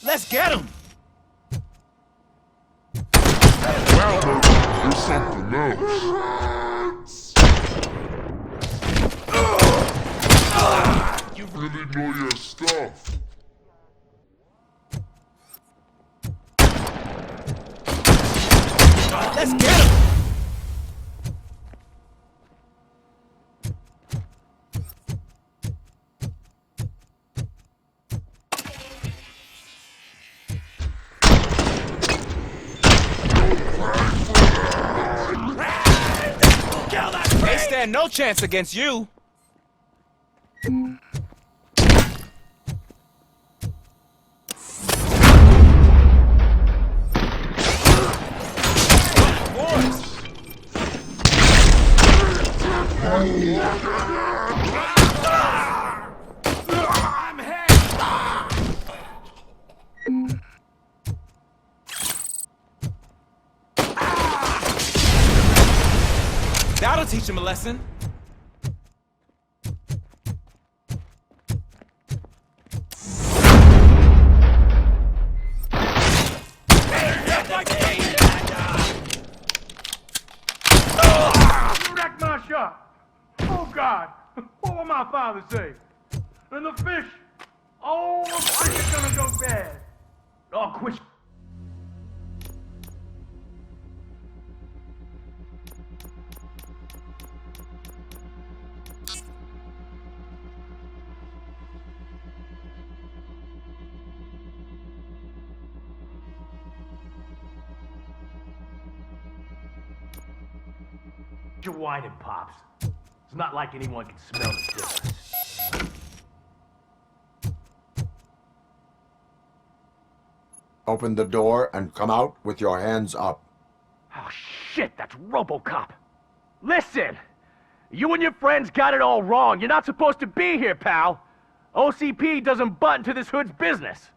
Let's get him! Wow, there's something else. You really know your stuff. Let's get him! They stand no chance against you. I'm hit. That'll teach him a lesson. You wrecked my shop. Oh, God. What will my father say? And the fish. Oh, the fish is gonna go bad. Oh, quit. You're whining, Pops. It's not like anyone can smell the difference. Open the door and come out with your hands up. Oh, shit, that's RoboCop. Listen! You and your friends got it all wrong. You're not supposed to be here, pal. OCP doesn't butt into this hood's business.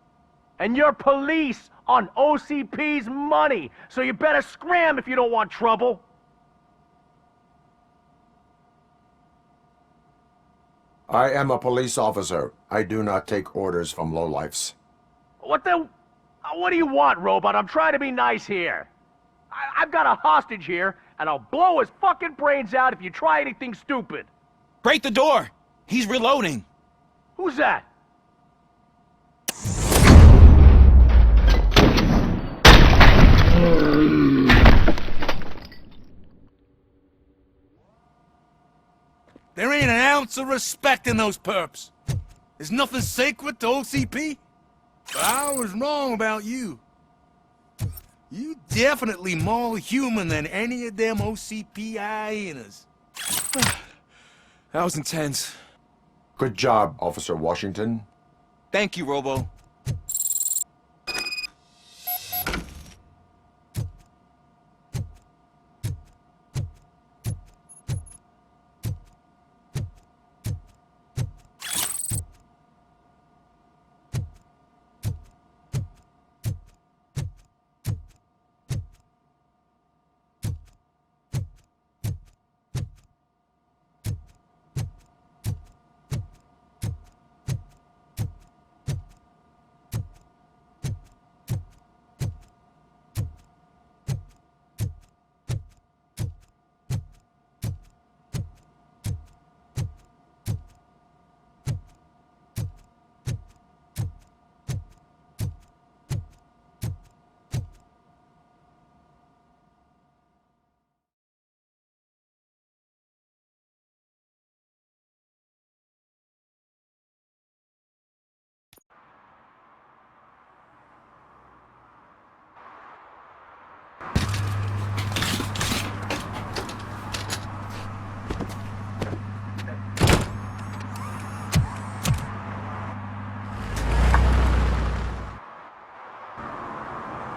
And you're police on OCP's money, so you better scram if you don't want trouble. I am a police officer. I do not take orders from lowlifes. What do you want, Robot? I'm trying to be nice here. I've got a hostage here, and I'll blow his fucking brains out if you try anything stupid. Break the door. He's reloading. Who's that? There ain't an ounce of respect in those perps. There's nothing sacred to OCP. But I was wrong about you. You definitely more human than any of them OCP hyenas. That was intense. Good job, Officer Washington. Thank you, Robo.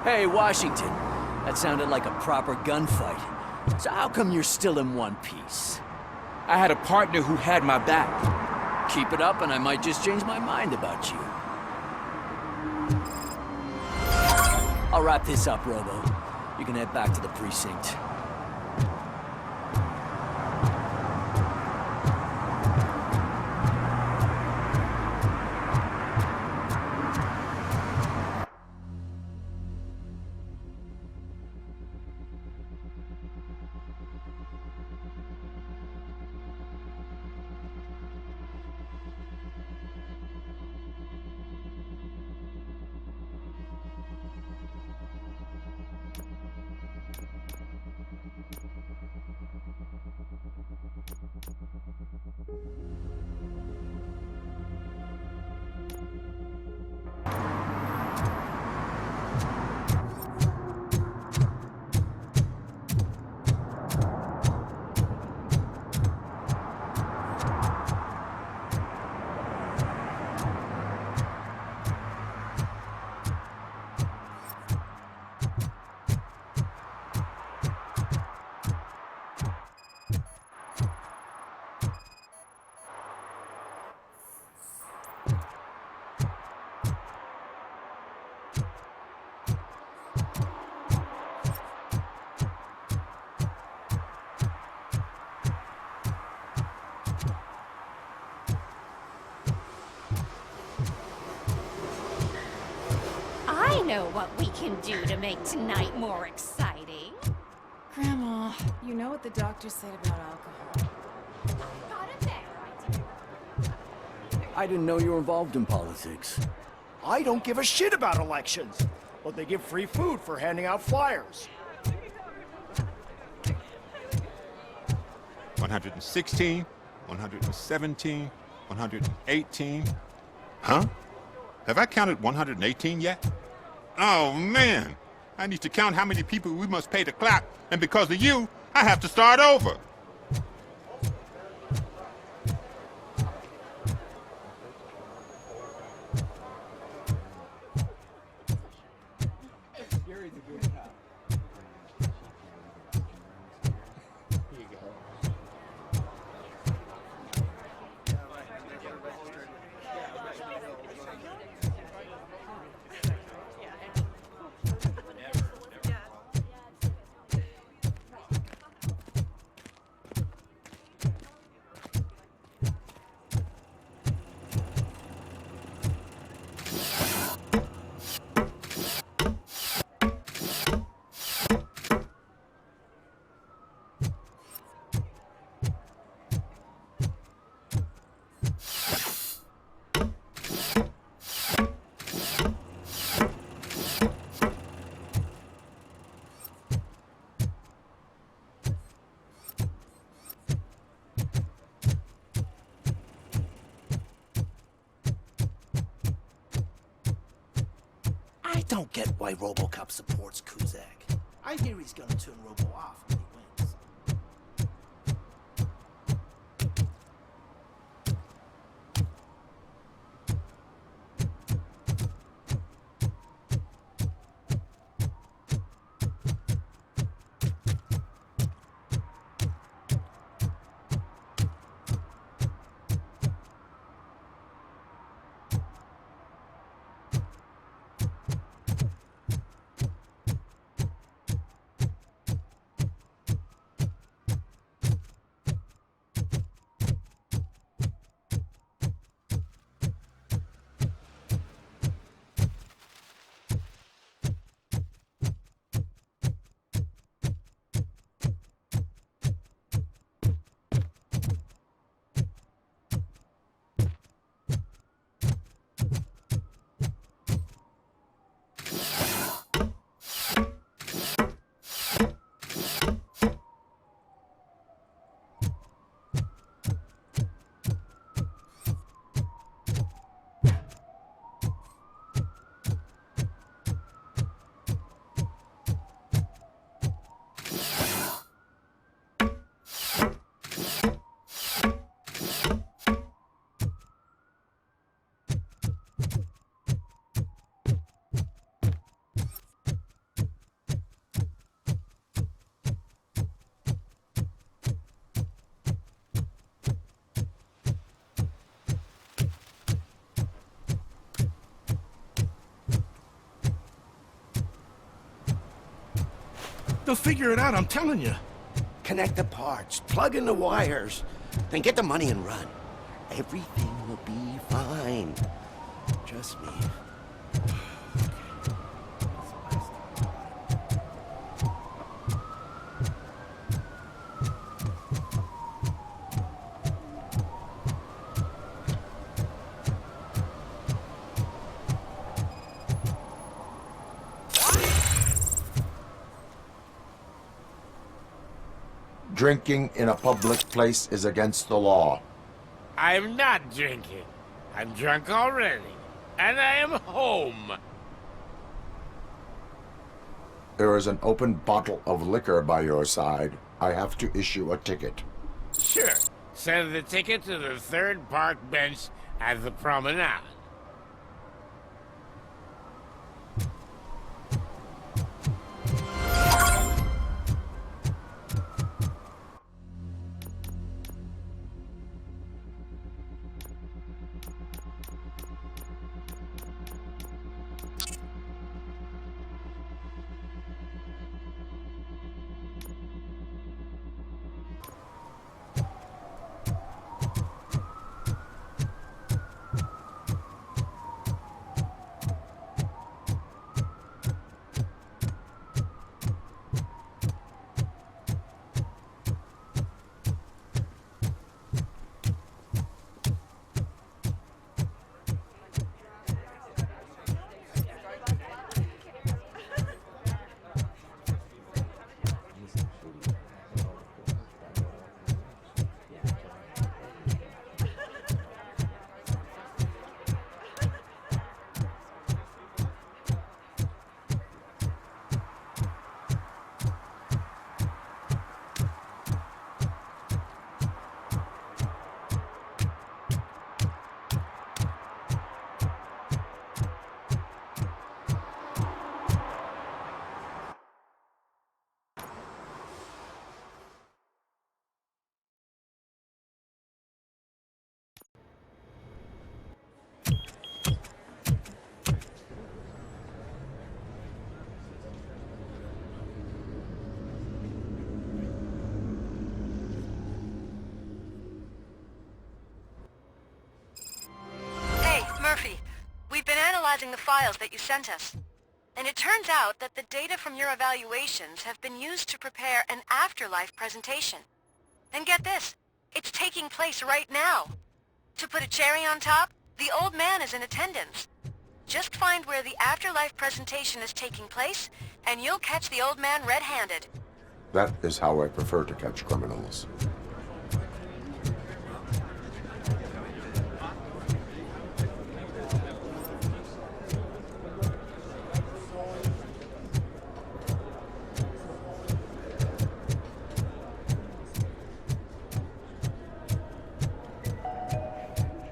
Hey, Washington. That sounded like a proper gunfight. So how come you're still in one piece? I had a partner who had my back. Keep it up and I might just change my mind about you. I'll wrap this up, Robo. You can head back to the precinct. I know what we can do to make tonight more exciting. Grandma, you know what the doctor said about alcohol. Got it there, I didn't know you were involved in politics. I don't give a shit about elections, but they give free food for handing out flyers. 116, 117, 118. Huh? Have I counted 118 yet? Oh, man. I need to count how many people we must pay to clap, and because of you, I have to start over. I don't get why RoboCop supports Kuzak. I hear he's gonna turn Robo off when he wins. They'll figure it out, I'm telling you. Connect the parts, plug in the wires, then get the money and run. Everything will be fine. Trust me. Drinking in a public place is against the law. I'm not drinking. I'm drunk already. And I am home. There is an open bottle of liquor by your side. I have to issue a ticket. Sure. Send the ticket to the third park bench at the promenade. We've been analyzing the files that you sent us, and it turns out that the data from your evaluations have been used to prepare an afterlife presentation. And get this, it's taking place right now. To put a cherry on top, the old man is in attendance. Just find where the afterlife presentation is taking place, and you'll catch the old man red-handed. That is how I prefer to catch criminals.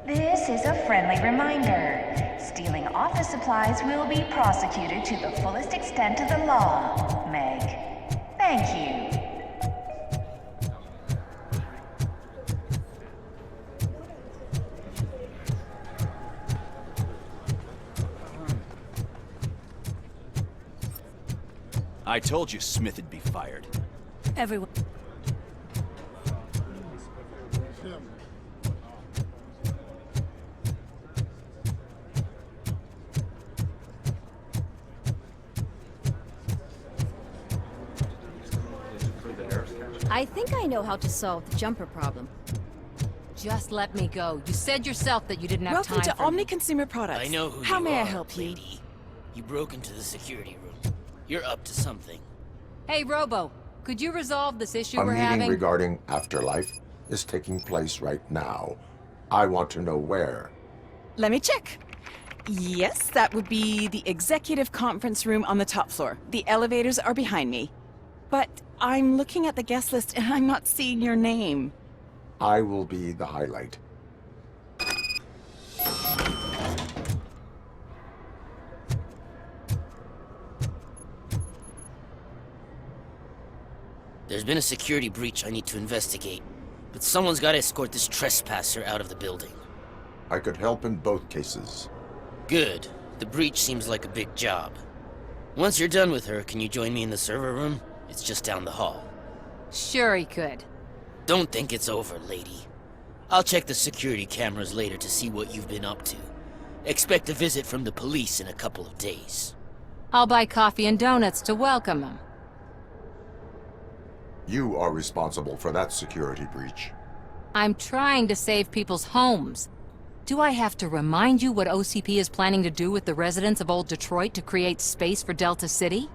This is a friendly reminder. Stealing office supplies will be prosecuted to the fullest extent of the law, Meg. Thank you. I told you Smith'd be fired. Everyone. I think I know how to solve the jumper problem. Just let me go. You said yourself that you didn't have time Welcome to for Omni me. Consumer Products. I know who How you may are, I help you? lady. You broke into the security room. You're up to something. Hey, Robo, could you resolve this issue A we're meeting having? regarding afterlife is taking place right now. I want to know where. Let me check. Yes, that would be the executive conference room on the top floor. The elevators are behind me. But I'm looking at the guest list and I'm not seeing your name. I will be the highlight. There's been a security breach I need to investigate, but someone's got to escort this trespasser out of the building. I could help in both cases. Good. The breach seems like a big job. Once you're done with her, can you join me in the server room? It's just down the hall. Sure he could. Don't think it's over, lady. I'll check the security cameras later to see what you've been up to. Expect a visit from the police in a couple of days. I'll buy coffee and donuts to welcome him. You are responsible for that security breach. I'm trying to save people's homes. Do I have to remind you what OCP is planning to do with the residents of Old Detroit to create space for Delta City?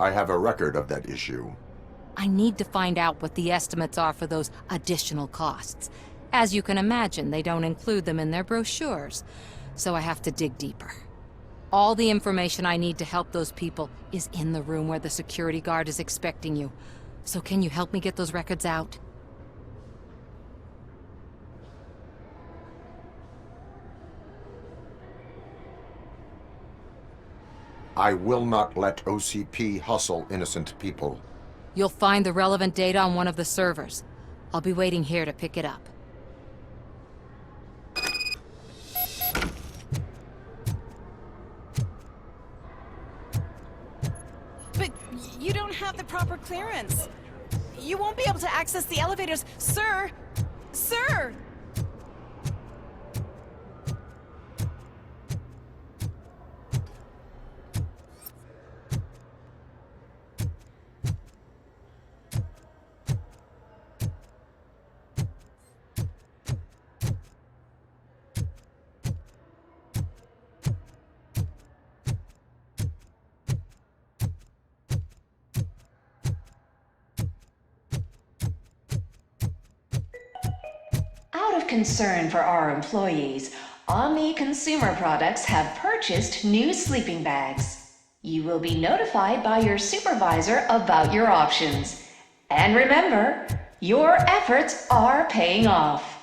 I have a record of that issue. I need to find out what the estimates are for those additional costs. As you can imagine, they don't include them in their brochures, so I have to dig deeper. All the information I need to help those people is in the room where the security guard is expecting you. So can you help me get those records out? I will not let OCP hustle innocent people. You'll find the relevant data on one of the servers. I'll be waiting here to pick it up. But you don't have the proper clearance. You won't be able to access the elevators. Sir! Sir! Out of concern for our employees, Omni Consumer Products have purchased new sleeping bags. You will be notified by your supervisor about your options. And remember, your efforts are paying off.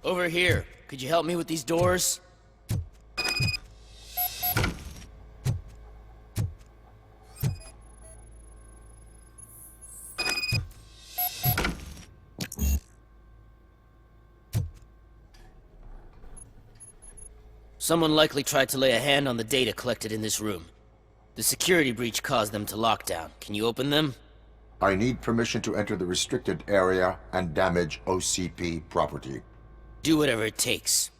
Over here. Could you help me with these doors? Someone likely tried to lay a hand on the data collected in this room. The security breach caused them to lock down. Can you open them? I need permission to enter the restricted area and damage OCP property. Do whatever it takes.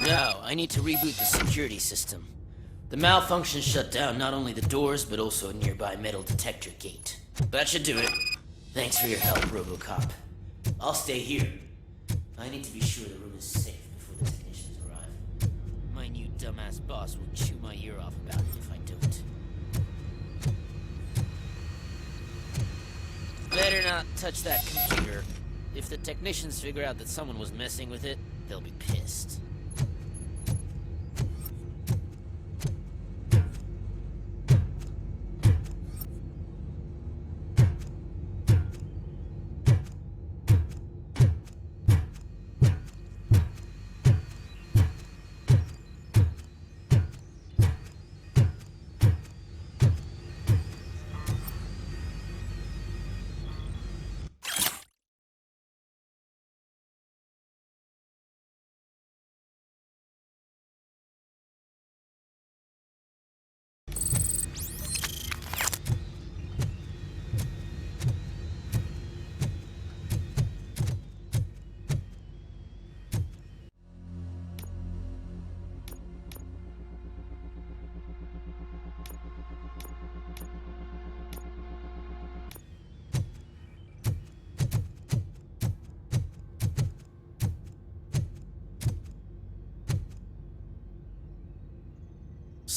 Now, I need to reboot the security system. The malfunction shut down not only the doors, but also a nearby metal detector gate. That should do it. Thanks for your help, RoboCop. I'll stay here. I need to be sure the room is safe before the technicians arrive. My new dumbass boss will chew my ear off about it if I don't. Better not touch that computer. If the technicians figure out that someone was messing with it, they'll be pissed.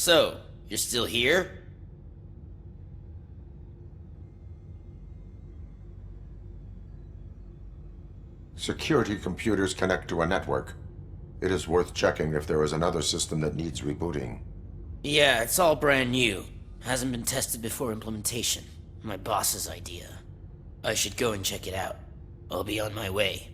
So, you're still here? Security computers connect to a network. It is worth checking if there is another system that needs rebooting. Yeah, it's all brand new. Hasn't been tested before implementation. My boss's idea. I should go and check it out. I'll be on my way.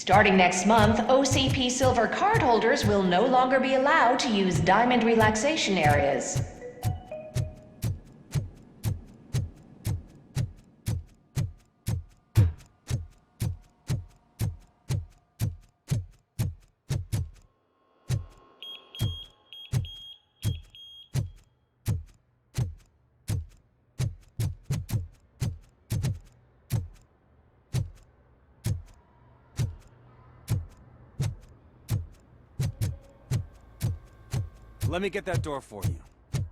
Starting next month, OCP Silver cardholders will no longer be allowed to use diamond relaxation areas. Let me get that door for you.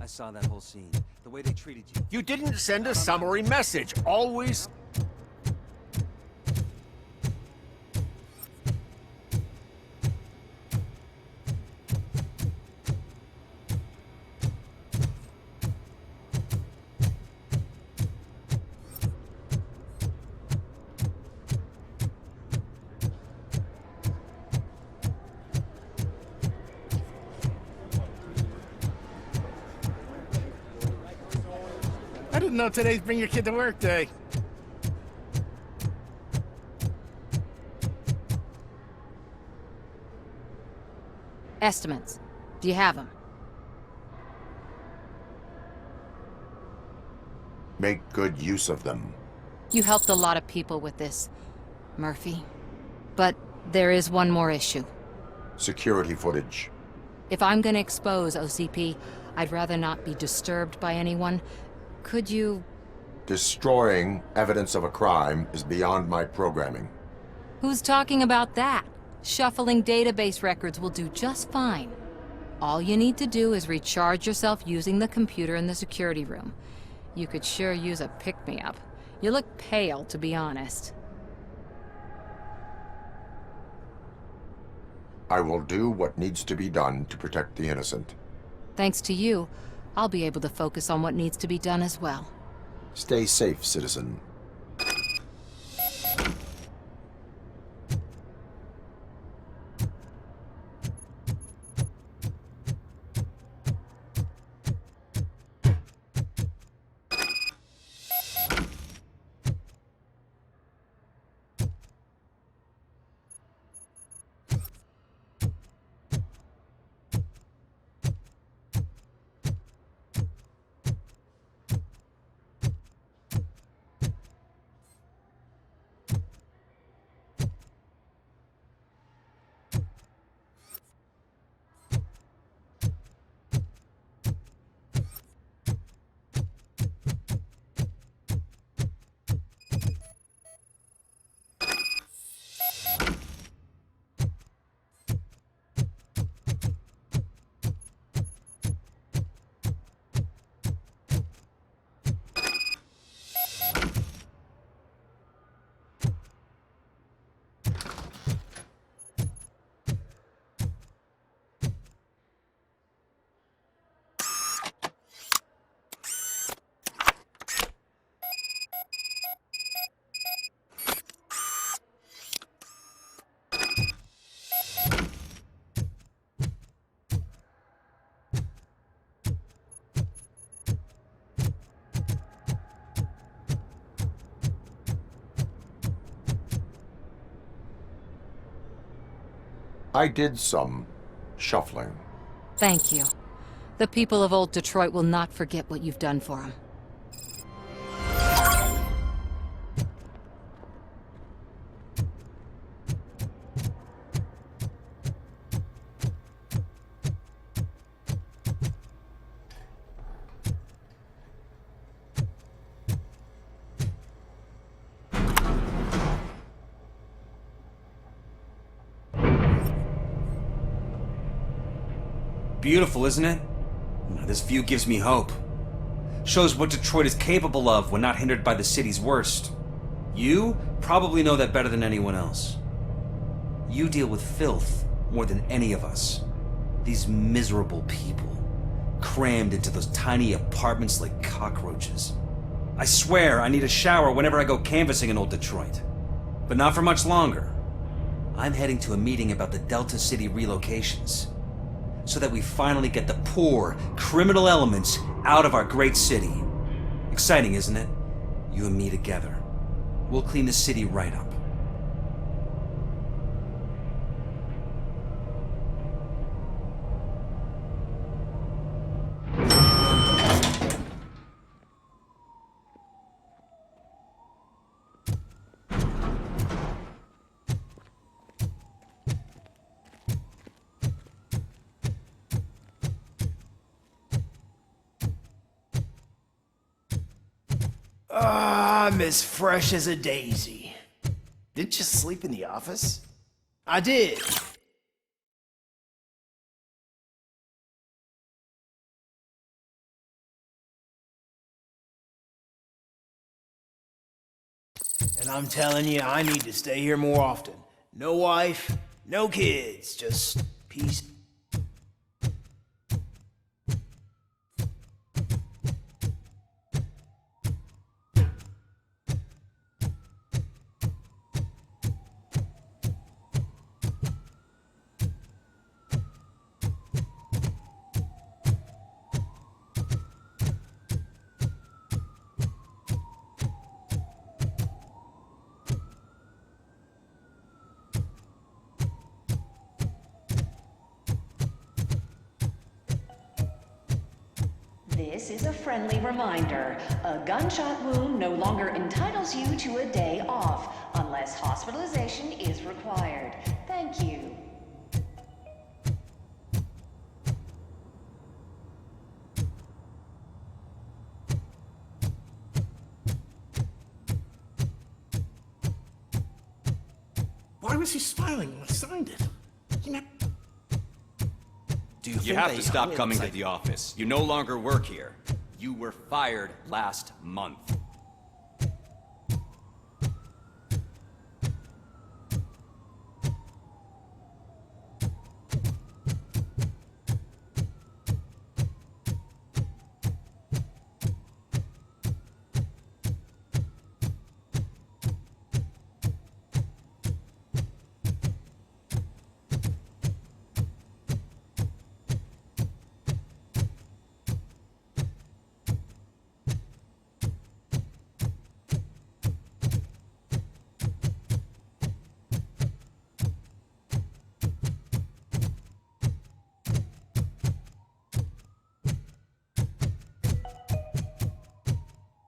I saw that whole scene. The way they treated you. You didn't send a summary message. Always... I didn't know today's Bring Your Kid to Work Day. Estimates. Do you have them? Make good use of them. You helped a lot of people with this, Murphy. But there is one more issue. Security footage. If I'm gonna expose OCP, I'd rather not be disturbed by anyone. Could you... Destroying evidence of a crime is beyond my programming. Who's talking about that? Shuffling database records will do just fine. All you need to do is recharge yourself using the computer in the security room. You could sure use a pick-me-up. You look pale, to be honest. I will do what needs to be done to protect the innocent. Thanks to you, I'll be able to focus on what needs to be done as well. Stay safe, citizen. I did some shuffling. Thank you. The people of Old Detroit will not forget what you've done for them. Beautiful, isn't it? This view gives me hope. Shows what Detroit is capable of when not hindered by the city's worst. You probably know that better than anyone else. You deal with filth more than any of us. These miserable people, crammed into those tiny apartments like cockroaches. I swear I need a shower whenever I go canvassing in Old Detroit. But not for much longer. I'm heading to a meeting about the Delta City relocations, so that we finally get the poor, criminal elements out of our great city. Exciting, isn't it? You and me together. We'll clean the city right up. I'm as fresh as a daisy. Didn't you sleep in the office? I did. And I'm telling you, I need to stay here more often. No wife, no kids, just peace. This is a friendly reminder. A gunshot wound no longer entitles you to a day off, unless hospitalization is required. Thank you. Why was he smiling when I signed it? You have to stop coming to the office. You no longer work here. You were fired last month.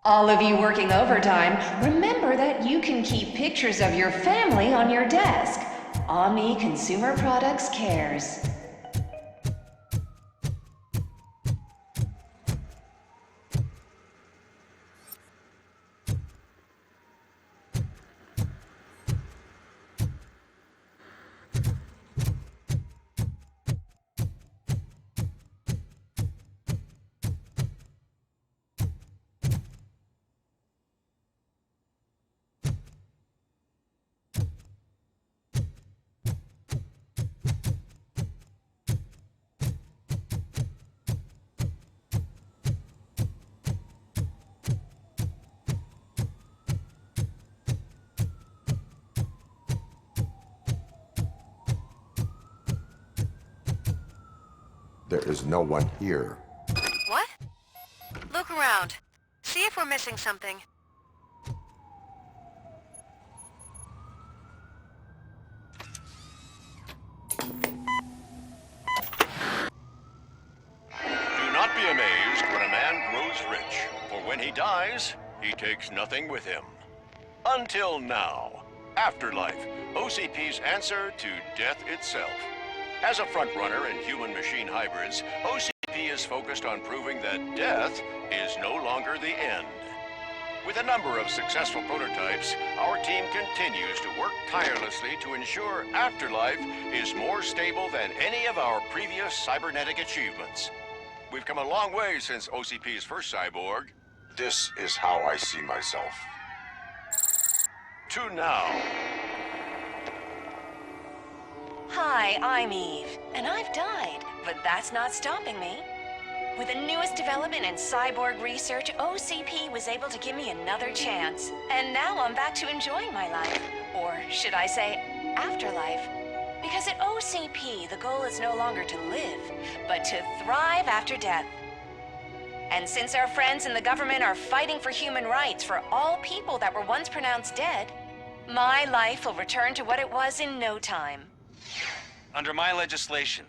All of you working overtime, remember that you can keep pictures of your family on your desk. Omni Consumer Products cares. There is no one here. What? Look around. See if we're missing something. dies, he takes nothing with him. Until now. Afterlife, OCP's answer to death itself. As a frontrunner in human-machine hybrids, OCP is focused on proving that death is no longer the end. With a number of successful prototypes, our team continues to work tirelessly to ensure Afterlife is more stable than any of our previous cybernetic achievements. We've come a long way since OCP's first cyborg. This is how I see myself. To now. Hi, I'm Eve, and I've died, but that's not stopping me. With the newest development in cyborg research, OCP was able to give me another chance. And now I'm back to enjoying my life. Or should I say, afterlife. Because at OCP, the goal is no longer to live, but to thrive after death. And since our friends in the government are fighting for human rights for all people that were once pronounced dead, my life will return to what it was in no time. Under my legislation,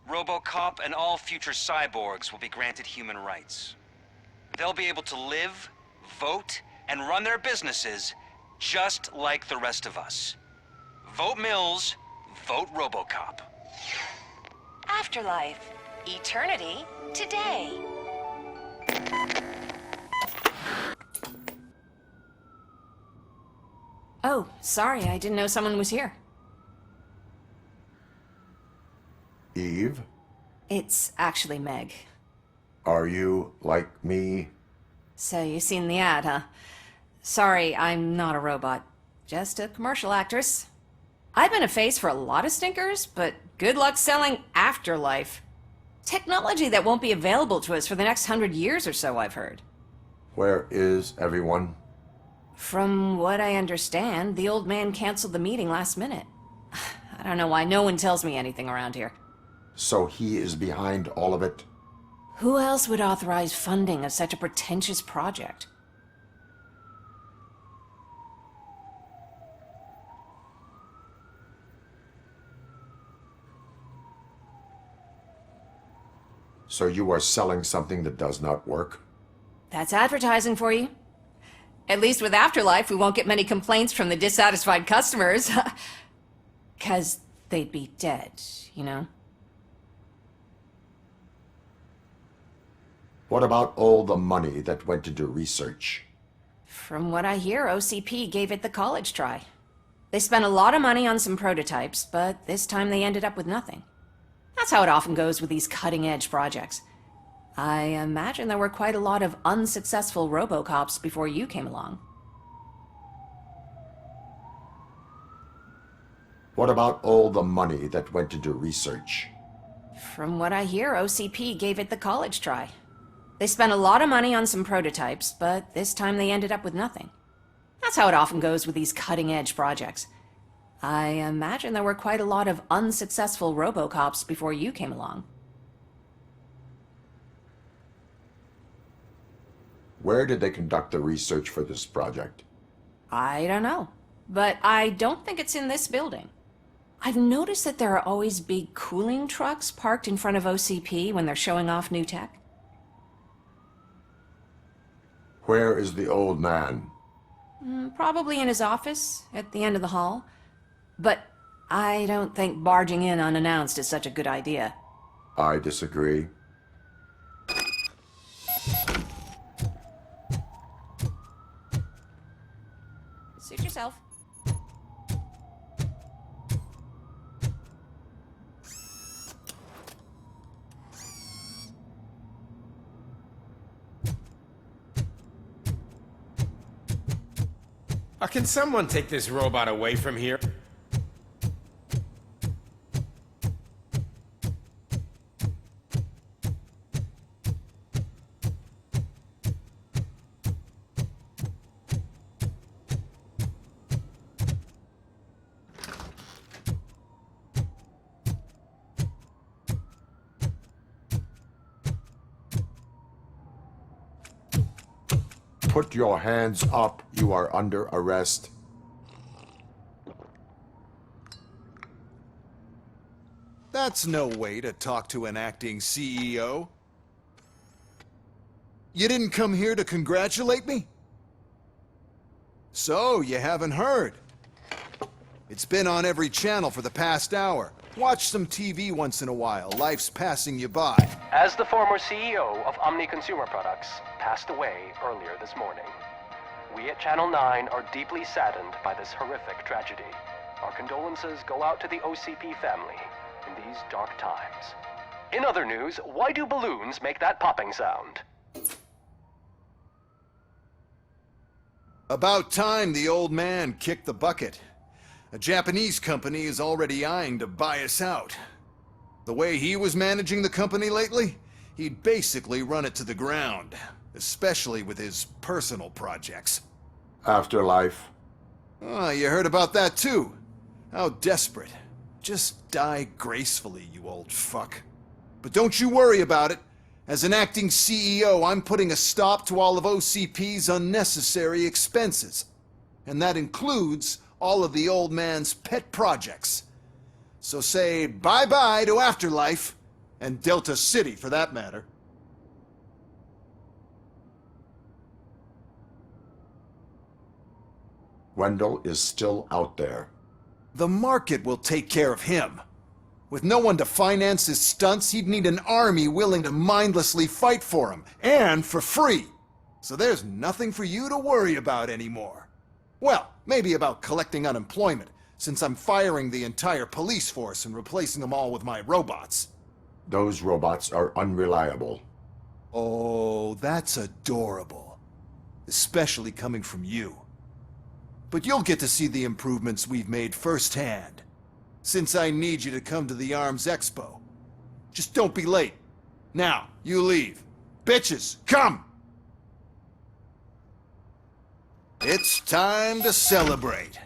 RoboCop and all future cyborgs will be granted human rights. They'll be able to live, vote, and run their businesses just like the rest of us. Vote Mills, vote RoboCop. Afterlife. Eternity. Today. Oh, sorry, I didn't know someone was here. Eve, It's actually Meg. are you like me? So you seen the ad, huh? Sorry, I'm not a robot. Just a commercial actress. I've been a face for a lot of stinkers, but good luck selling Afterlife. Technology that won't be available to us for the next 100 years or so, I've heard. Where is everyone? From what I understand, the old man canceled the meeting last minute. I don't know why no one tells me anything around here. So he is behind all of it? Who else would authorize funding of such a pretentious project? So you are selling something that does not work? That's advertising for you. At least with Afterlife, we won't get many complaints from the dissatisfied customers. 'Cause they'd be dead, you know? What about all the money that went into research? From what I hear, OCP gave it the college try. They spent a lot of money on some prototypes, but this time they ended up with nothing. That's how it often goes with these cutting-edge projects. I imagine there were quite a lot of unsuccessful RoboCops before you came along. What about all the money that went into research? From what I hear, OCP gave it the college try. They spent a lot of money on some prototypes, but this time they ended up with nothing. That's how it often goes with these cutting-edge projects. I imagine there were quite a lot of unsuccessful RoboCops before you came along. Where did they conduct the research for this project? I don't know, but I don't think it's in this building. I've noticed that there are always big cooling trucks parked in front of OCP when they're showing off new tech. Where is the old man? Probably in his office, at the end of the hall. But I don't think barging in unannounced is such a good idea. I disagree. Suit yourself. Can someone take this robot away from here? Put your hands up. You are under arrest. That's no way to talk to an acting CEO. You didn't come here to congratulate me? So, you haven't heard? It's been on every channel for the past hour. Watch some TV once in a while. Life's passing you by. As the former CEO of Omni Consumer Products passed away earlier this morning, we at Channel 9 are deeply saddened by this horrific tragedy. Our condolences go out to the OCP family in these dark times. In other news, why do balloons make that popping sound? About time the old man kicked the bucket. A Japanese company is already eyeing to buy us out. The way he was managing the company lately, he'd basically run it to the ground, especially with his personal projects. Afterlife. Oh, you heard about that too? How desperate. Just die gracefully, you old fuck. But don't you worry about it. As an acting CEO, I'm putting a stop to all of OCP's unnecessary expenses. And that includes all of the old man's pet projects. So say bye-bye to Afterlife, and Delta City for that matter. Wendell is still out there. The market will take care of him. With no one to finance his stunts, he'd need an army willing to mindlessly fight for him, and for free. So there's nothing for you to worry about anymore. Well, maybe about collecting unemployment, since I'm firing the entire police force and replacing them all with my robots. Those robots are unreliable. Oh, that's adorable. Especially coming from you. But you'll get to see the improvements we've made firsthand. Since I need you to come to the Arms Expo. Just don't be late. Now, you leave. Bitches, come! It's time to celebrate.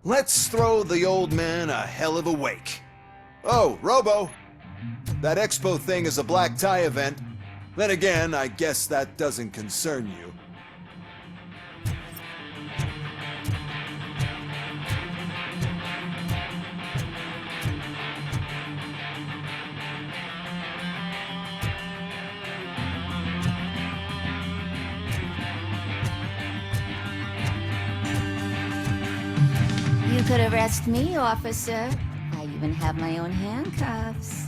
Let's throw the old man a hell of a wake. Oh, Robo! That expo thing is a black tie event. Then again, I guess that doesn't concern you. You could arrest me, officer. I even have my own handcuffs.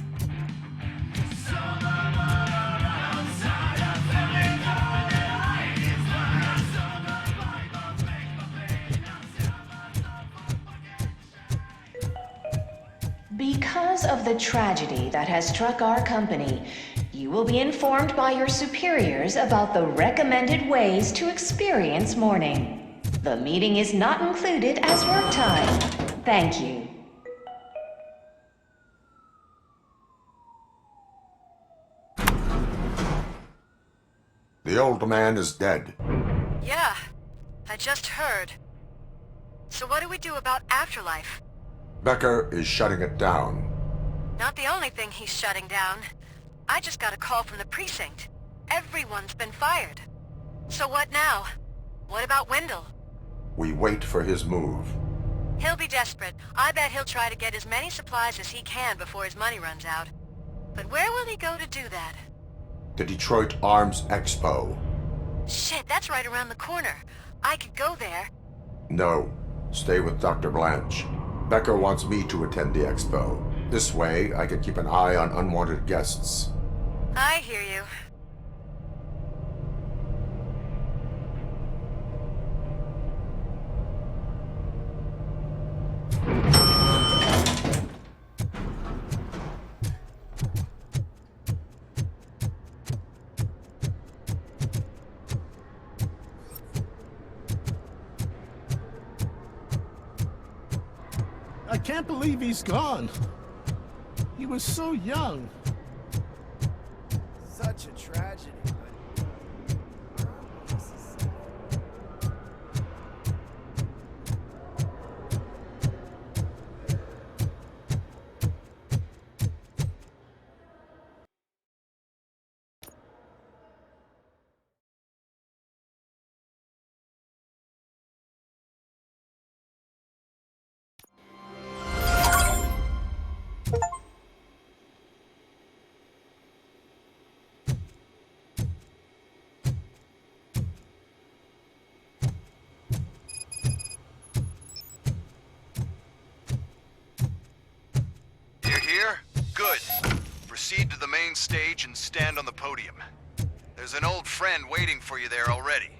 Because of the tragedy that has struck our company, you will be informed by your superiors about the recommended ways to experience mourning. The meeting is not included as work time. Thank you. The old man is dead. Yeah, I just heard. So what do we do about Afterlife? Becker is shutting it down. Not the only thing he's shutting down. I just got a call from the precinct. Everyone's been fired. So what now? What about Wendell? We wait for his move. He'll be desperate. I bet he'll try to get as many supplies as he can before his money runs out. But where will he go to do that? The Detroit Arms Expo. Shit, that's right around the corner. I could go there. No. Stay with Dr. Blanche. Becker wants me to attend the expo. This way, I can keep an eye on unwanted guests. I hear you. I can't believe he's gone. He was so young. Such a tragedy. Good. Proceed to the main stage and stand on the podium. There's an old friend waiting for you there already.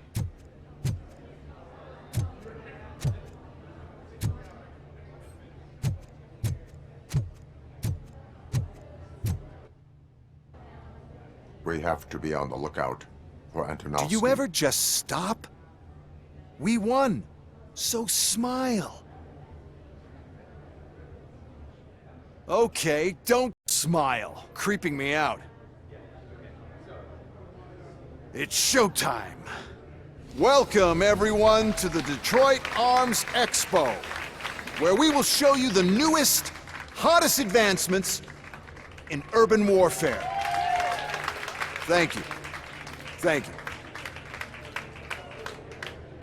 We have to be on the lookout for Antonovsky. Do you ever just stop? We won. So smile. Okay, don't smile. Creeping me out. It's showtime. Welcome, everyone, to the Detroit Arms Expo, where we will show you the newest, hottest advancements in urban warfare. Thank you. Thank you.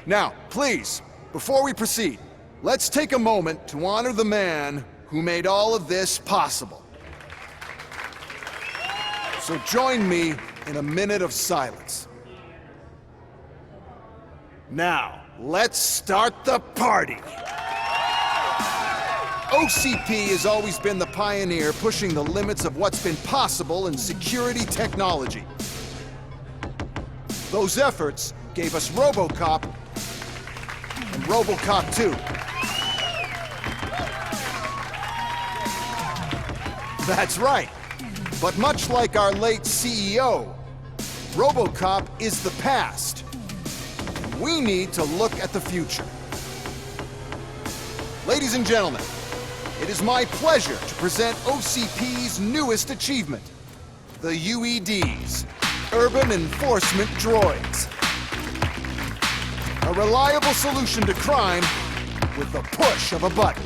Now, please, before we proceed, let's take a moment to honor the man who made all of this possible. So join me in a minute of silence. Now, let's start the party! OCP has always been the pioneer pushing the limits of what's been possible in security technology. Those efforts gave us RoboCop and RoboCop 2. That's right. But much like our late CEO, RoboCop is the past. We need to look at the future. Ladies and gentlemen, it is my pleasure to present OCP's newest achievement, the UEDs, Urban Enforcement Droids. A reliable solution to crime with the push of a button.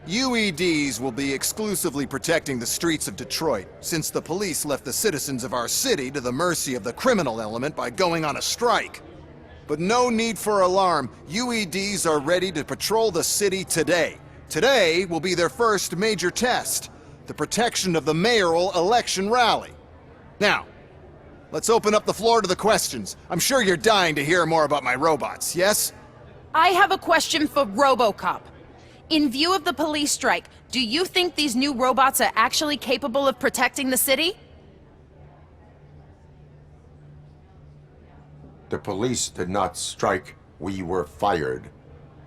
UEDs will be exclusively protecting the streets of Detroit, since the police left the citizens of our city to the mercy of the criminal element by going on a strike. But no need for alarm. UEDs are ready to patrol the city today. Today will be their first major test, the protection of the mayoral election rally. Now, let's open up the floor to the questions. I'm sure you're dying to hear more about my robots, yes? I have a question for RoboCop. In view of the police strike, do you think these new robots are actually capable of protecting the city? The police did not strike. We were fired.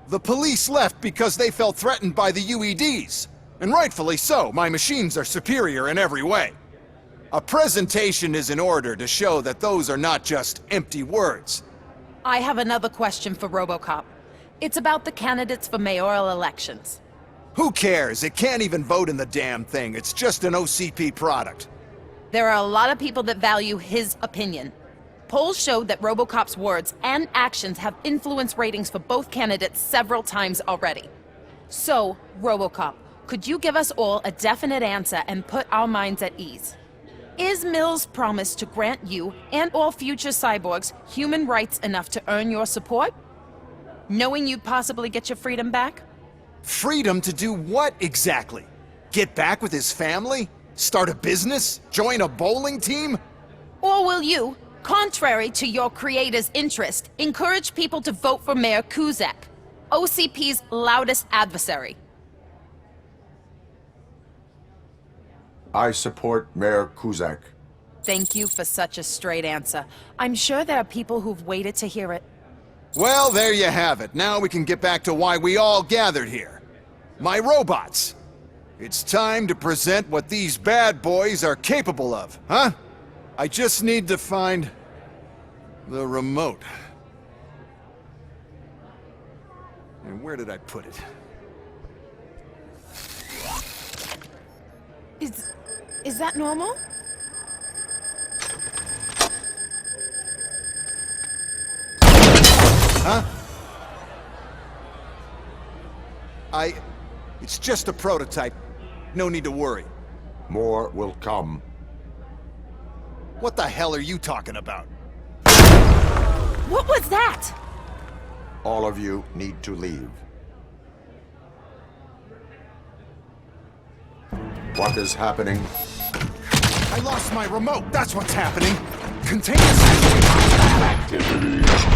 The police left because they felt threatened by the UEDs. And rightfully so. My machines are superior in every way. A presentation is in order to show that those are not just empty words. I have another question for RoboCop. It's about the candidates for mayoral elections. Who cares? It can't even vote in the damn thing. It's just an OCP product. There are a lot of people that value his opinion. Polls showed that RoboCop's words and actions have influenced ratings for both candidates several times already. So, RoboCop, could you give us all a definite answer and put our minds at ease? Is Mills' promise to grant you and all future cyborgs human rights enough to earn your support? Knowing you'd possibly get your freedom back? Freedom to do what exactly? Get back with his family? Start a business? Join a bowling team? Or will you, contrary to your creator's interest, encourage people to vote for Mayor Kuzak, OCP's loudest adversary? I support Mayor Kuzak. Thank you for such a straight answer. I'm sure there are people who've waited to hear it. Well, there you have it. Now we can get back to why we all gathered here. My robots. It's time to present what these bad boys are capable of, huh? I just need to find the remote. And where did I put it? Is that normal? Huh? It's just a prototype. No need to worry. More will come. What the hell are you talking about? What was that? All of you need to leave. What is happening? I lost my remote. That's what's happening. Contain the situation.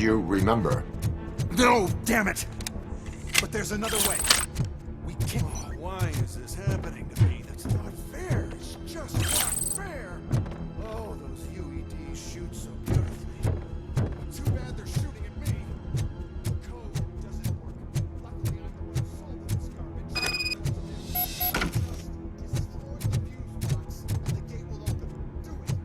you remember? No, damn it! But there's another way. We can't. Why is this happening to me? That's not fair. It's just not fair. Oh, those UEDs shoot so beautifully. Too bad they're shooting at me. The code doesn't work. Luckily, I'm the one who sold this garbage. Just destroy the fuse box, and the gate will open. Do it.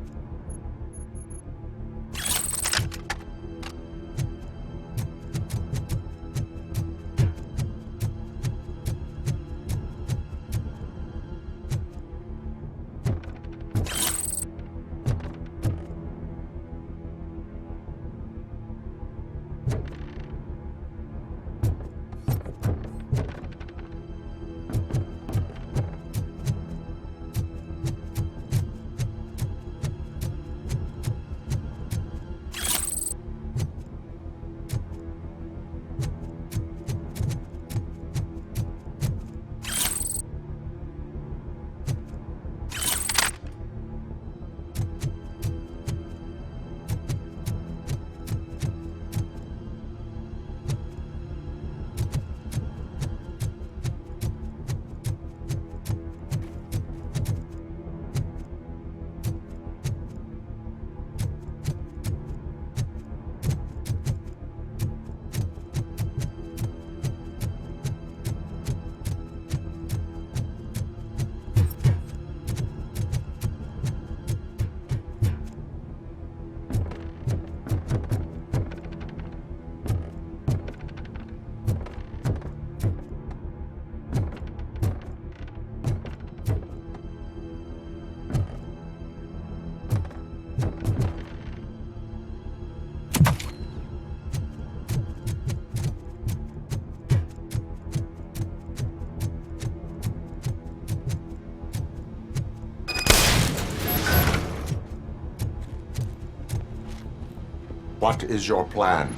What is your plan?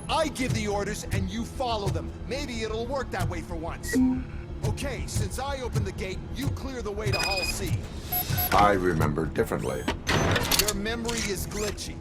I give the orders and you follow them. Maybe it'll work that way for once. Okay, since I opened the gate, you clear the way to Hall C. I remember differently. Your memory is glitchy.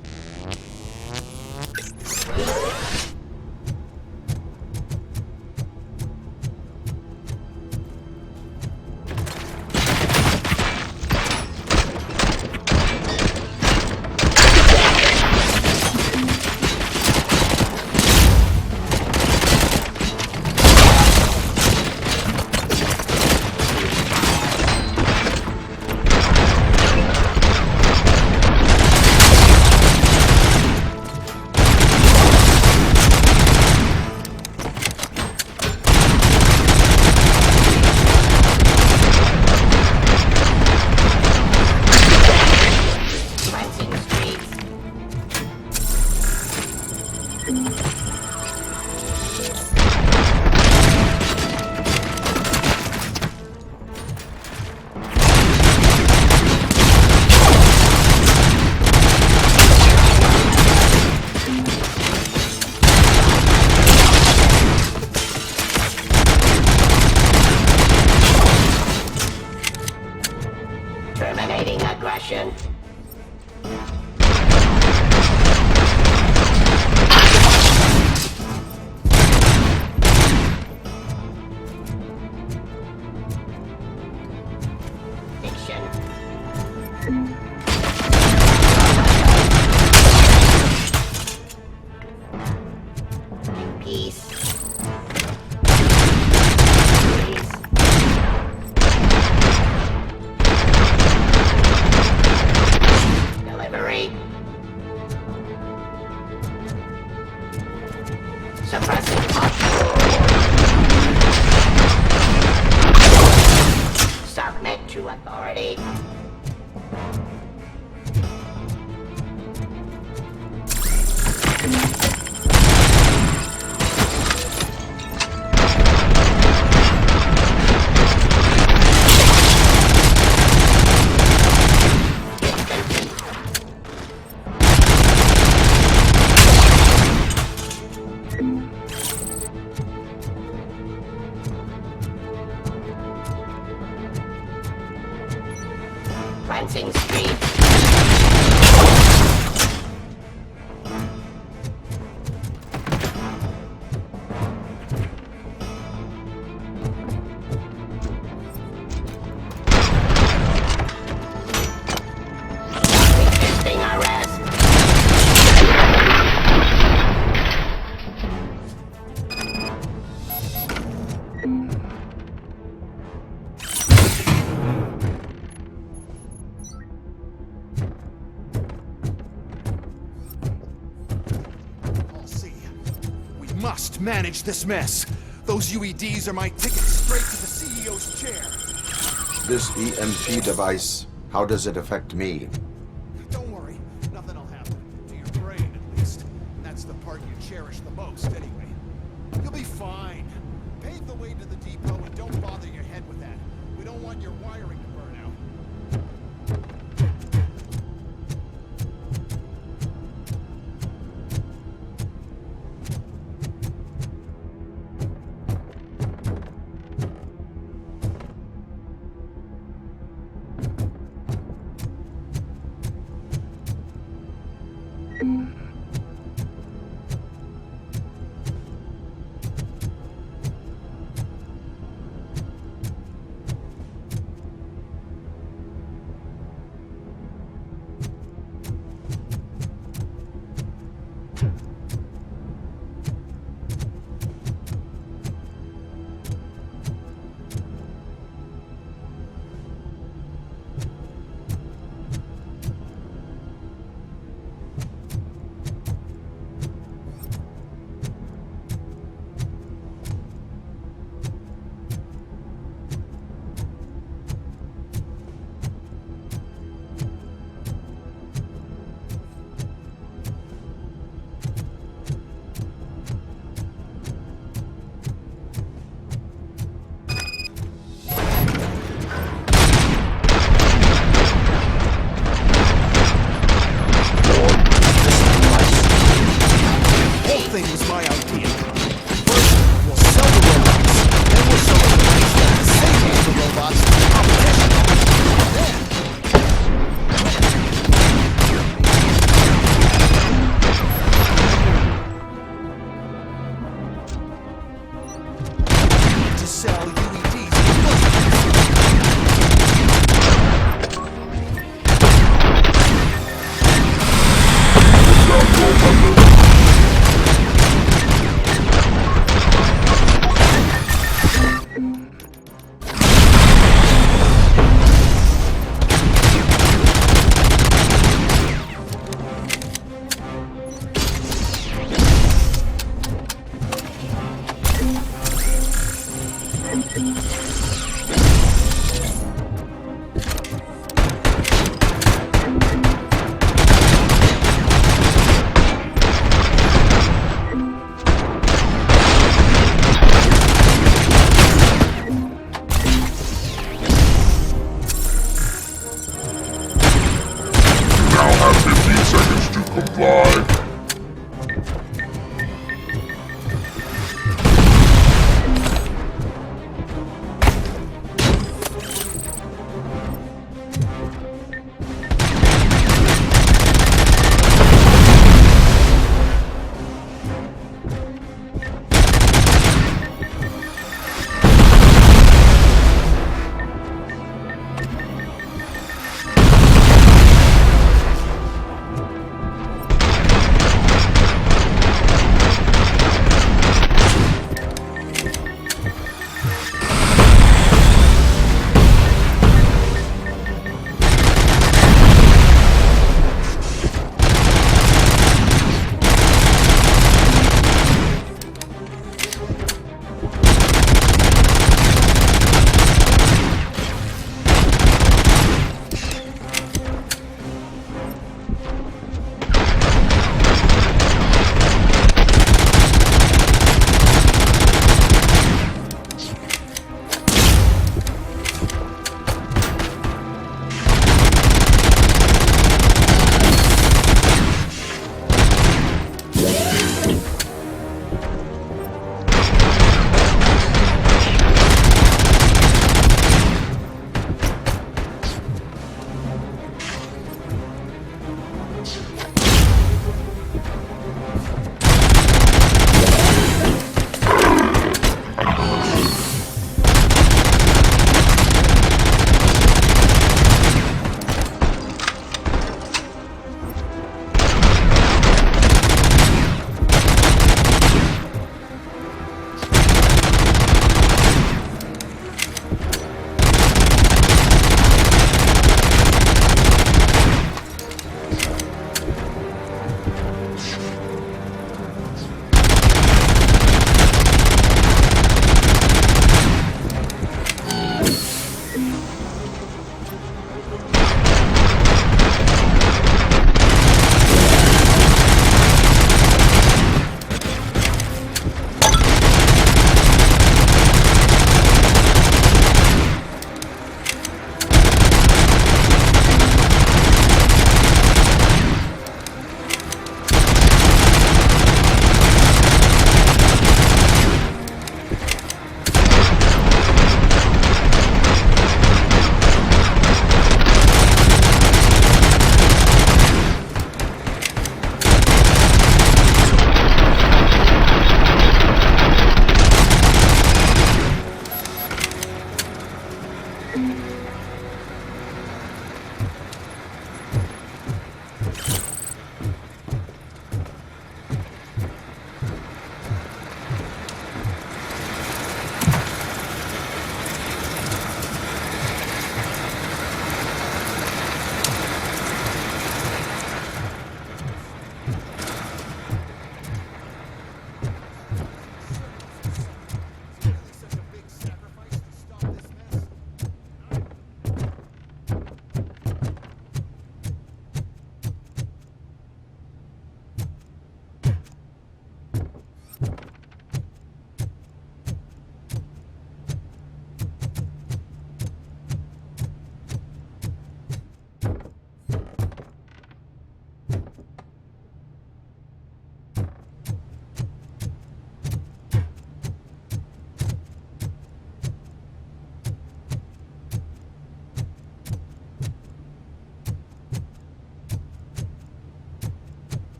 Terminating aggression. Submit to authority. Cleansing Street. must manage this mess. Those UEDs are my ticket straight to the CEO's chair. This EMP device, how does it affect me? Don't worry, nothing'll happen. To your brain, at least. That's the part you cherish the most, anyway. You'll be fine. Pave the way to the depot and don't bother your head with that. We don't want your wiring to burn out.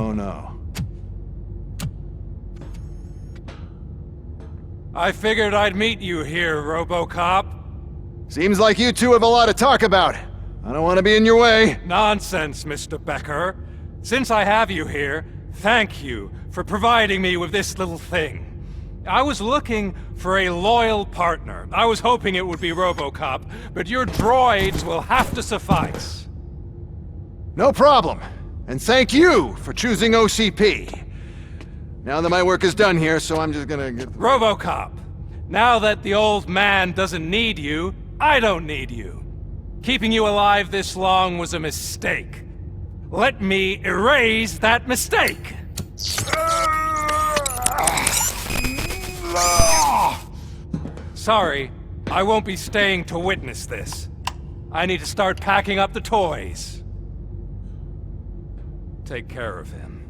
Oh no. I figured I'd meet you here, RoboCop. Seems like you two have a lot to talk about. I don't want to be in your way. Nonsense, Mr. Becker. Since I have you here, thank you for providing me with this little thing. I was looking for a loyal partner. I was hoping it would be RoboCop, but your droids will have to suffice. No problem. And thank you for choosing OCP. Now that my work is done here, so I'm just gonna get... RoboCop, now that the old man doesn't need you, I don't need you. Keeping you alive this long was a mistake. Let me erase that mistake! Sorry, I won't be staying to witness this. I need to start packing up the toys. Take care of him.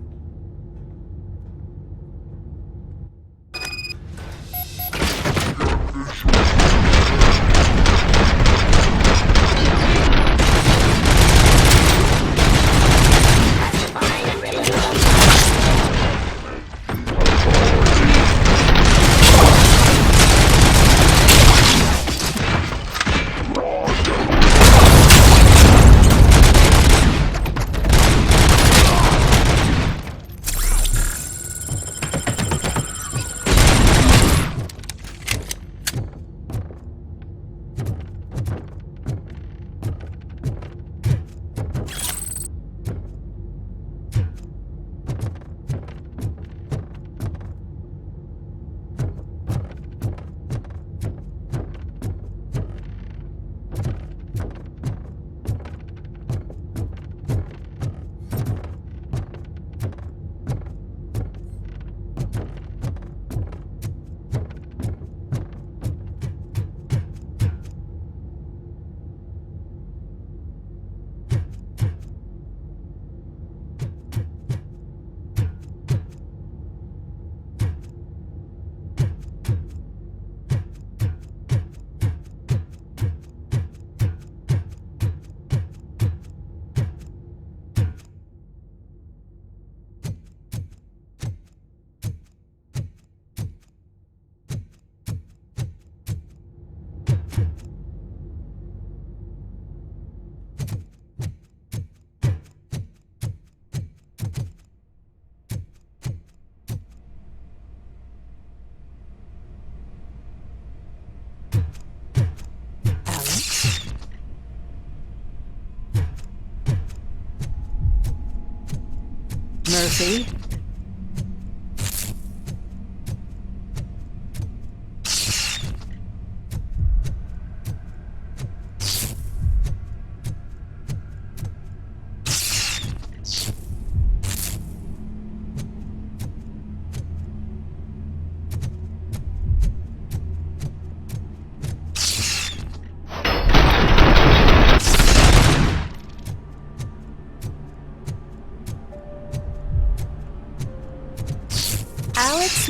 Murphy?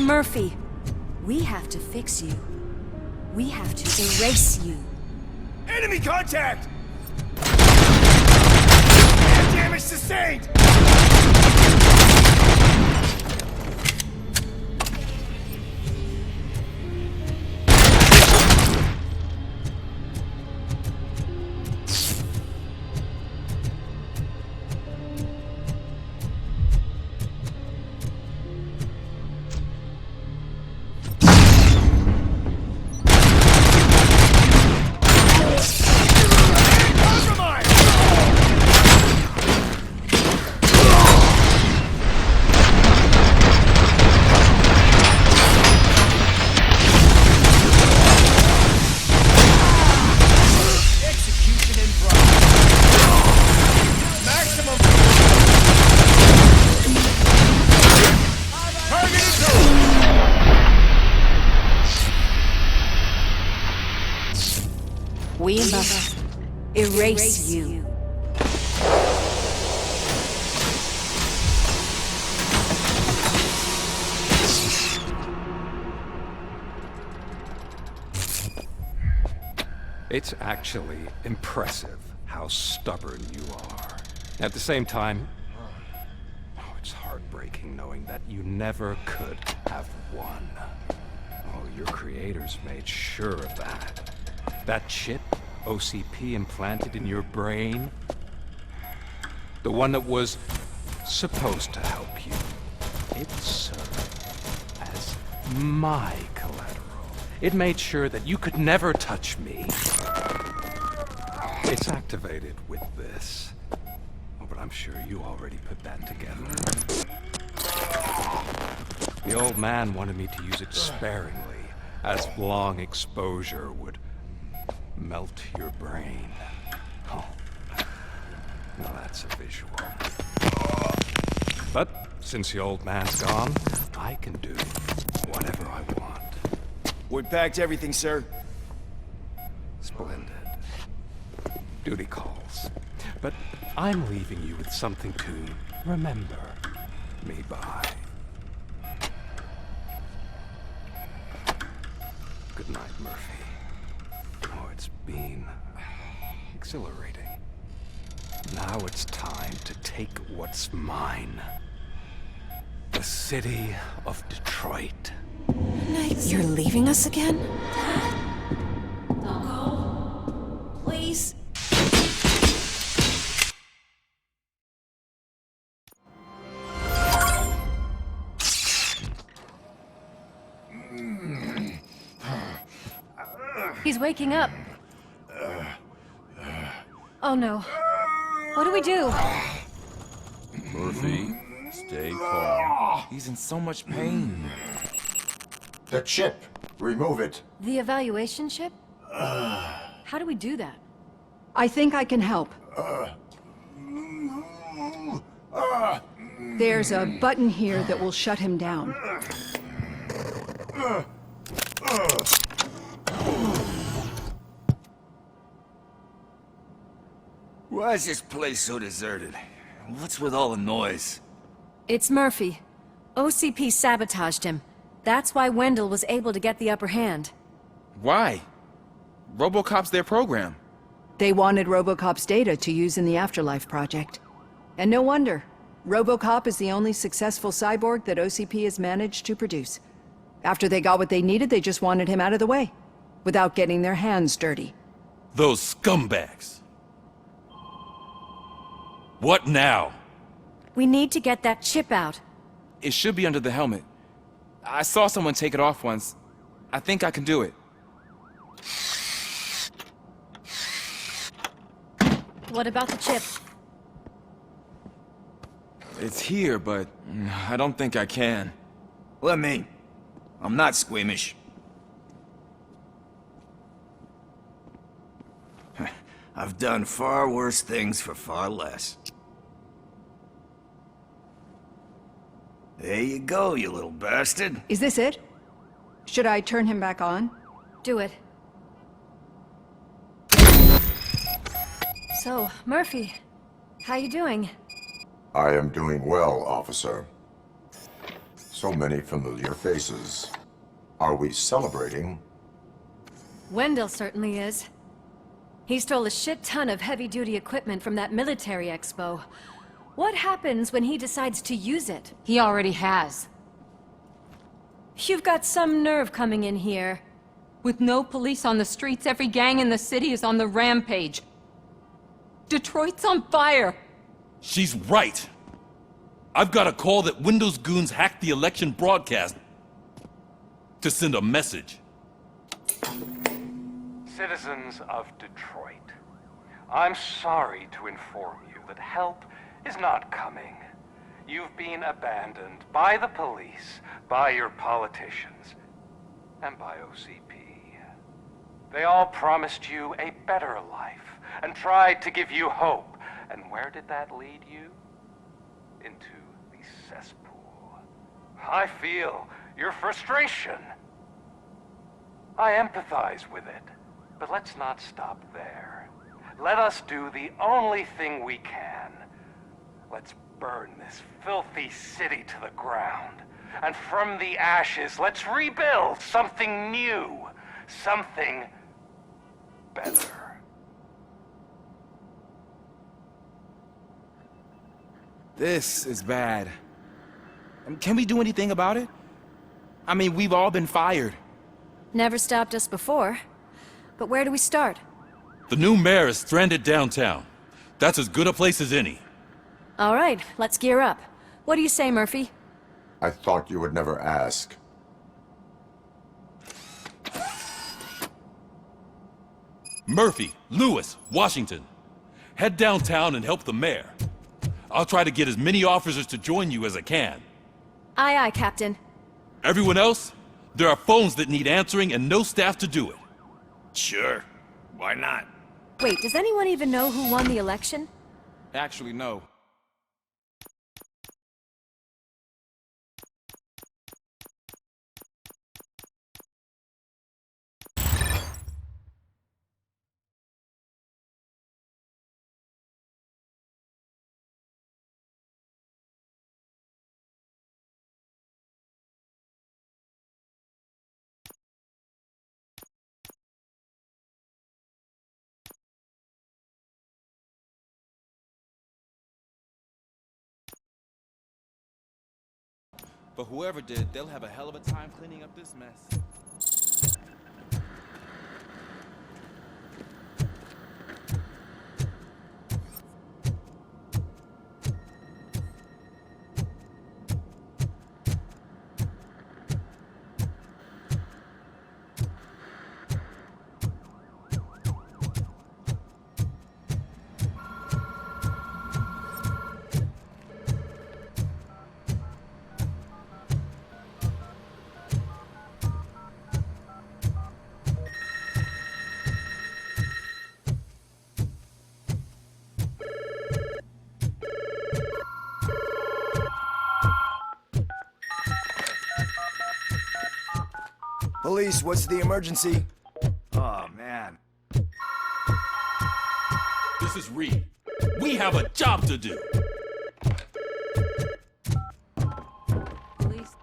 Murphy, we have to fix you. We have to erase you. Enemy contact! Damage sustained! We must erase you. It's actually impressive how stubborn you are. At the same time, it's hard heartbreaking knowing that you never could have won. Oh, your creators made sure of that. That chip OCP implanted in your brain, the one that was supposed to help you, it served as my collateral. It made sure that you could never touch me. It's activated with this. Oh, but I'm sure you already put that together. The old man wanted me to use it sparingly, as long exposure would melt your brain. Oh, now that's a visual. But since the old man's gone, I can do whatever I want. We packed everything, sir. Splendid. Duty calls. But I'm leaving you with something to remember me by. Good night, Murphy. Oh, it's been exhilarating. Now it's time to take what's mine. The city of Detroit. You're leaving us again? Don't go. Please. He's waking up. Oh no. What do we do? Murphy, stay calm. He's in so much pain. The chip. Remove it. The evaluation chip? How do we do that? I think I can help. There's a button here that will shut him down. Why is this place so deserted? What's with all the noise? It's Murphy. OCP sabotaged him. That's why Wendell was able to get the upper hand. Why? RoboCop's their program. They wanted RoboCop's data to use in the Afterlife project. And no wonder. RoboCop is the only successful cyborg that OCP has managed to produce. After they got what they needed, they just wanted him out of the way, without getting their hands dirty. Those scumbags. What now? We need to get that chip out. It should be under the helmet. I saw someone take it off once. I think I can do it. What about the chip? It's here, but I don't think I can. Let me. I'm not squeamish. I've done far worse things for far less. There you go, you little bastard. Is this it? Should I turn him back on? Do it. So, Murphy, how you doing? I am doing well, officer. So many familiar faces. Are we celebrating? Wendell certainly is. He stole a shit ton of heavy-duty equipment from that military expo. What happens when he decides to use it? He already has. You've got some nerve coming in here. With no police on the streets, every gang in the city is on the rampage. Detroit's on fire! She's right. I've got a call that Windows goons hacked the election broadcast to send a message. Citizens of Detroit, I'm sorry to inform you that help is not coming. You've been abandoned by the police, by your politicians, and by OCP. They all promised you a better life and tried to give you hope. And where did that lead you? Into the cesspool. I feel your frustration. I empathize with it, but let's not stop there. Let us do the only thing we can. Let's burn this filthy city to the ground. And from the ashes, let's rebuild something new. Something better. This is bad. Can we do anything about it? I mean, we've all been fired. Never stopped us before. But where do we start? The new mayor is stranded downtown. That's as good a place as any. All right, let's gear up. What do you say, Murphy? I thought you would never ask. Murphy, Lewis, Washington. Head downtown and help the mayor. I'll try to get as many officers to join you as I can. Aye, aye, Captain. Everyone else? There are phones that need answering and no staff to do it. Sure. Why not? Wait, does anyone even know who won the election? Actually, no. But whoever did, they'll have a hell of a time cleaning up this mess. Police, what's the emergency? Oh, man. This is Reed. We have a job to do. Police.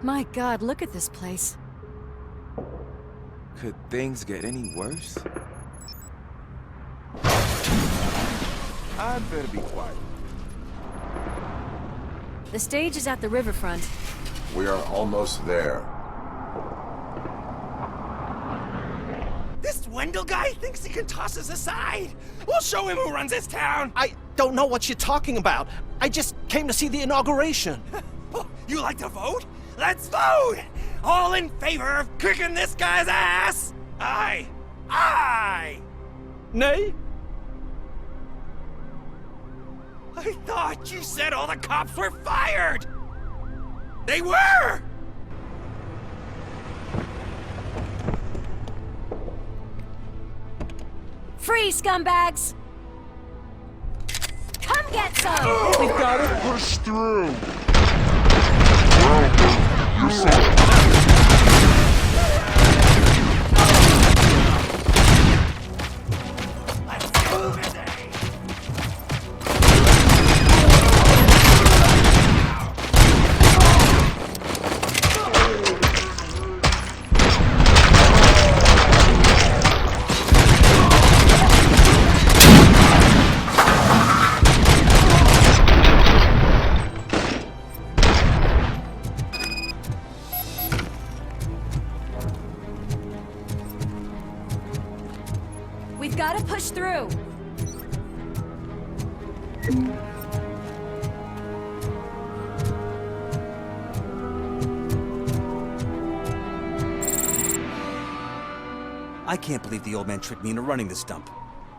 My God, look at this place. Could things get any worse? I'd better be quiet. The stage is at the riverfront. We are almost there. This Wendell guy thinks he can toss us aside. We'll show him who runs this town. I don't know what you're talking about. I just came to see the inauguration. Oh, you like to vote? Let's vote! All in favor of kicking this guy's ass? Aye. Aye! Nay? I thought you said all the cops were fired! They were! Free, scumbags! Come get some! We've got to push through. You said We've got to push through. I can't believe the old man tricked me into running this dump.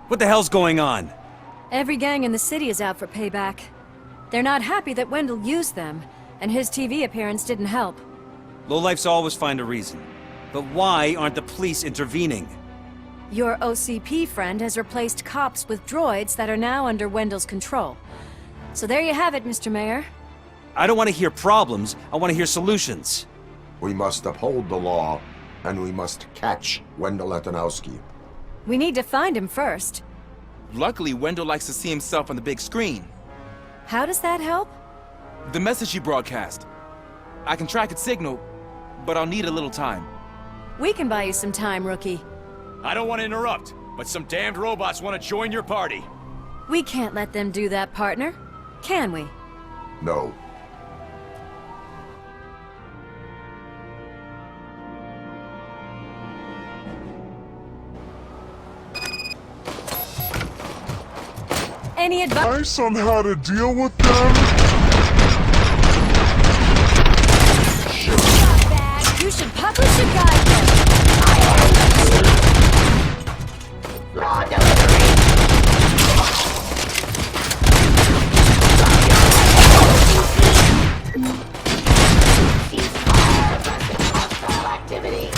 What the hell's going on? Every gang in the city is out for payback. They're not happy that Wendell used them, and his TV appearance didn't help. Lowlifes always find a reason. But why aren't the police intervening? Your OCP friend has replaced cops with droids that are now under Wendell's control. So there you have it, Mr. Mayor. I don't want to hear problems, I want to hear solutions. We must uphold the law, and we must catch Wendell Antonowski. We need to find him first. Luckily, Wendell likes to see himself on the big screen. How does that help? The message you broadcast. I can track its signal, but I'll need a little time. We can buy you some time, Rookie. I don't want to interrupt, but some damned robots want to join your party. We can't let them do that, partner. Can we? No. Any advice on how to deal with them? You should publish a guidebook. Raw delivery. Activity.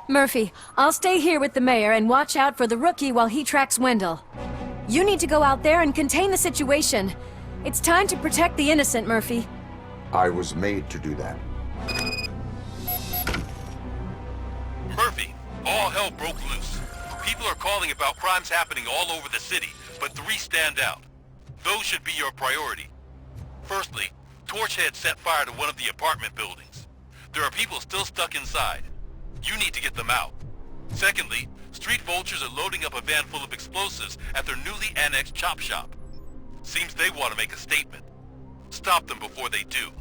Murphy, I'll stay here with the mayor and watch out for the rookie while he tracks Wendell. You need to go out there and contain the situation. It's time to protect the innocent, Murphy. I was made to do that. Murphy, all hell broke loose. People are calling about crimes happening all over the city, but 3 stand out. Those should be your priority. Firstly, Torchhead set fire to one of the apartment buildings. There are people still stuck inside. You need to get them out. Secondly, street vultures are loading up a van full of explosives at their newly annexed chop shop. Seems they want to make a statement. Stop them before they do.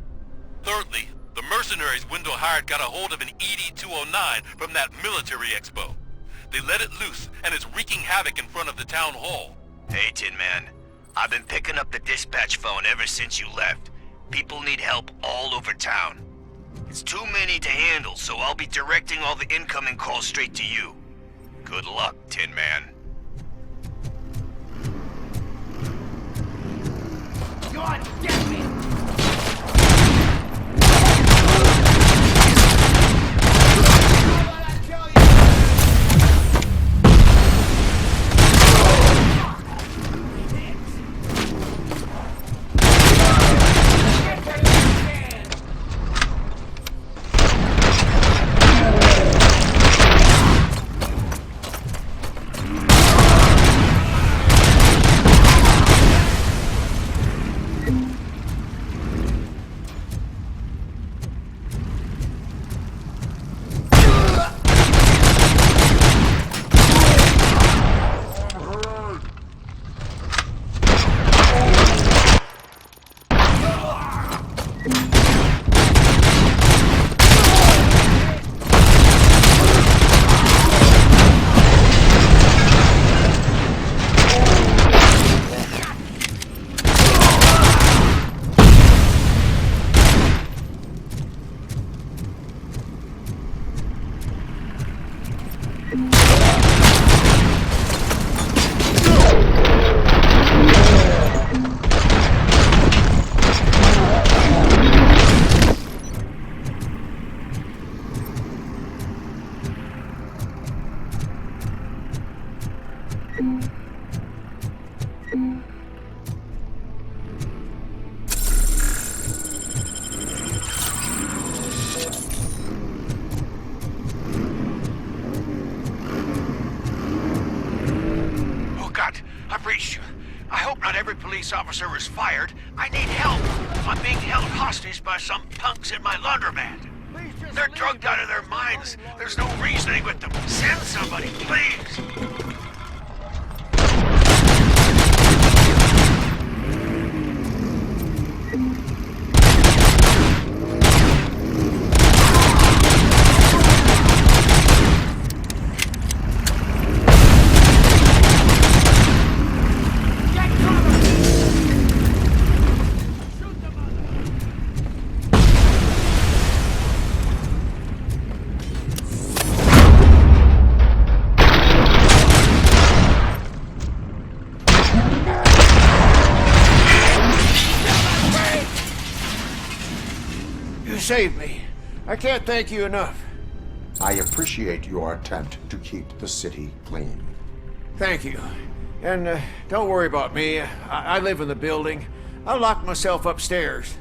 Thirdly, the mercenaries Wendell hired got a hold of an ED-209 from that military expo. They let it loose and is wreaking havoc in front of the town hall. Hey, Tin Man. I've been picking up the dispatch phone ever since you left. People need help all over town. It's too many to handle, so I'll be directing all the incoming calls straight to you. Good luck, Tin Man. God damn it! you. I hope not every police officer is fired. I need help. I'm being held hostage by some punks in my laundromat. They're drugged out of their minds. There's no reasoning with them. Send somebody, please. You saved me. I can't thank you enough. I appreciate your attempt to keep the city clean. Thank you. And don't worry about me. I live in the building. I'll lock myself upstairs.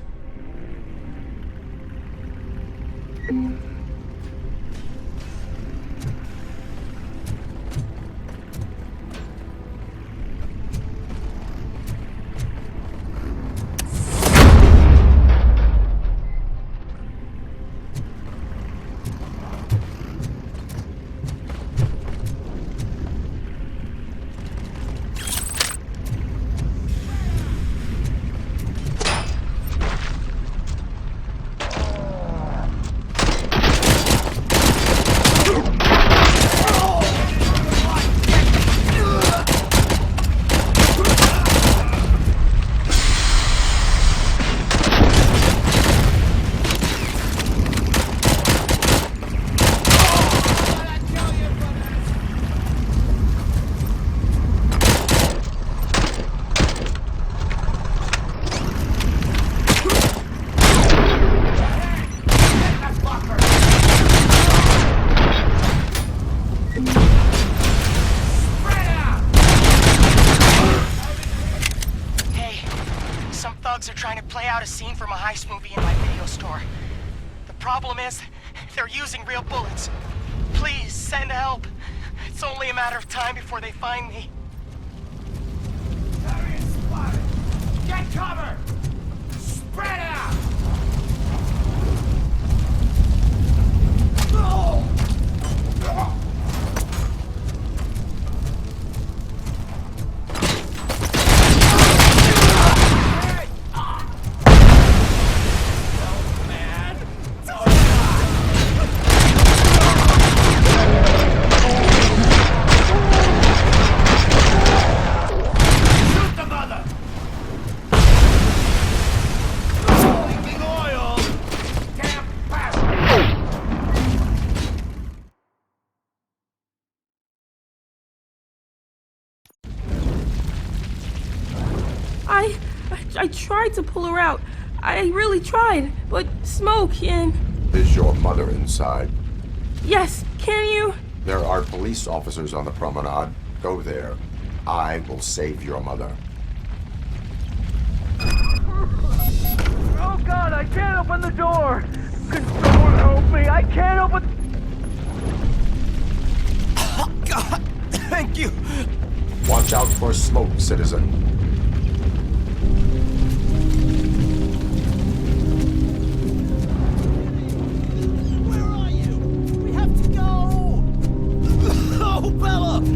Are trying to play out a scene from a heist movie in my video store. The problem is, they're using real bullets. Please, send help. It's only a matter of time before they find me. Target spotted! Get cover! Spread out! I tried to pull her out. I really tried, but smoke and... Is your mother inside? Yes, can you? There are police officers on the promenade. Go there. I will save your mother. Oh God, I can't open the door! Can someone help me? I can't open... Oh God, thank you! Watch out for smoke, citizen.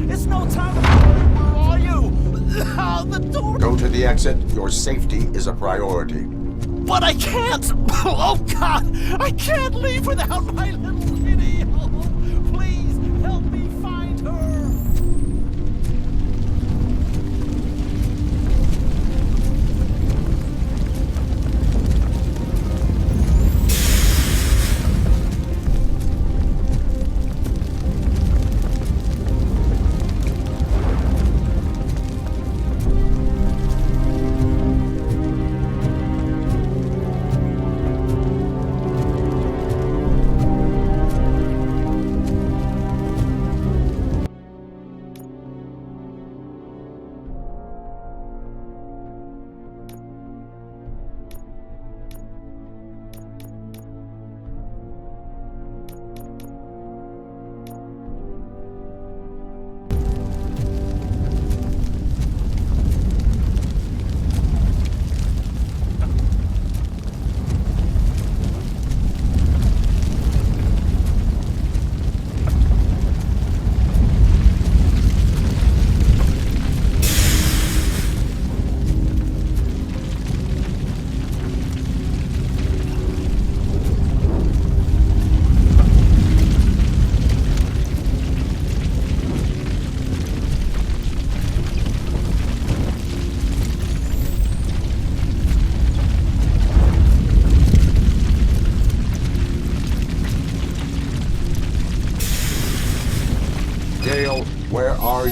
It's no time to worry. Where are you? Oh, the door. Go to the exit. Your safety is a priority. But I can't. Oh God, I can't leave without my little kitty. Oh, please help me find her.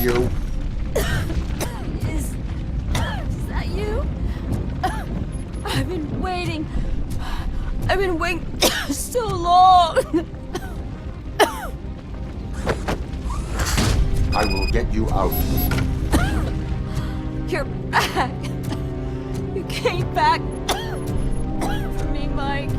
you? Is that you? I've been waiting. I've been waiting so long. I will get you out. You're back. You came back for me, Mike.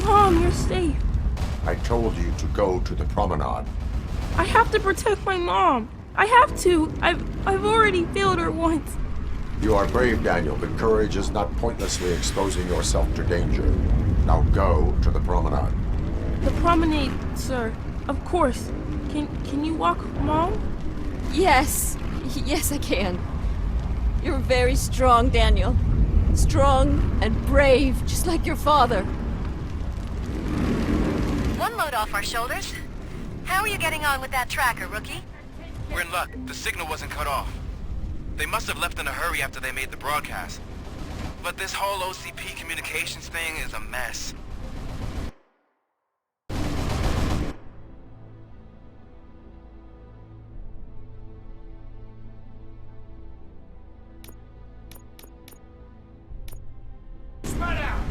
Mom, you're safe. I told you to go to the promenade. I have to protect my mom. I have to. I've already failed her once. You are brave, Daniel, but courage is not pointlessly exposing yourself to danger. Now go to the promenade. The promenade, sir. Of course. Can you walk, Mom? Yes. Yes, I can. You're very strong, Daniel. Strong and brave, just like your father. One load off our shoulders. How are you getting on with that tracker, rookie? We're in luck. The signal wasn't cut off. They must have left in a hurry after they made the broadcast. But this whole OCP communications thing is a mess. Spread out!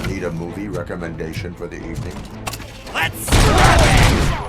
Need a movie recommendation for the evening? Let's scrap it!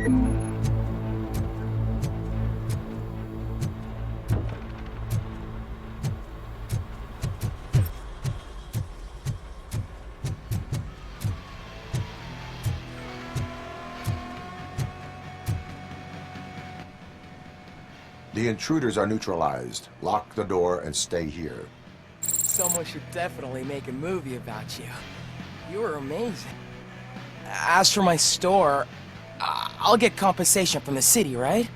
The intruders are neutralized. Lock the door and stay here. Someone should definitely make a movie about you. You were amazing. As for my store, I'll get compensation from the city, right?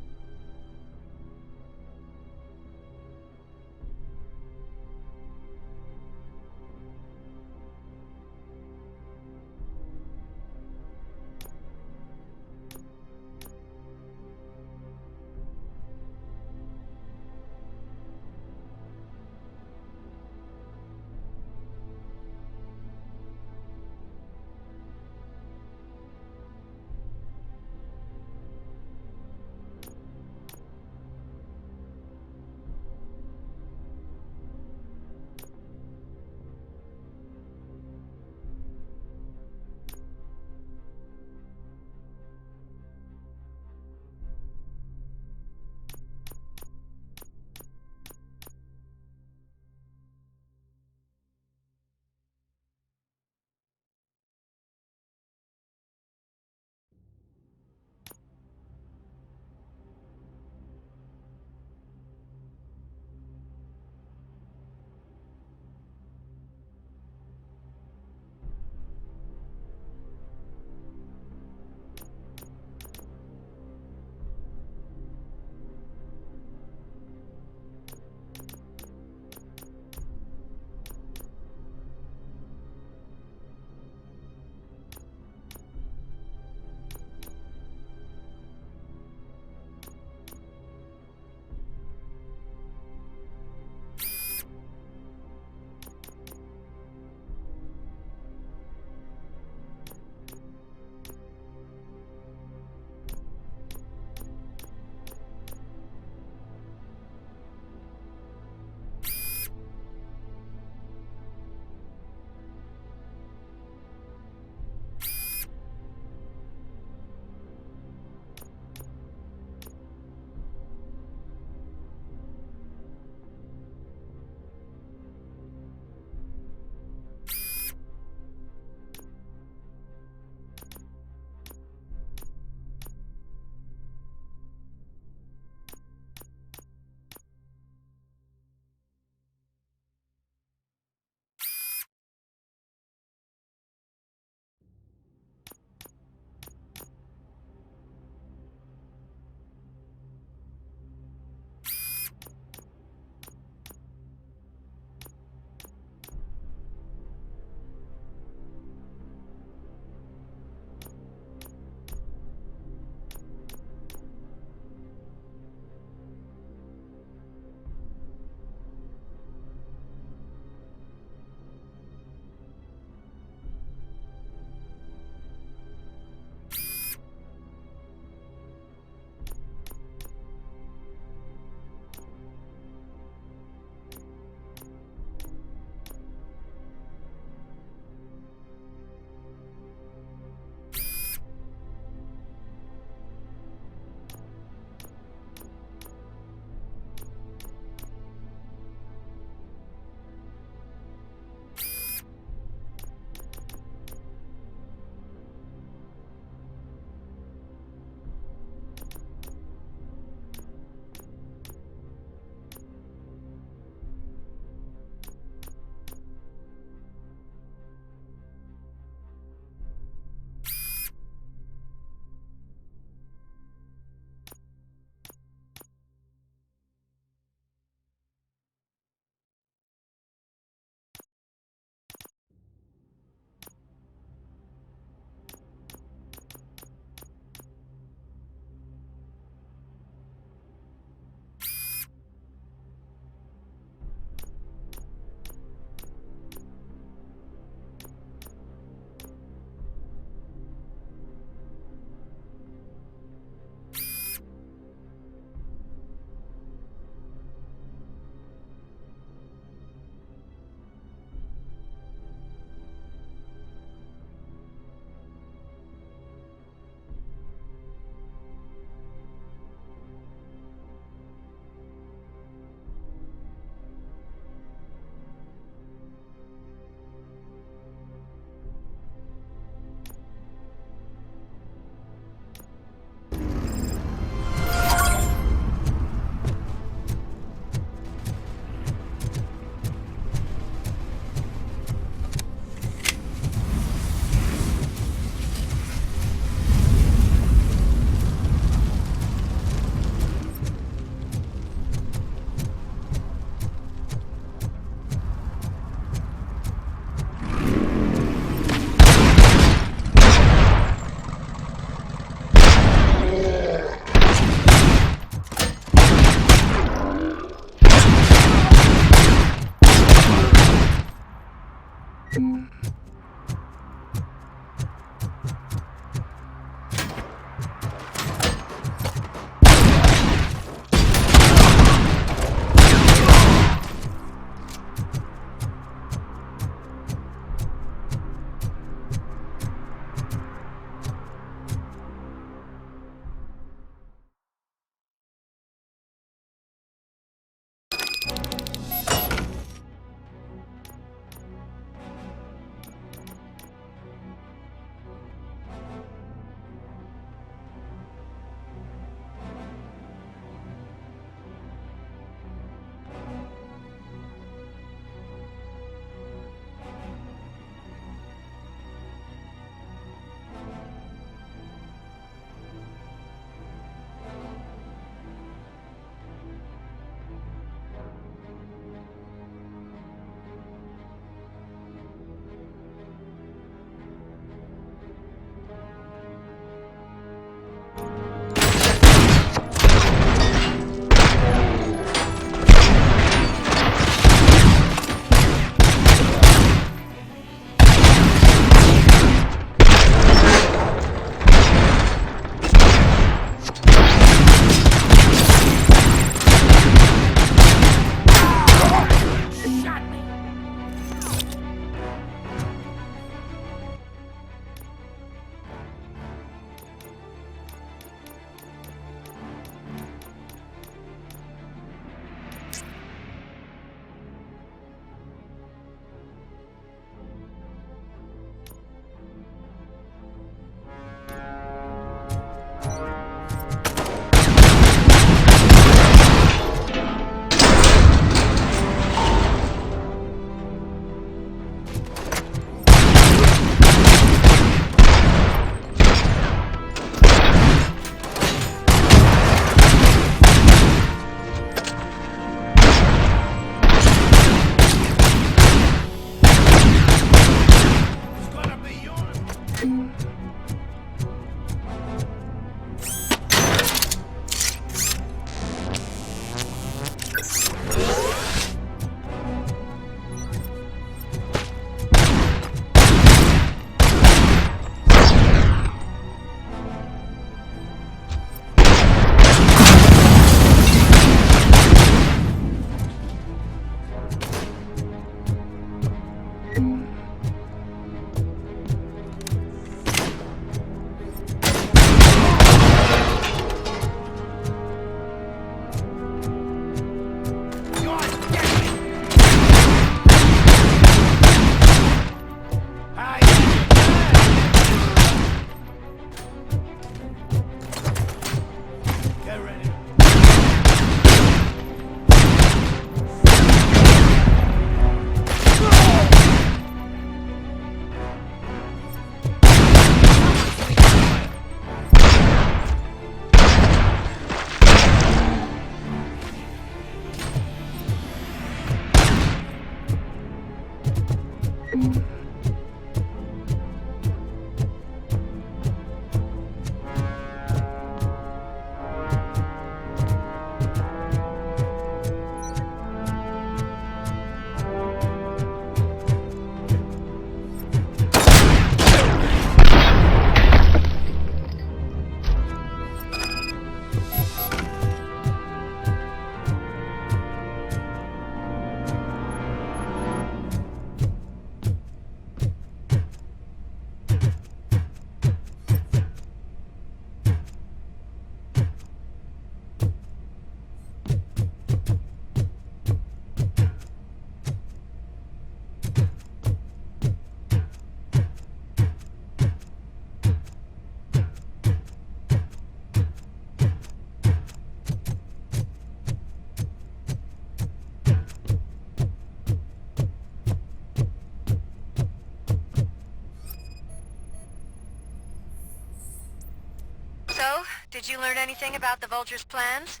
Did you learn anything about the Vulture's plans?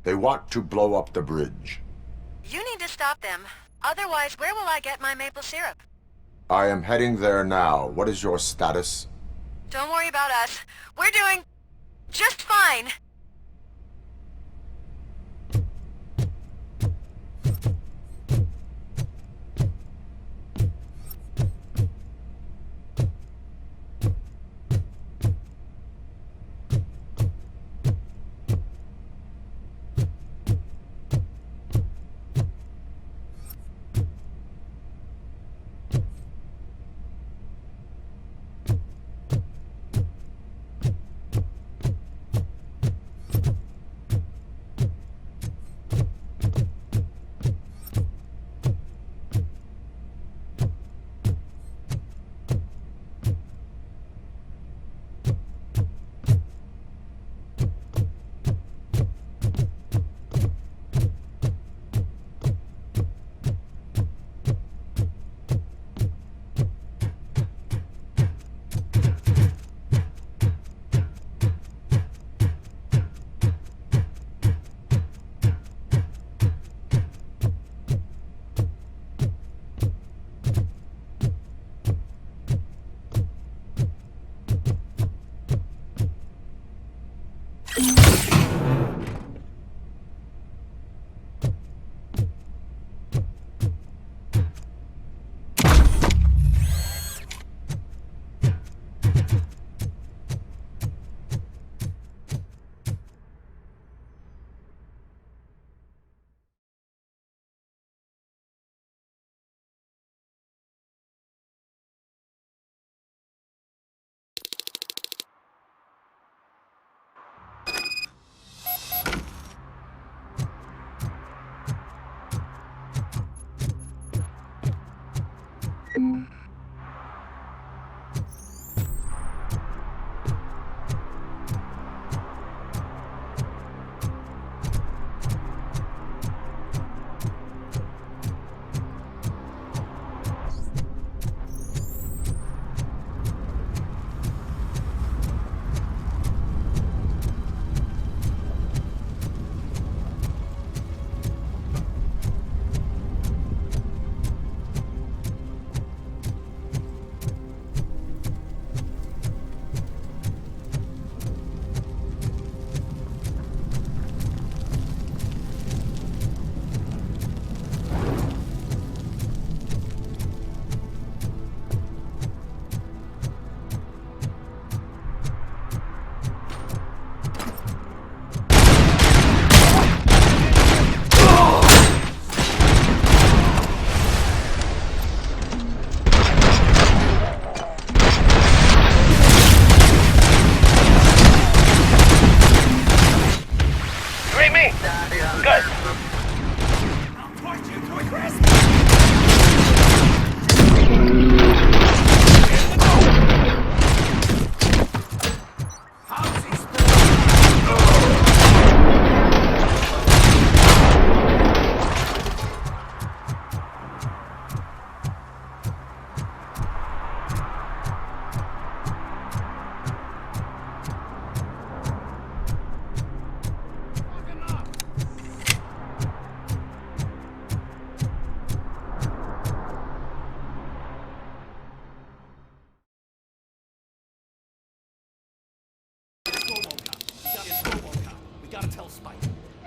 They want to blow up the bridge. You need to stop them. Otherwise, where will I get my maple syrup? I am heading there now. What is your status? Don't worry about us. We're doing just fine.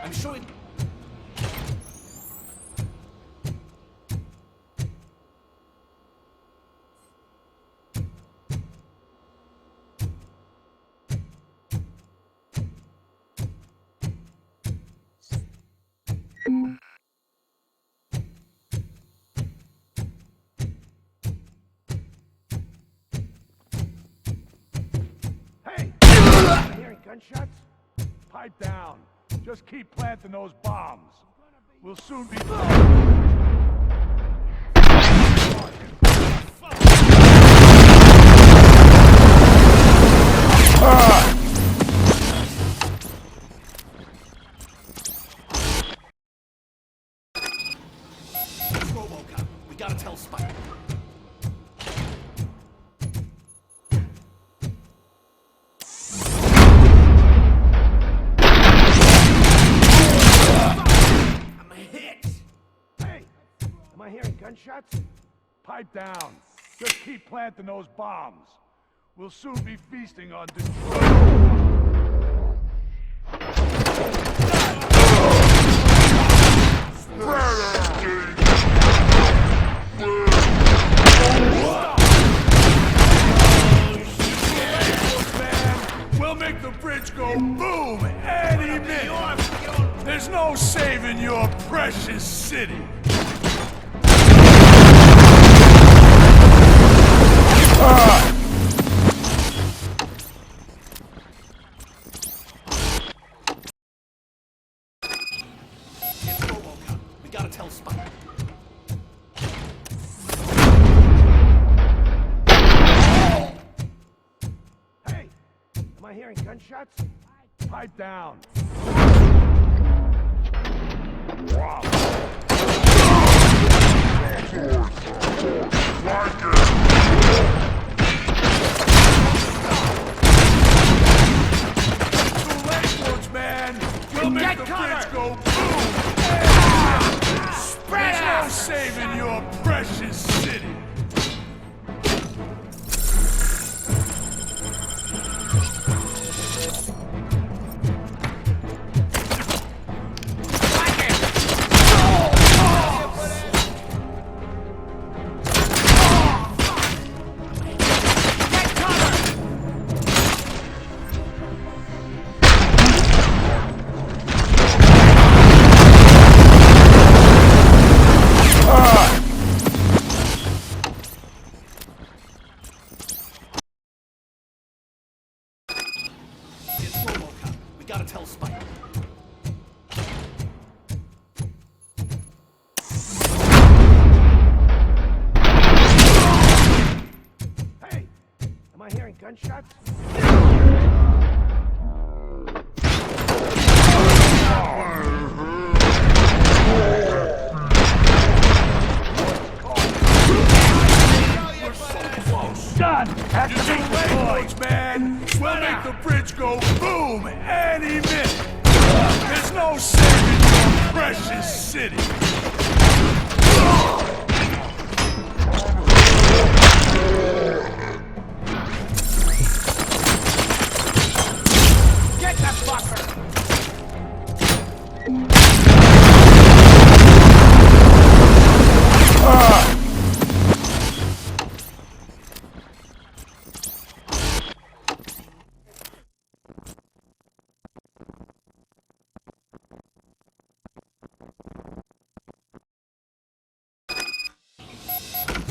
I'm sure it... Hey! Hearing gunshots? Pipe down. Just keep planting those bombs. We'll soon be... RoboCop, we gotta tell Spike. gunshots? Pipe down. Just keep planting those bombs. We'll soon be feasting on Detroit. We'll make the bridge go boom any minute. There's no saving your precious city. It's RoboCop. We gotta tell Spike. Hey, am I hearing gunshots? Pipe down. Wow. Too late, Sportsman. We'll make the bridge go boom. There's no saving your precious city. It's RoboCop. We gotta tell Spike. Hey, am I hearing gunshots? We're so close. Done. You're too late, Sportsman. We'll make the bridge go boom any minute. There's no saving your precious city. Get that fucker!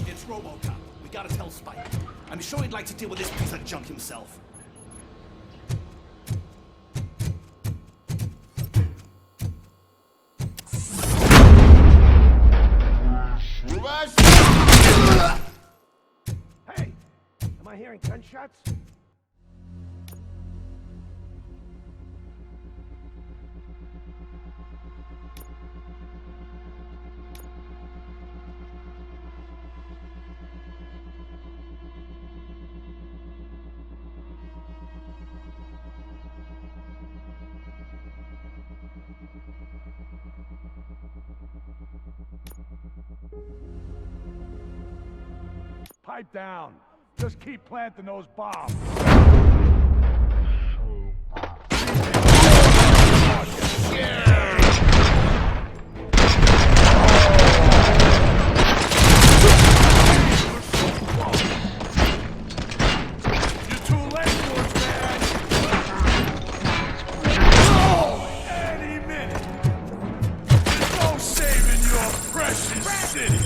It's RoboCop. We gotta tell Spike. I'm sure he'd like to deal with this piece of junk himself. Hey, am I hearing gunshots? Pipe down. Just keep planting those bombs. You're too late, Sportsman. Any minute. There's no saving your precious city.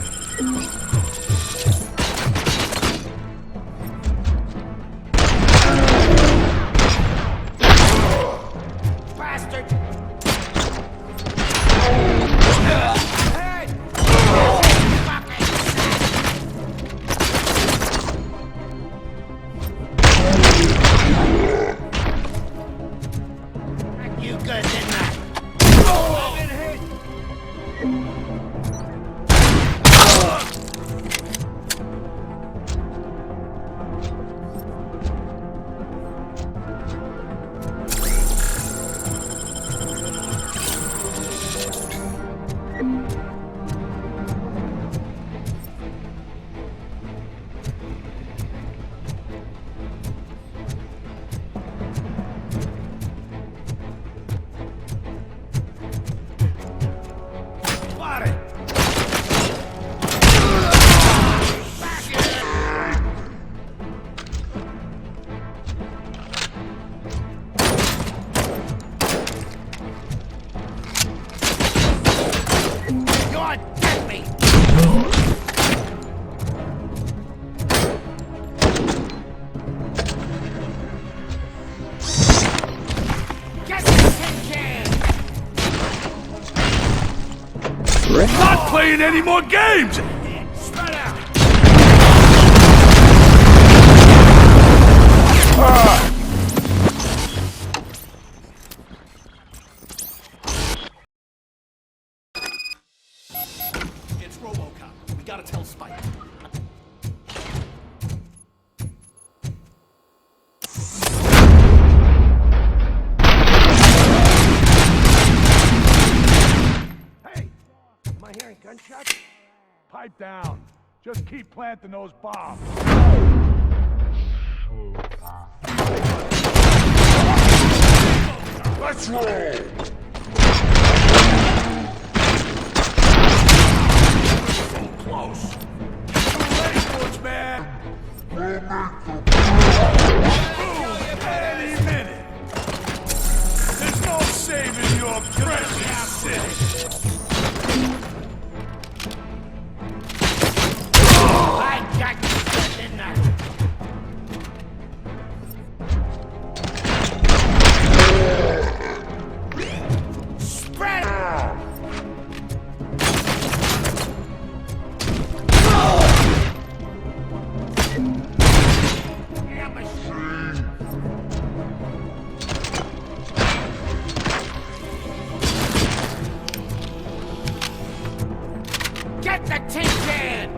You good, didn't I? I've been hit! Not playing any more games! Spread out! It's RoboCop. We gotta tell Spike. Hey! Am I hearing gunshots? Pipe down. Just keep planting those bombs. Let's roll! So close. Too late, Woodsman! Boom! Any minute! There's no saving your precious city! I got you, didn't I? Spread out! Yeah, machine. Get the tin can!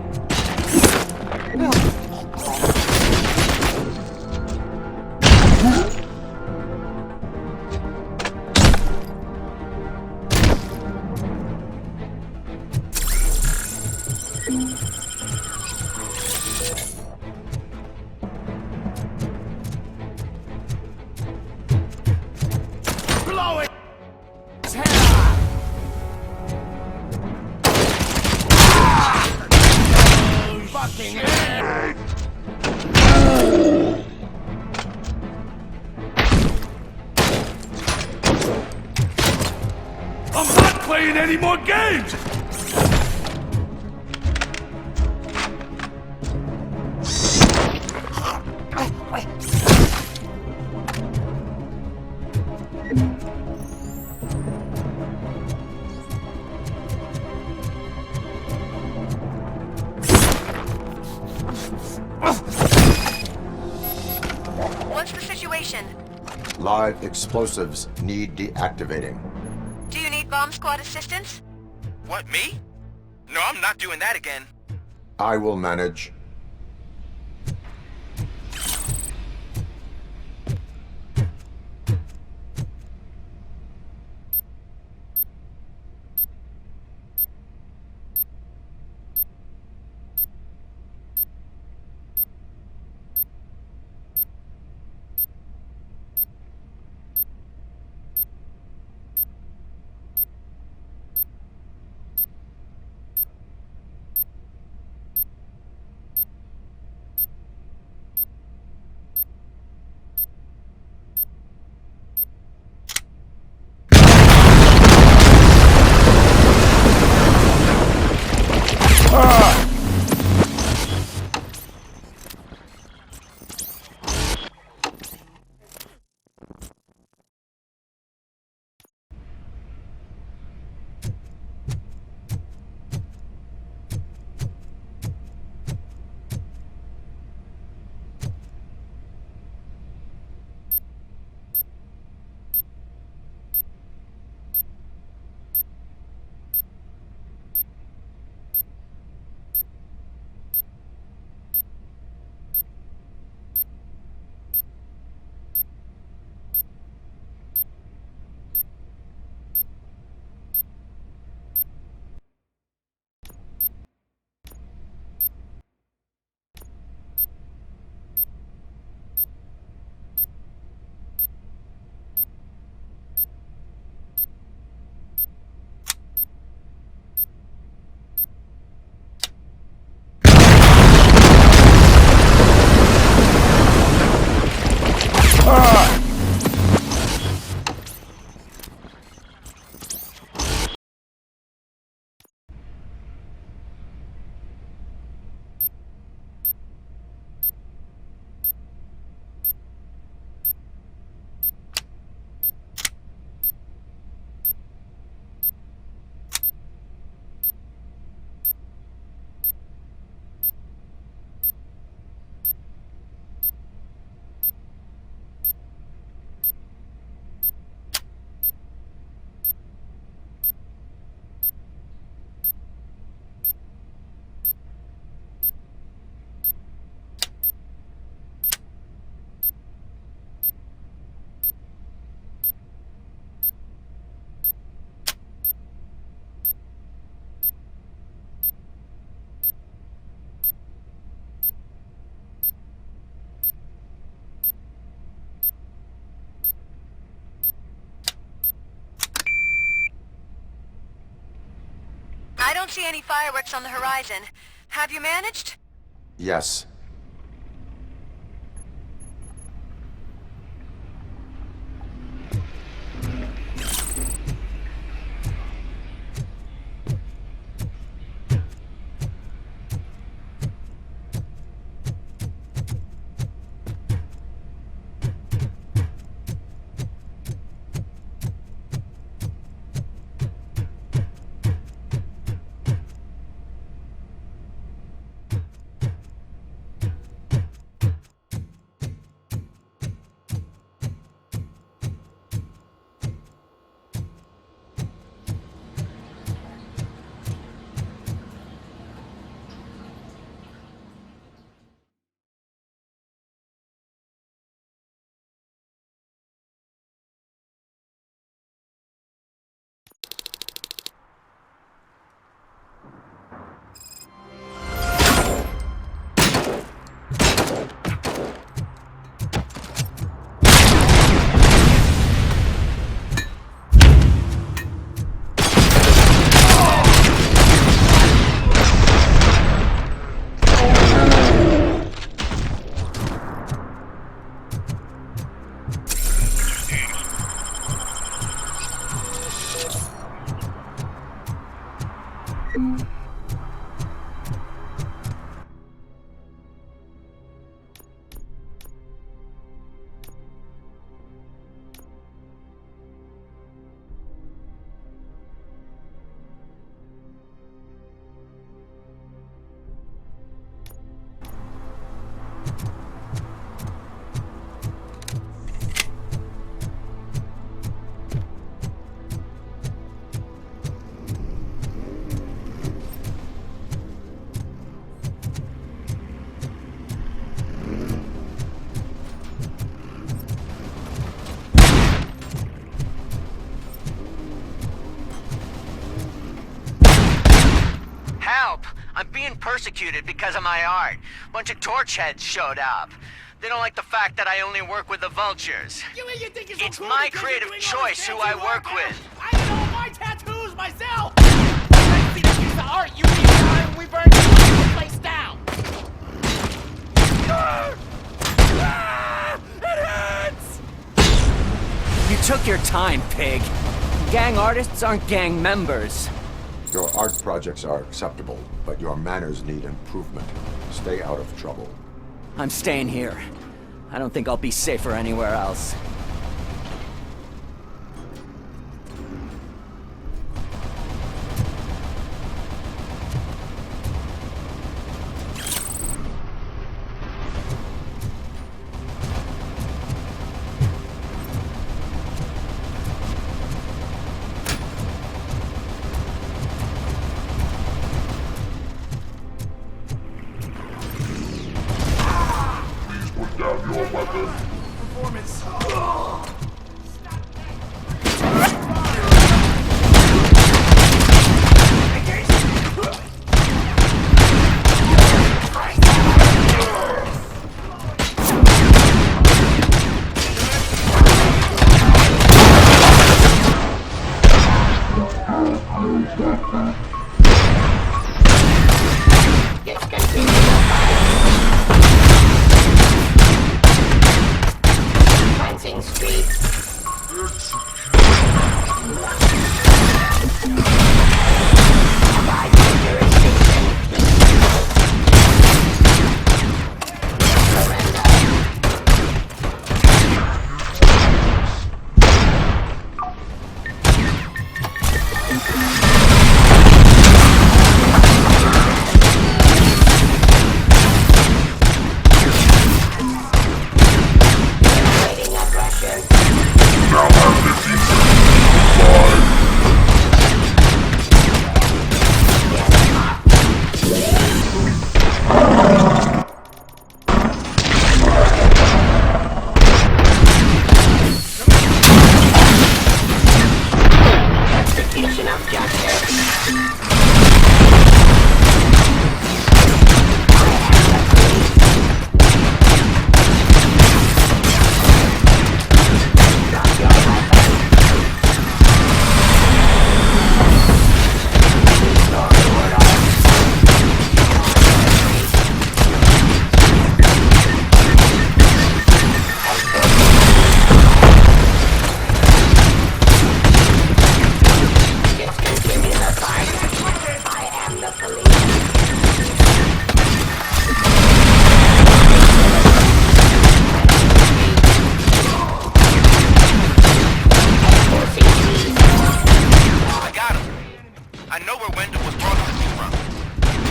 Blow it! His head off! Oh, fucking hell! I'm not playing any more games! What's the situation? Live explosives need deactivating. Do you need bomb squad assistance? What, me? No, I'm not doing that again. I will manage. don't see any fireworks on the horizon. Have you managed? Yes. Help! I'm being persecuted because of my art. Bunch of torch heads showed up. They don't like the fact that I only work with the vultures. It's my creative choice who I work with. I know my tattoos myself! I see that piece of art you need and we burned the place down! It hurts! You took your time, pig. Gang artists aren't gang members. Your art projects are acceptable, but your manners need improvement. Stay out of trouble. I'm staying here. I don't think I'll be safer anywhere else. Performance. know where Wendell was broadcasting from.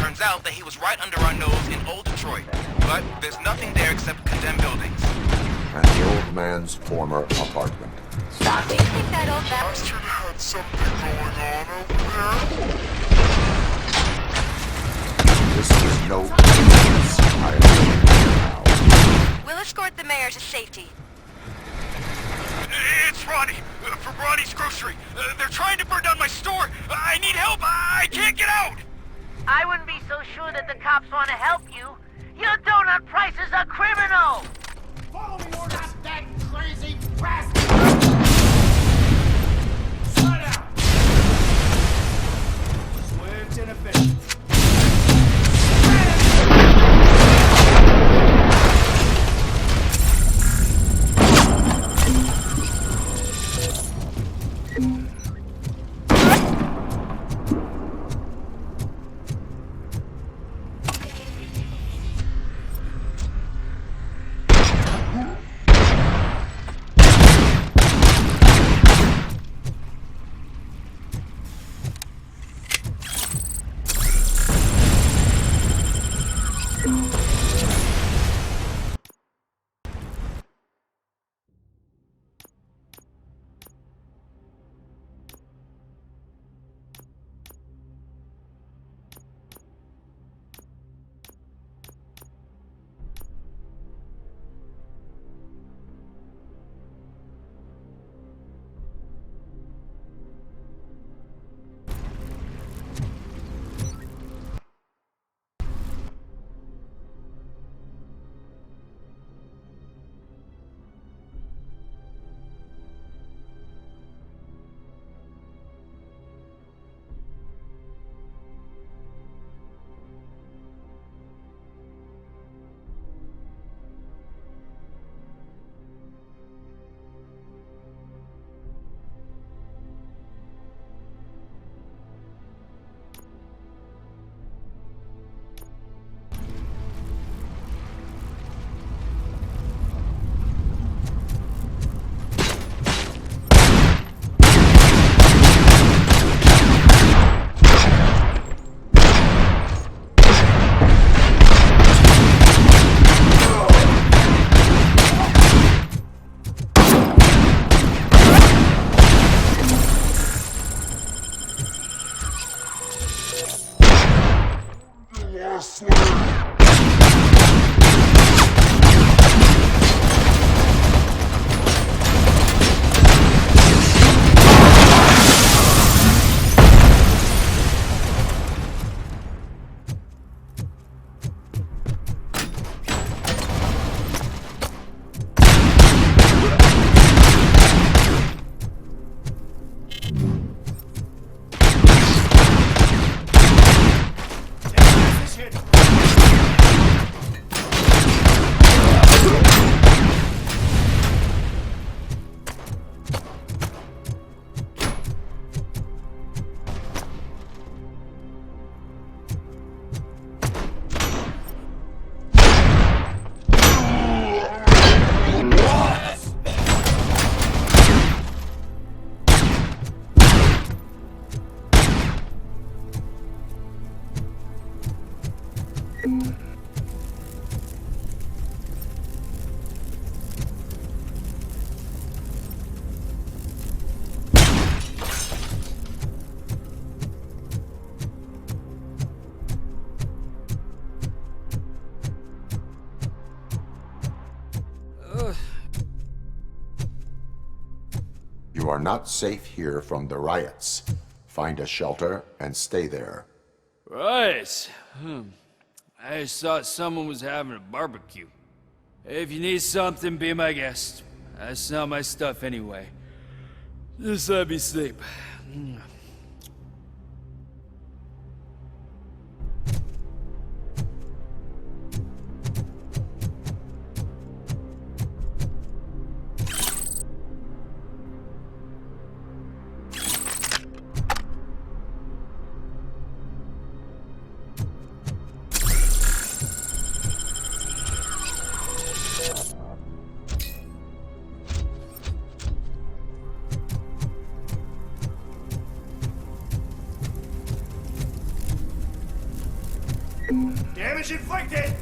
Turns out that he was right under our nose in old Detroit, but there's nothing there except condemned buildings. And the old man's former apartment. Doc, do you think that old bastard had something going on over there? This is no place. I am now. We'll escort the mayor to safety. It's Ronnie, from Ronnie's Grocery. They're trying to burn down my store. I need help. I can't get out. I wouldn't be so sure that the cops want to help you. Your donut price is a criminal. Follow me, or not that crazy bastard! Shut up! Swift and efficient. You are not safe here from the riots. Find a shelter and stay there. Right. I just thought someone was having a barbecue. If you need something, be my guest. That's not my stuff anyway. Just let me sleep. Damage inflicted!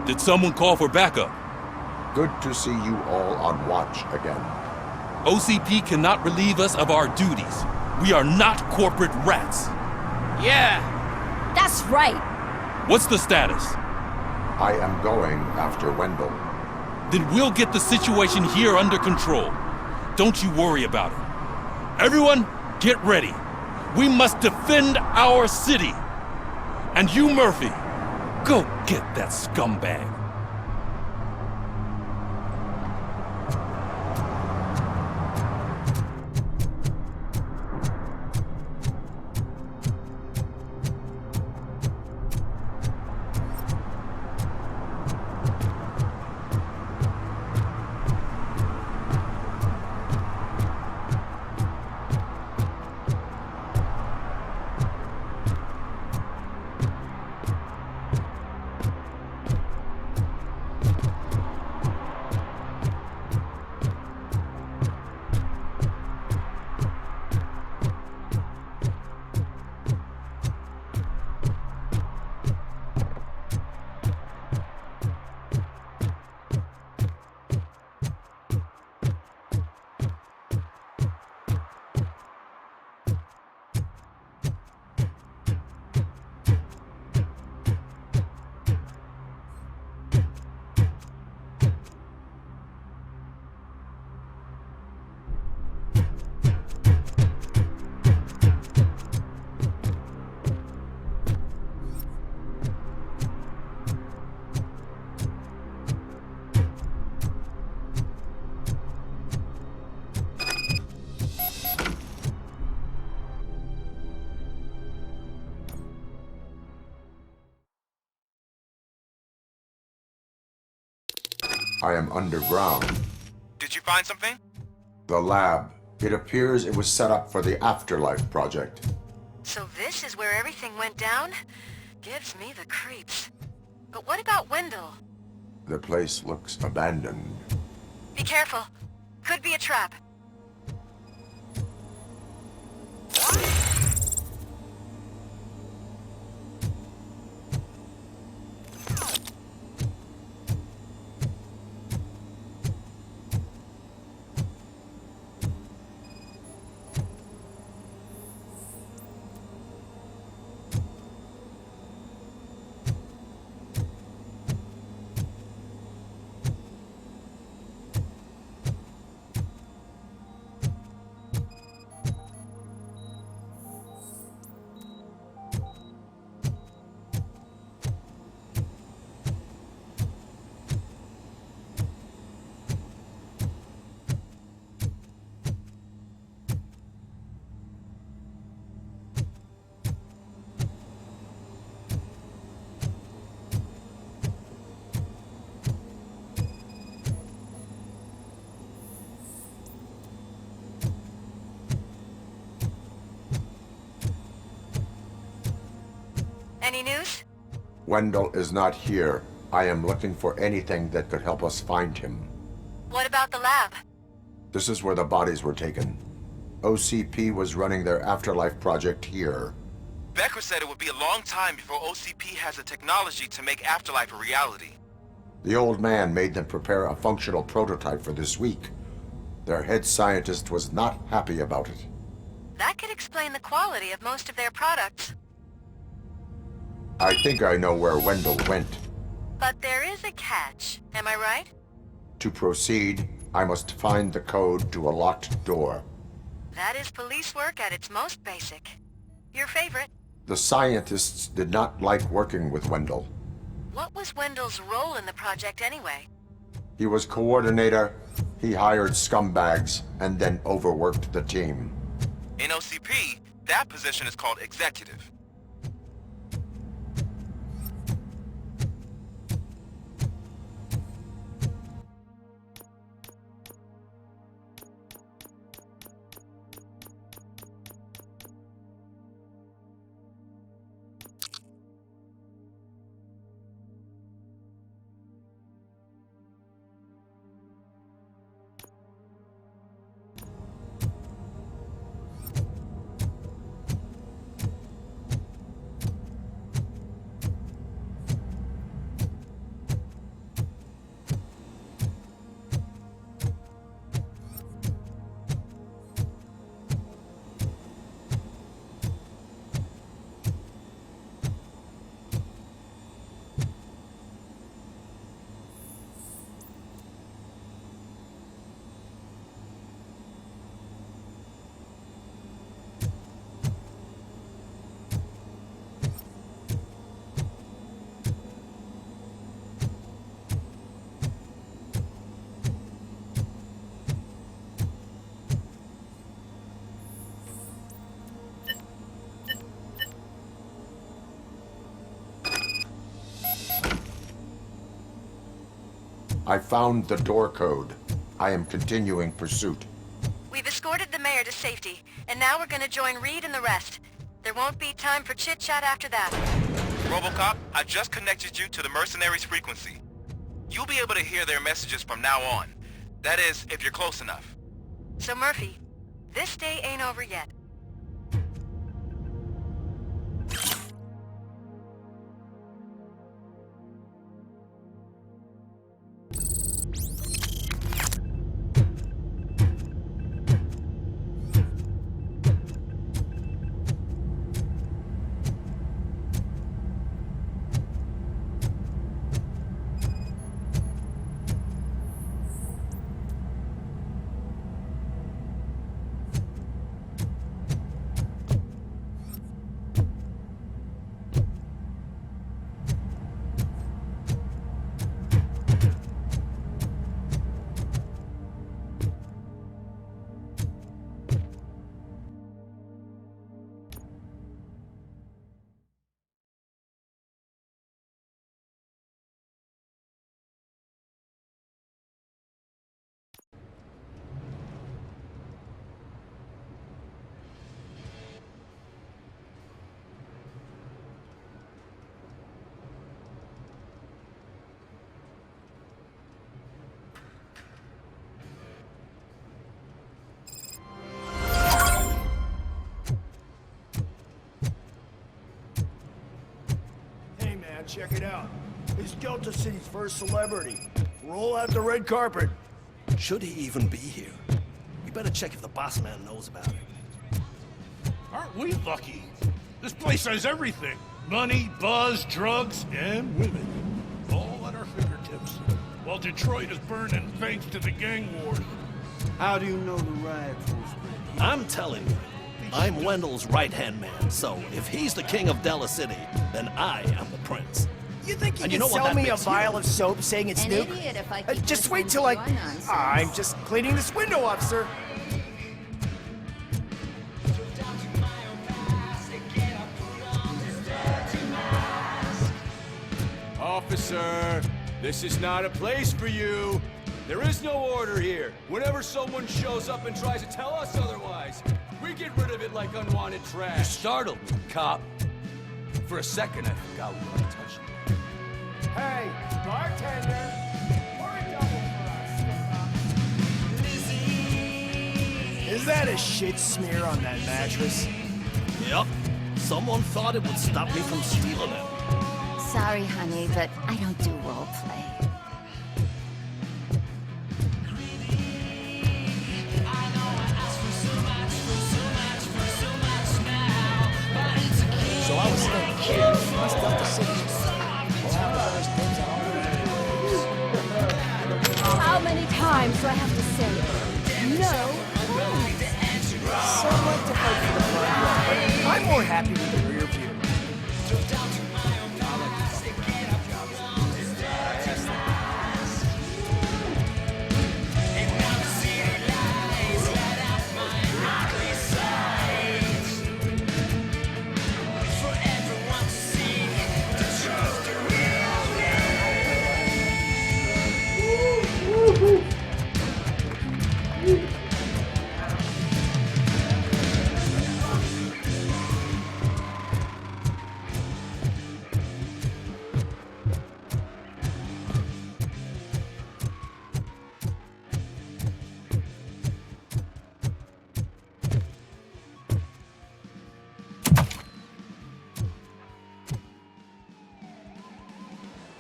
Did someone call for backup? Good to see you all on watch again. OCP cannot relieve us of our duties. We are not corporate rats. Yeah. That's right. What's the status? I am going after Wendell. Then we'll get the situation here under control. Don't you worry about it. Everyone, get ready. We must defend our city. And you, Murphy, go get that scumbag. I am underground. Did you find something? The lab. It appears it was set up for the Afterlife project. So this is where everything went down? Gives me the creeps. But what about Wendell? The place looks abandoned. Be careful. Could be a trap. Any news? Wendell is not here. I am looking for anything that could help us find him. What about the lab? This is where the bodies were taken. OCP was running their Afterlife project here. Becker said it would be a long time before OCP has the technology to make Afterlife a reality. The old man made them prepare a functional prototype for this week. Their head scientist was not happy about it. That could explain the quality of most of their products. I think I know where Wendell went. But there is a catch, am I right? To proceed, I must find the code to a locked door. That is police work at its most basic. Your favorite? The scientists did not like working with Wendell. What was Wendell's role in the project anyway? He was coordinator, he hired scumbags, and then overworked the team. In OCP, that position is called executive. I found the door code. I am continuing pursuit. We've escorted the mayor to safety, and now we're gonna join Reed and the rest. There won't be time for chit-chat after that. RoboCop, I just connected you to the mercenaries' frequency. You'll be able to hear their messages from now on. That is, if you're close enough. So Murphy, this day ain't over yet. Check it out. He's Delta City's first celebrity. Roll out the red carpet. Should he even be here? We better check if the boss man knows about it. Aren't we lucky? This place has everything. Money, buzz, drugs, and women. All at our fingertips. While Detroit is burning thanks to the gang wars. How do you know the rifles? I'm telling you, I'm Wendell's right-hand man, so if he's the king of Della City, then I am the prince. You think you And can you know what sell that me a makes you? vial of soap saying it's An new? idiot if I keep Just wait listening till to your nonsense. I'm just cleaning this window up, sir. Officer, this is not a place for you. There is no order here. Whenever someone shows up and tries to tell us otherwise, we get rid of it like unwanted You trash. startled me, cop. For a second, I forgot we were untouchable. Hey, bartender, pour a double for us. Is that a shit smear on that mattress? Yep. Someone thought it would stop me from stealing it. Sorry, honey, but I don't do role play. So I was thinking, must up the city. We'll have the first dibs on all the How many times do I have to say no? Some like to fight for the front row, but I'm more happy with the rear view.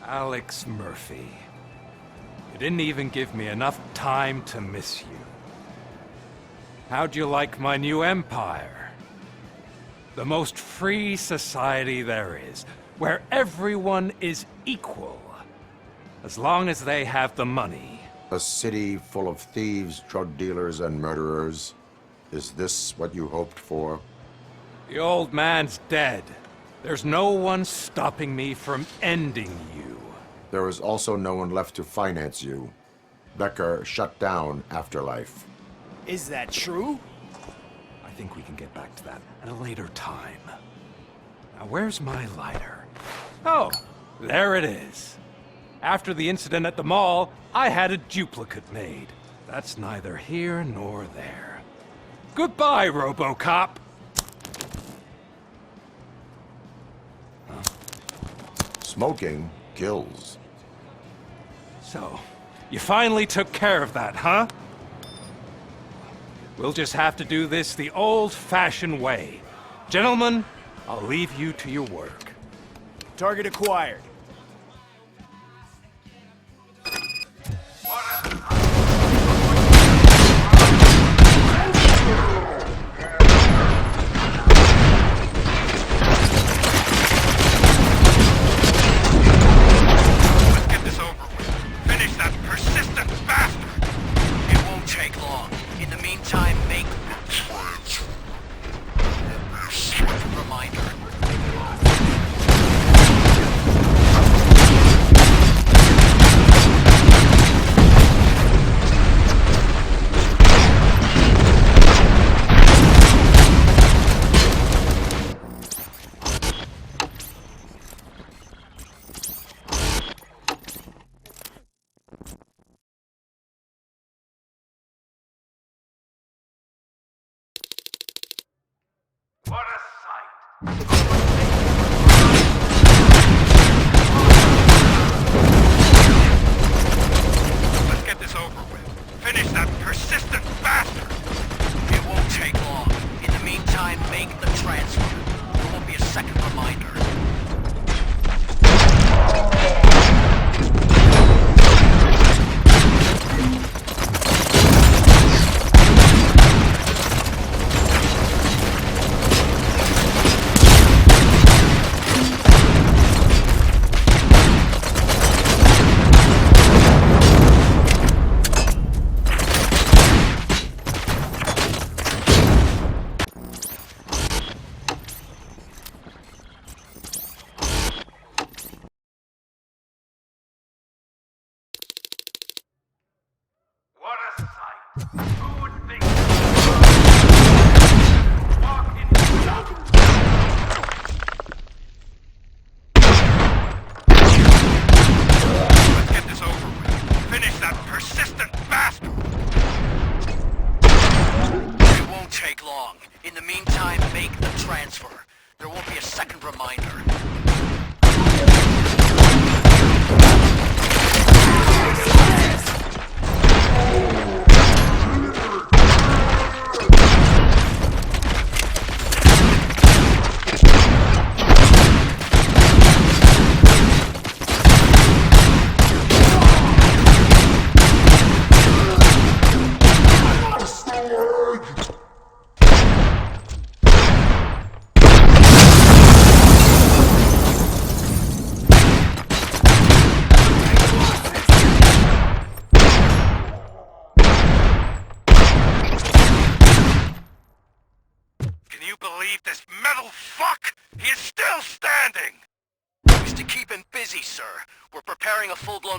Alex Murphy. You didn't even give me enough time to miss you. How'd you like my new empire? The most free society there is, where everyone is equal, as long as they have the money. A city full of thieves, drug dealers, and murderers. Is this what you hoped for? The old man's dead. There's no one stopping me from ending you. There is also no one left to finance you. Becker shut down Afterlife. Is that true? I think we can get back to that at a later time. Now, where's my lighter? Oh, there it is. After the incident at the mall, I had a duplicate made. That's neither here nor there. Goodbye, RoboCop! Smoking kills. So, you finally took care of that, huh? We'll just have to do this the old-fashioned way. Gentlemen, I'll leave you to your work. Target acquired.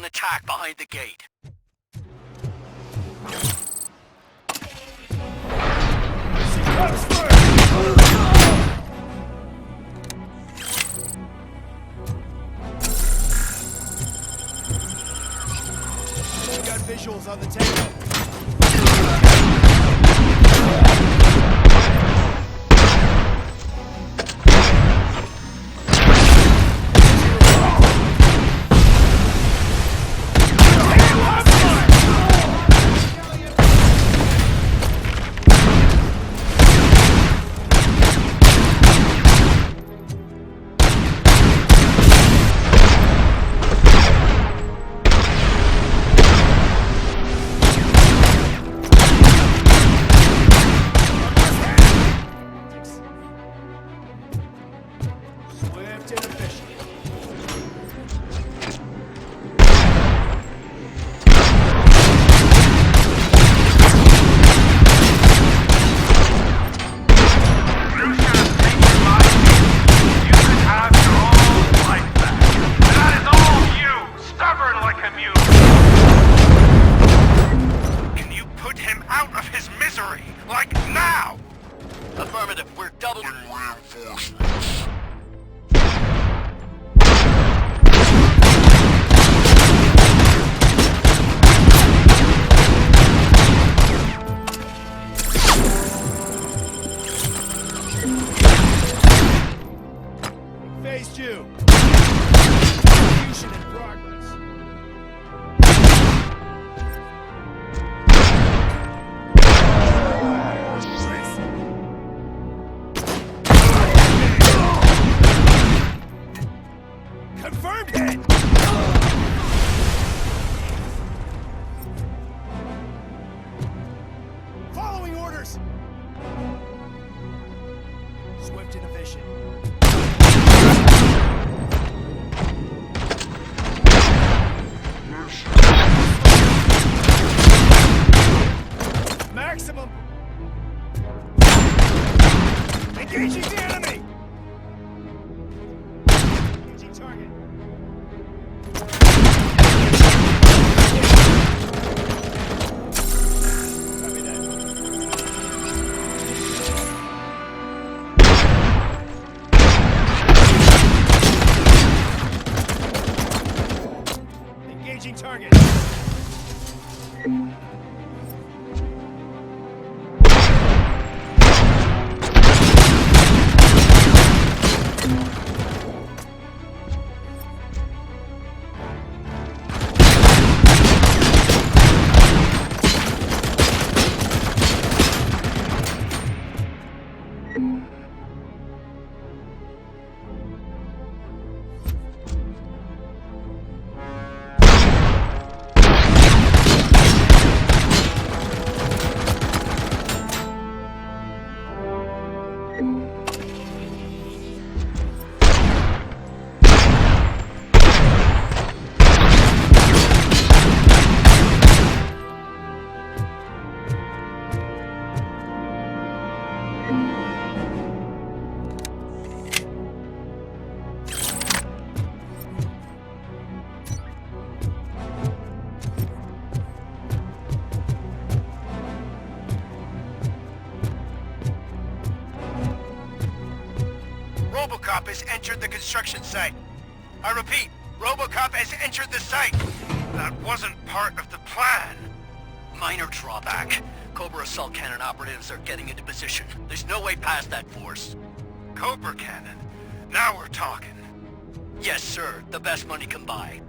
Attack behind the gate. We got visuals on the table. Hey, Swift and efficient. Can you put him out of his misery? Like now! Affirmative. We're doubling reinforcements. Phase 2. Execution in progress. Confirmed hit! Following orders! Swift and efficient. Maximum! Engaging the enemy! Engaging target. Copy that. Engaging target. RoboCop has entered the construction site. I repeat, RoboCop has entered the site. That wasn't part of the plan. Minor drawback. Cobra assault cannon operatives are getting into position. There's no way past that force. Cobra cannon? Now we're talking. Yes, sir. The best money can buy.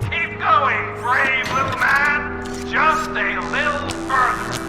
Keep going, brave little man! Just a little further!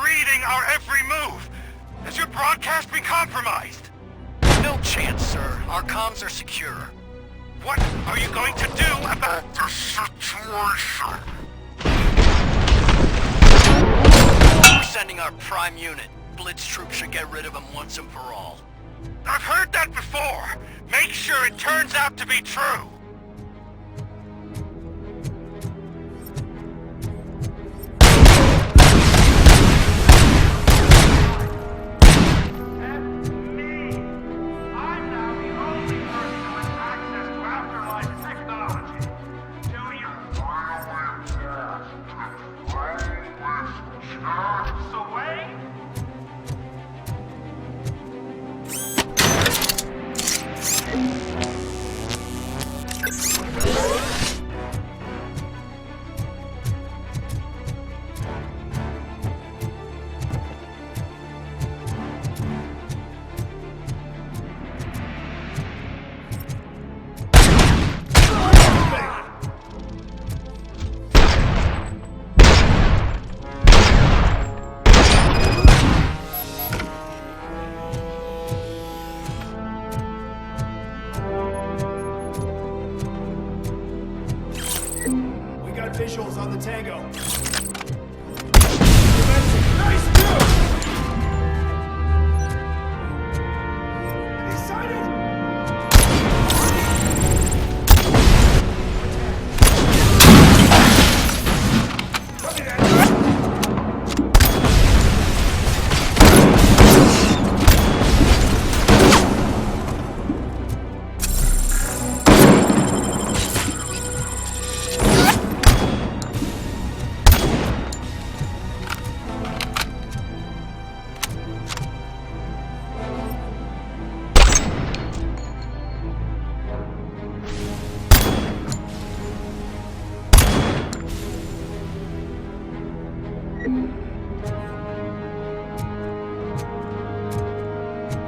reading our every move. Has your broadcast been compromised? No chance, sir. Our comms are secure. What are you going to do about the situation? We're sending our prime unit. Blitz troops should get rid of him once and for all. I've heard that before. Make sure it turns out to be true. Visuals on the Tango. Nice kill! He sighted!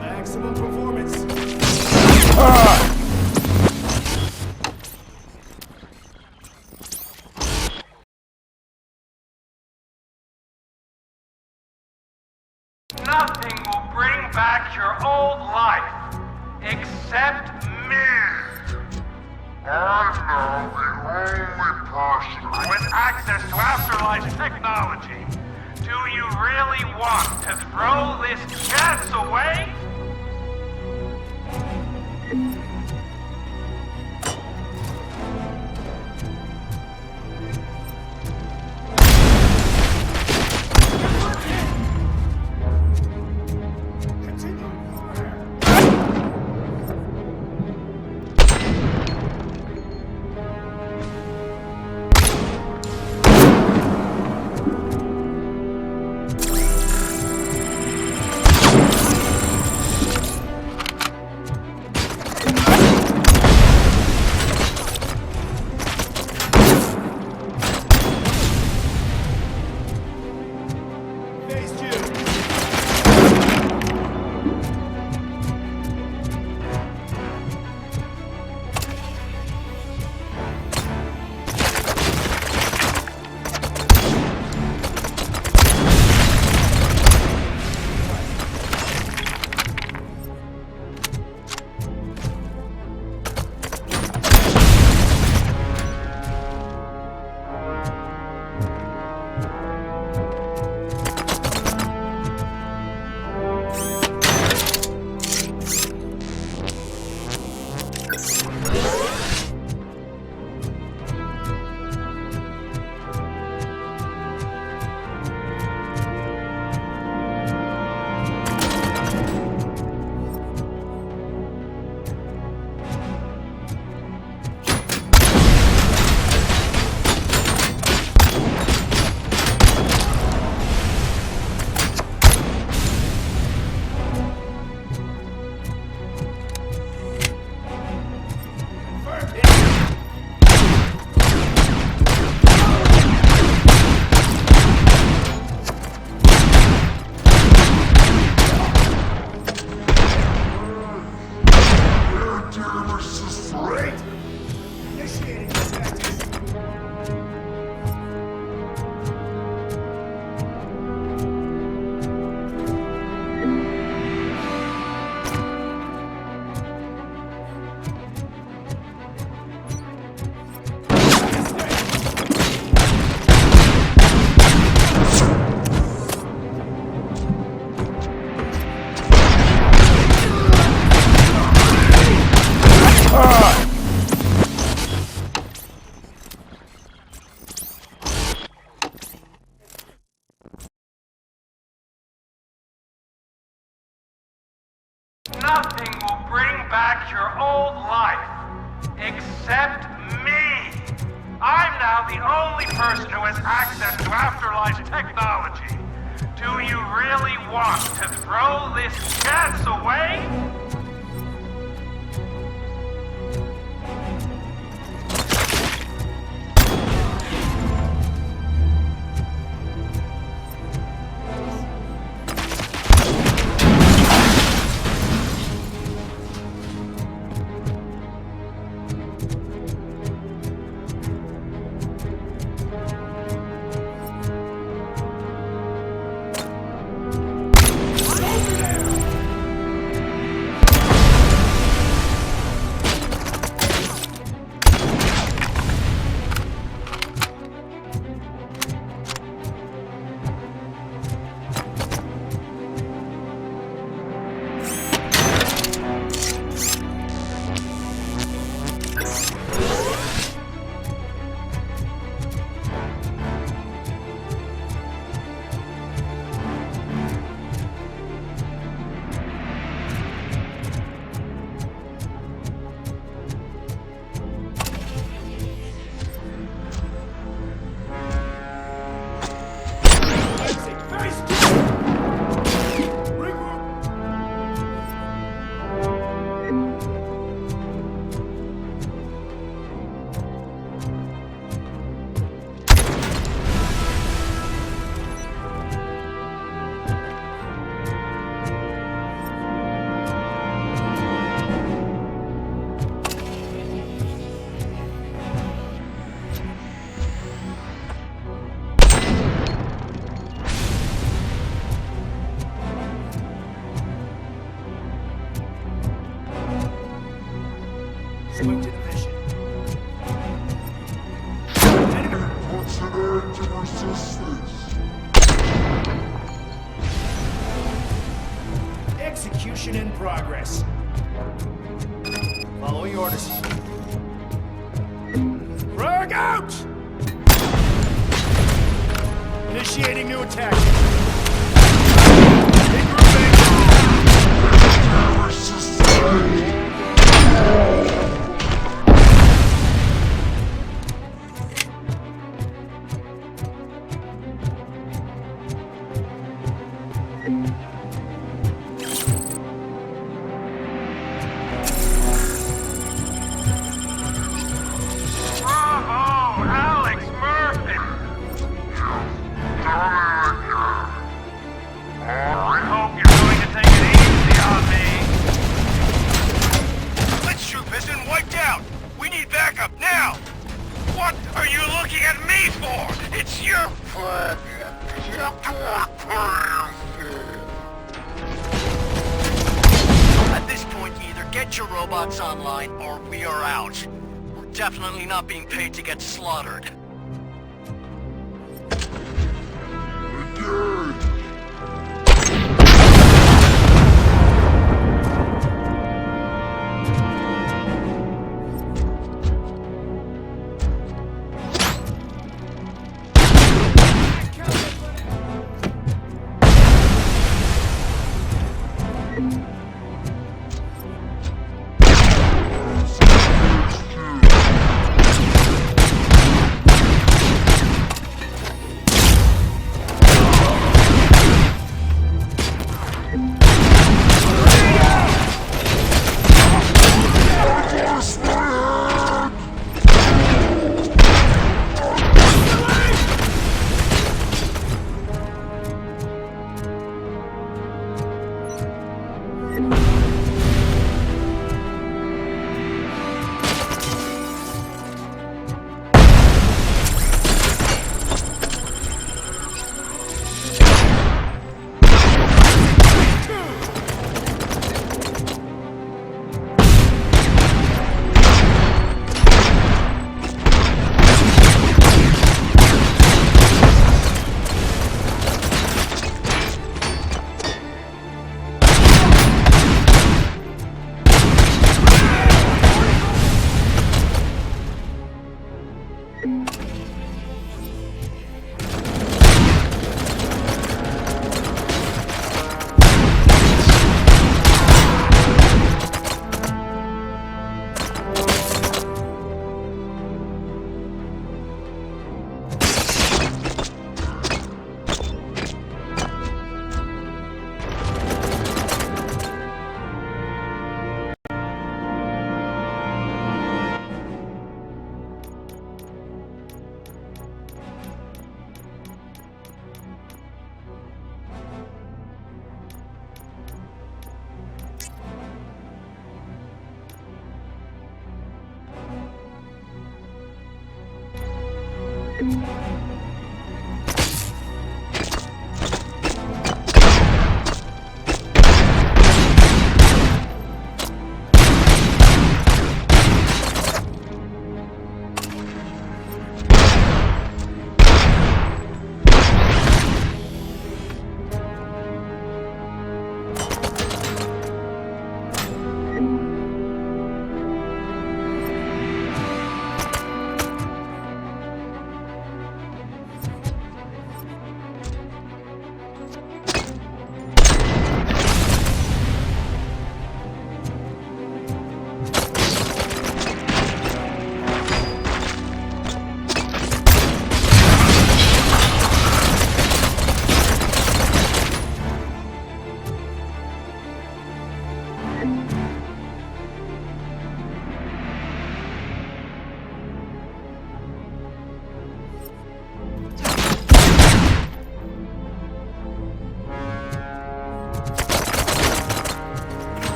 Maximum performance. Nothing will bring back your old life, except me. I'm now the only person with access to afterlife technology. Do you really want to throw this chance away? nothing will bring back your old life. Except me. I'm now the only person who has access to afterlife technology. Do you really want to throw this chance away? Swing to the mission. Puts an end to resistance. Execution in progress. Following orders. Frag out! Initiating new attack. Bravo, Alex Murphy! I hope you're going to take it easy on me. Let's troop has been wiped out. We need backup now. What are you looking at me for? It's your At this point, either get your robots online or we are out. We're definitely not being paid to get slaughtered.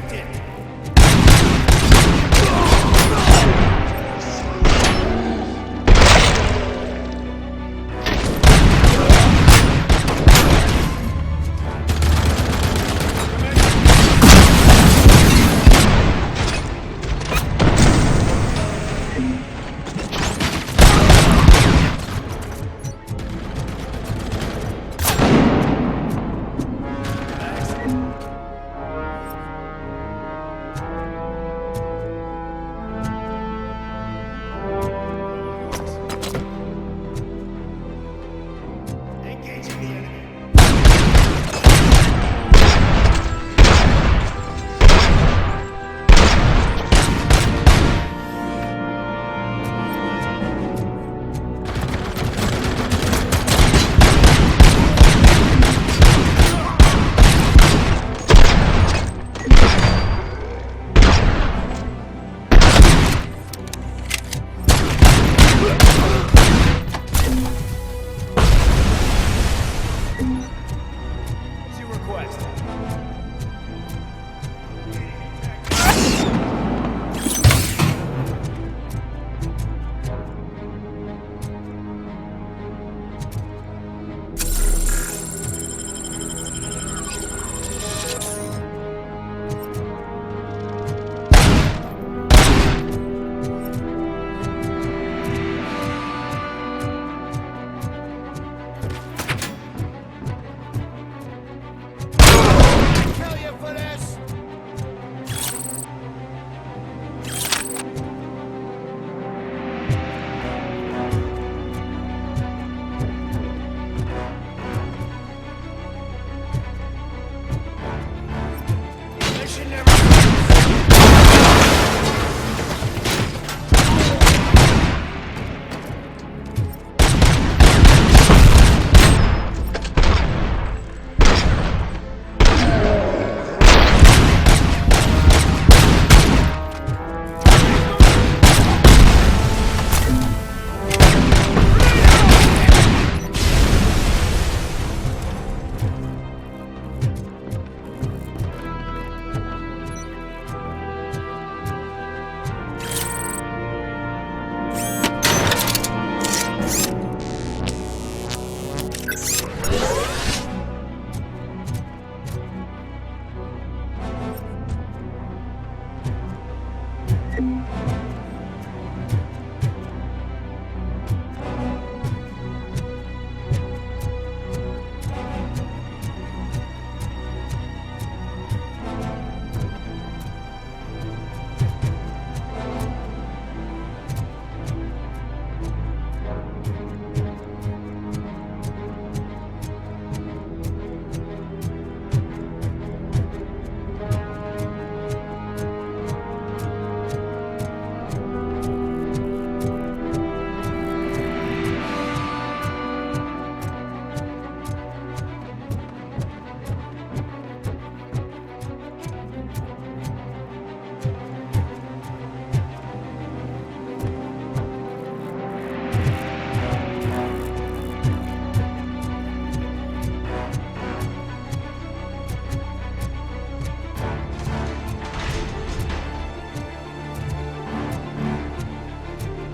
expected.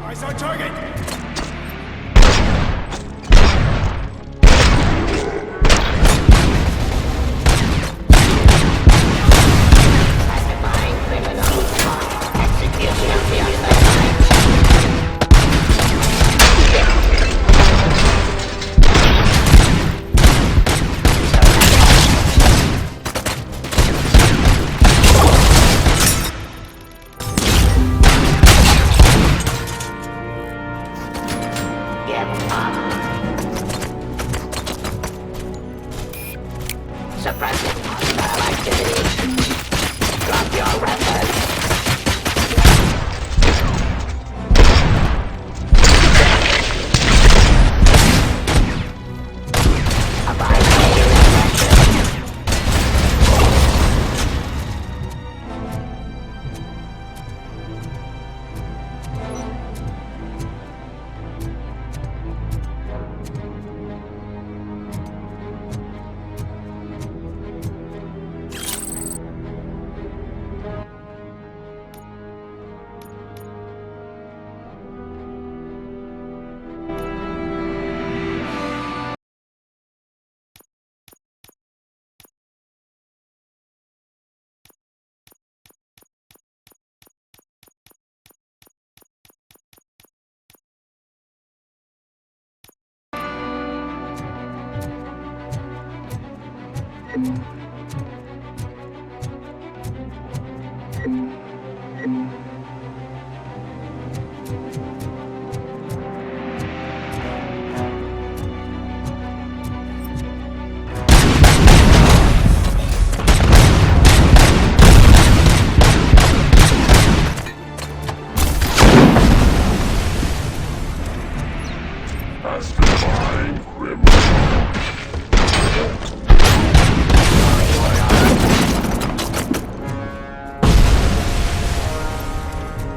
Eyes on target!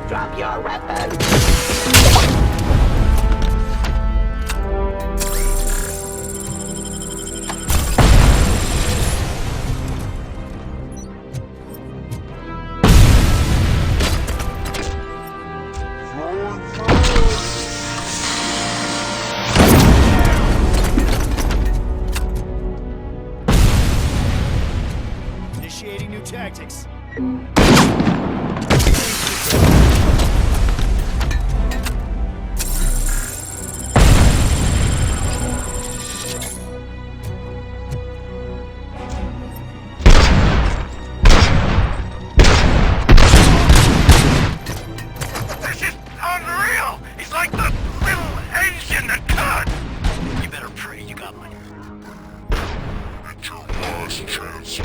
Drop your weapon! Initiating new tactics. This is unreal! He's like the little engine that could! You better pray you got money. It's your last chance.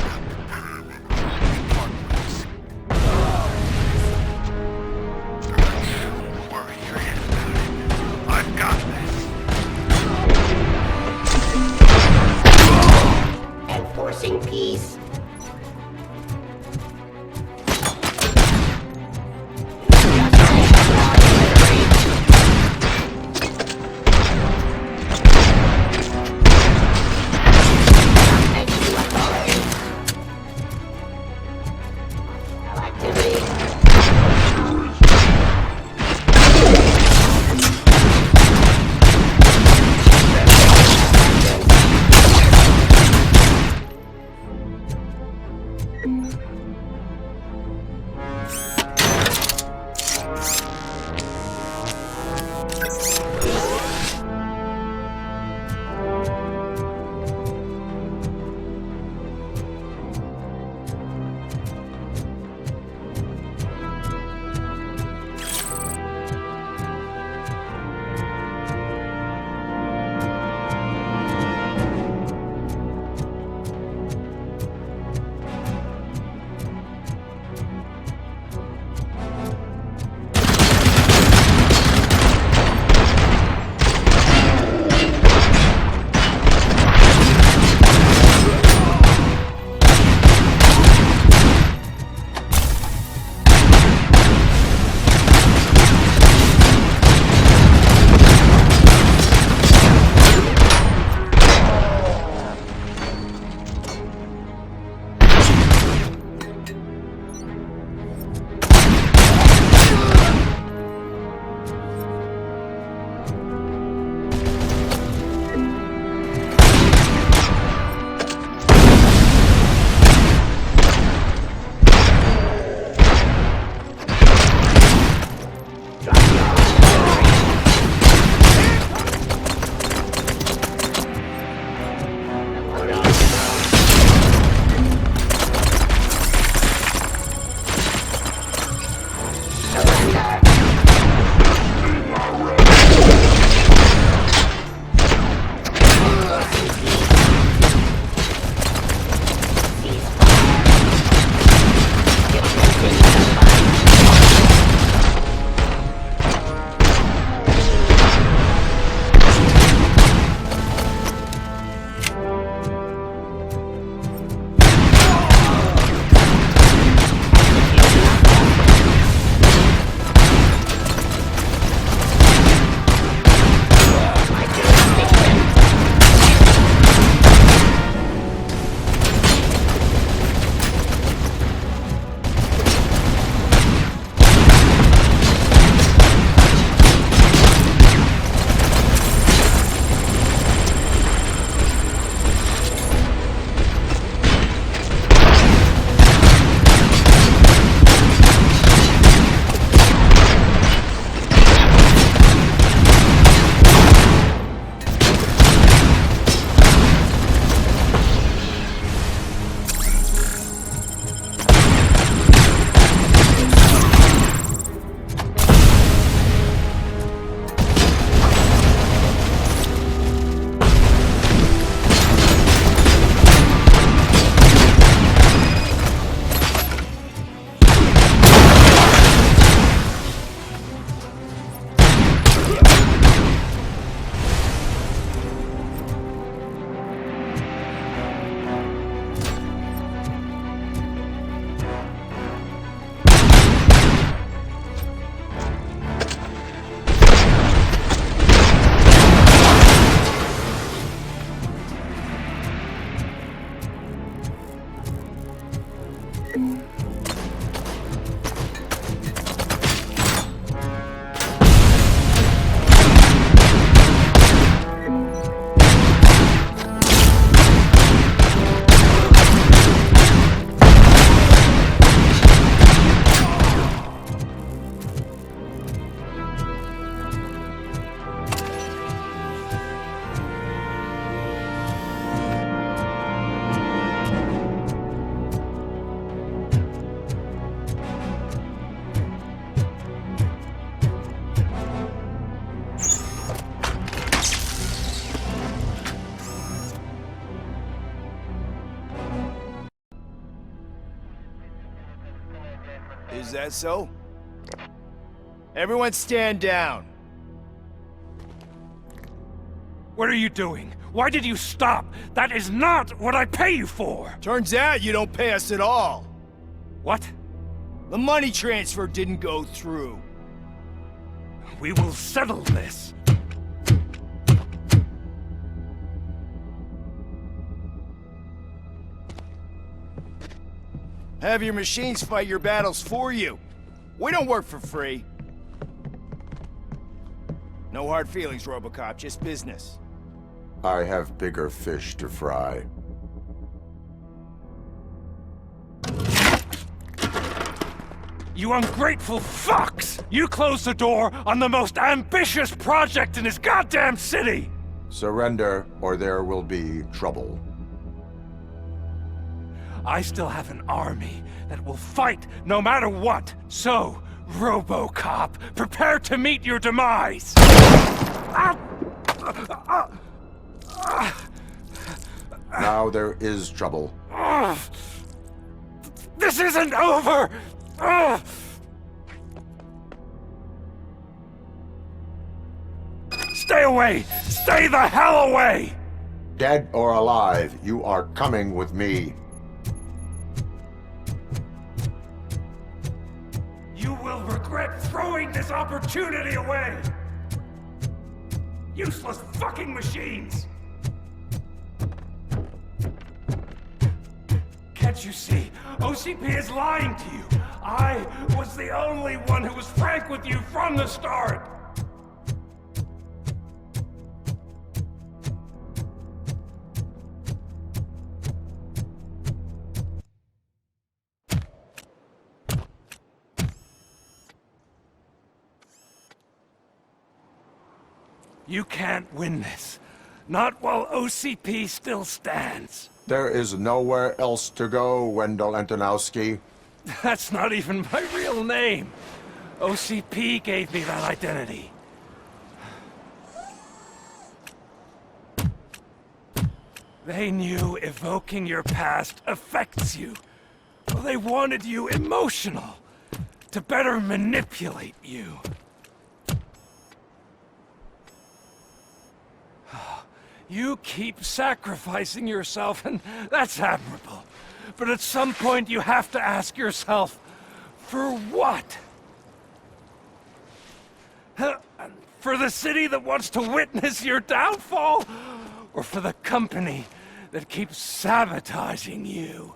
Is that so? Everyone stand down. What are you doing? Why did you stop? That is not what I pay you for! Turns out you don't pay us at all. What? The money transfer didn't go through. We will settle this. Have your machines fight your battles for you. We don't work for free. No hard feelings, RoboCop, just business. I have bigger fish to fry. You ungrateful fucks! You closed the door on the most ambitious project in this goddamn city! Surrender, or there will be trouble. I still have an army that will fight no matter what. So, RoboCop, prepare to meet your demise! Now there is trouble. This isn't over! Stay away! Stay the hell away! Dead or alive, you are coming with me. You will regret throwing this opportunity away! Useless fucking machines! Can't you see? OCP is lying to you! I was the only one who was frank with you from the start! You can't win this. Not while OCP still stands. There is nowhere else to go, Wendell Antonowski. That's not even my real name. OCP gave me that identity. They knew evoking your past affects you. Well, they wanted you emotional, to better manipulate you. You keep sacrificing yourself, and that's admirable. But at some point you have to ask yourself, for what? For the city that wants to witness your downfall? Or for the company that keeps sabotaging you?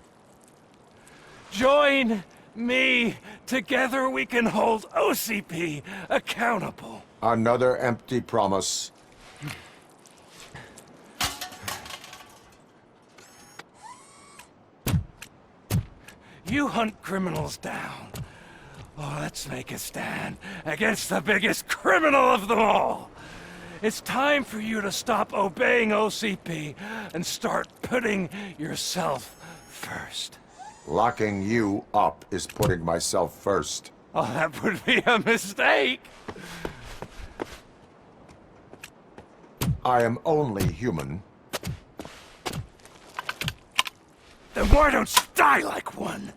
Join me. Together we can hold OCP accountable. Another empty promise. You hunt criminals down. Oh, let's make a stand against the biggest criminal of them all. It's time for you to stop obeying OCP and start putting yourself first. Locking you up is putting myself first. Oh, that would be a mistake. I am only human. Then why don't you die like one?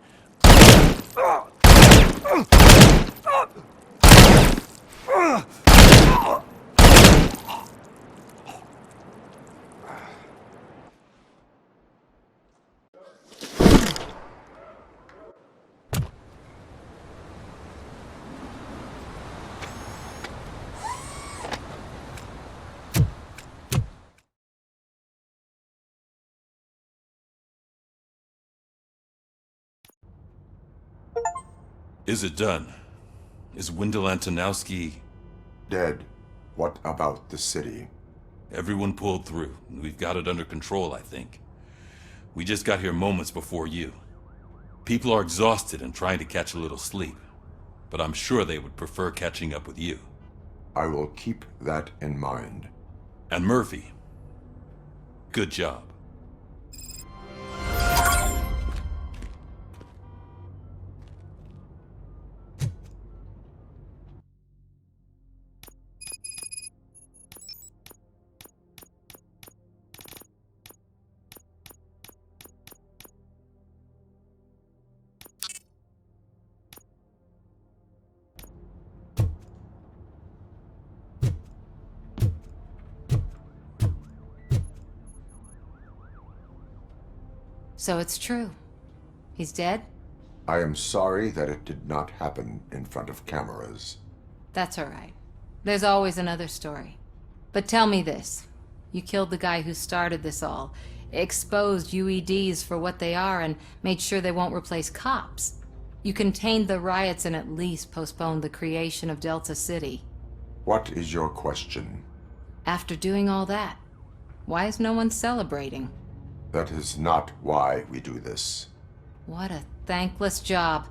Is it done? Is Wendell Antonowski... dead? What about the city? Everyone pulled through. We've got it under control, I think. We just got here moments before you. People are exhausted and trying to catch a little sleep. But I'm sure they would prefer catching up with you. I will keep that in mind. And Murphy, good job. So it's true. He's dead? I am sorry that it did not happen in front of cameras. That's all right. There's always another story. But tell me this. You killed the guy who started this all, exposed UEDs for what they are, and made sure they won't replace cops. You contained the riots and at least postponed the creation of Delta City. What is your question? After doing all that, why is no one celebrating? That is not why we do this. What a thankless job.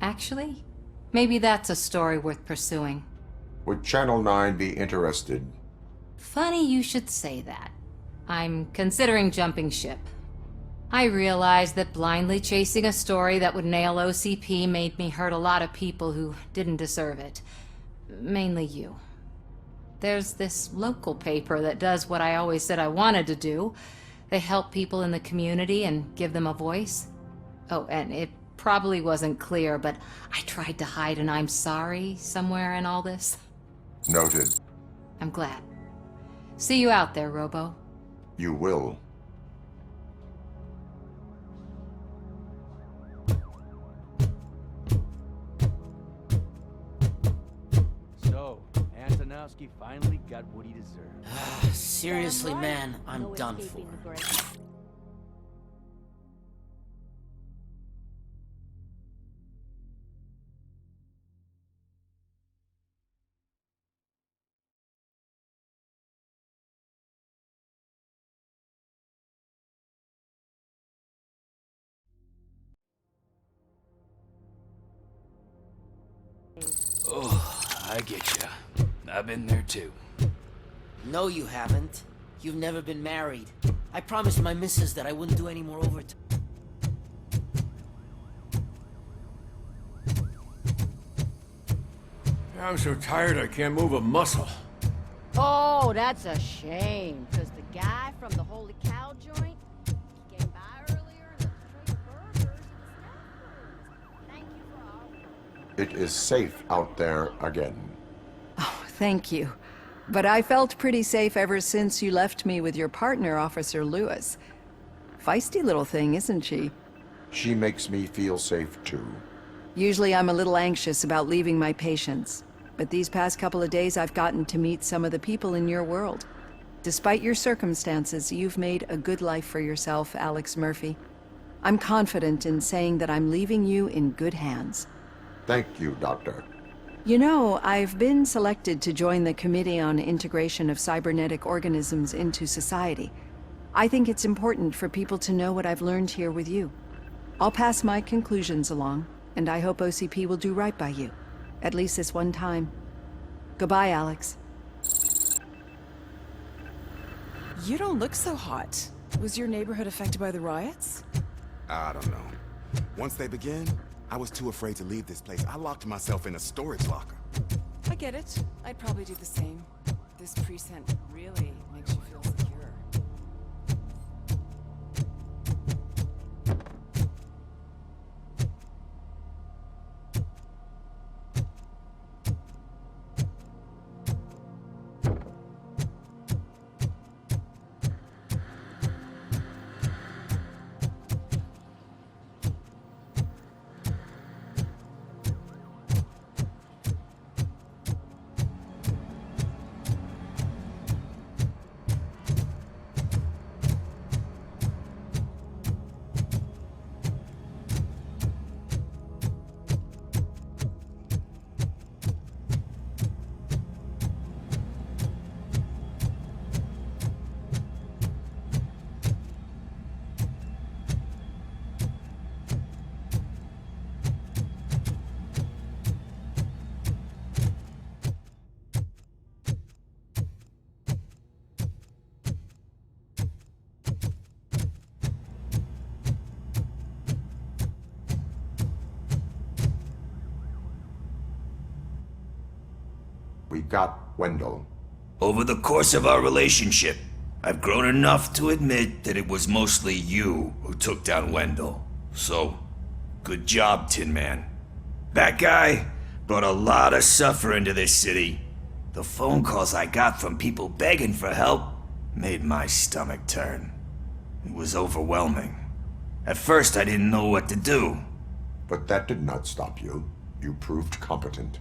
Actually, maybe that's a story worth pursuing. Would Channel 9 be interested? Funny you should say that. I'm considering jumping ship. I realized that blindly chasing a story that would nail OCP made me hurt a lot of people who didn't deserve it. Mainly you. There's this local paper that does what I always said I wanted to do. They help people in the community and give them a voice. Oh, and it probably wasn't clear, but I tried to hide an I'm sorry somewhere in all this. Noted. I'm glad. See you out there, Robo. You will. So, Antonowski finally got what he deserved. Seriously, man, I'm done for. Oh, I get ya. I've been there too. No, you haven't. You've never been married. I promised my missus that I wouldn't do any more overtime. I'm so tired I can't move a muscle. Oh, that's a shame, because the guy from the Holy Cow joint, he came by earlier and left a tray of burgers and snack. Thank you for all. It is safe out there again. Oh, thank you. But I felt pretty safe ever since you left me with your partner, Officer Lewis. Feisty little thing, isn't she? She makes me feel safe too. Usually I'm a little anxious about leaving my patients, but these past couple of days I've gotten to meet some of the people in your world. Despite your circumstances, you've made a good life for yourself, Alex Murphy. I'm confident in saying that I'm leaving you in good hands. Thank you, Doctor. You know, I've been selected to join the Committee on Integration of Cybernetic Organisms into Society. I think it's important for people to know what I've learned here with you. I'll pass my conclusions along, and I hope OCP will do right by you. At least this one time. Goodbye, Alex. You don't look so hot. Was your neighborhood affected by the riots? I don't know. Once they begin, I was too afraid to leave this place. I locked myself in a storage locker. I get it. I'd probably do the same. This precinct really makes you feel secure. We got Wendell. Over the course of our relationship, I've grown enough to admit that it was mostly you who took down Wendell. So, good job, Tin Man. That guy brought a lot of suffering to this city. The phone calls I got from people begging for help made my stomach turn. It was overwhelming. At first, I didn't know what to do. But that did not stop you. You proved competent.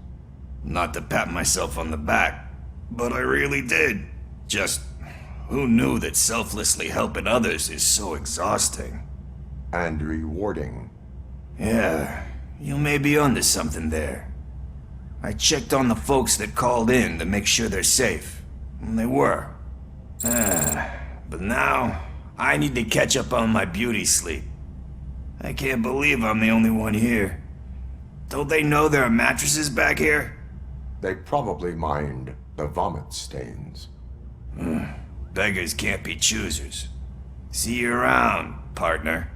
Not to pat myself on the back, but I really did. Just, who knew that selflessly helping others is so exhausting? And rewarding. Yeah, you may be onto something there. I checked on the folks that called in to make sure they're safe. And they were. But now, I need to catch up on my beauty sleep. I can't believe I'm the only one here. Don't they know there are mattresses back here? They probably mind the vomit stains. Beggars can't be choosers. See you around, partner.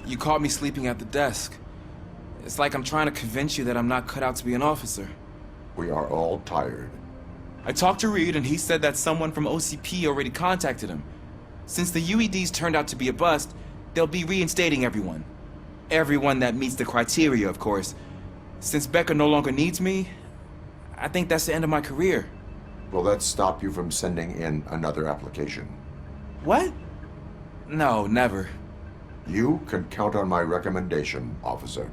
You caught me sleeping at the desk. It's like I'm trying to convince you that I'm not cut out to be an officer. We are all tired. I talked to Reed and he said that someone from OCP already contacted him. Since the UEDs turned out to be a bust, they'll be reinstating everyone. Everyone that meets the criteria, of course. Since Becca no longer needs me, I think that's the end of my career. Will that stop you from sending in another application? What? No, never. You can count on my recommendation, officer.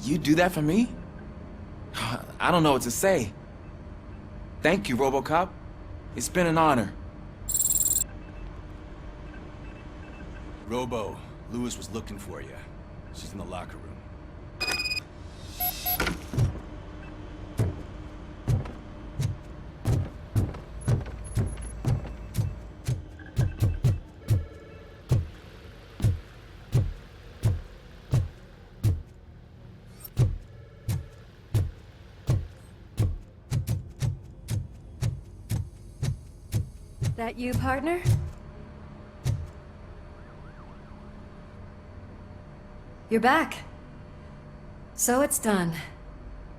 You do that for me? I don't know what to say. Thank you, RoboCop. It's been an honor. Robo, Lewis was looking for you. She's in the locker room. That you, partner? You're back. So it's done.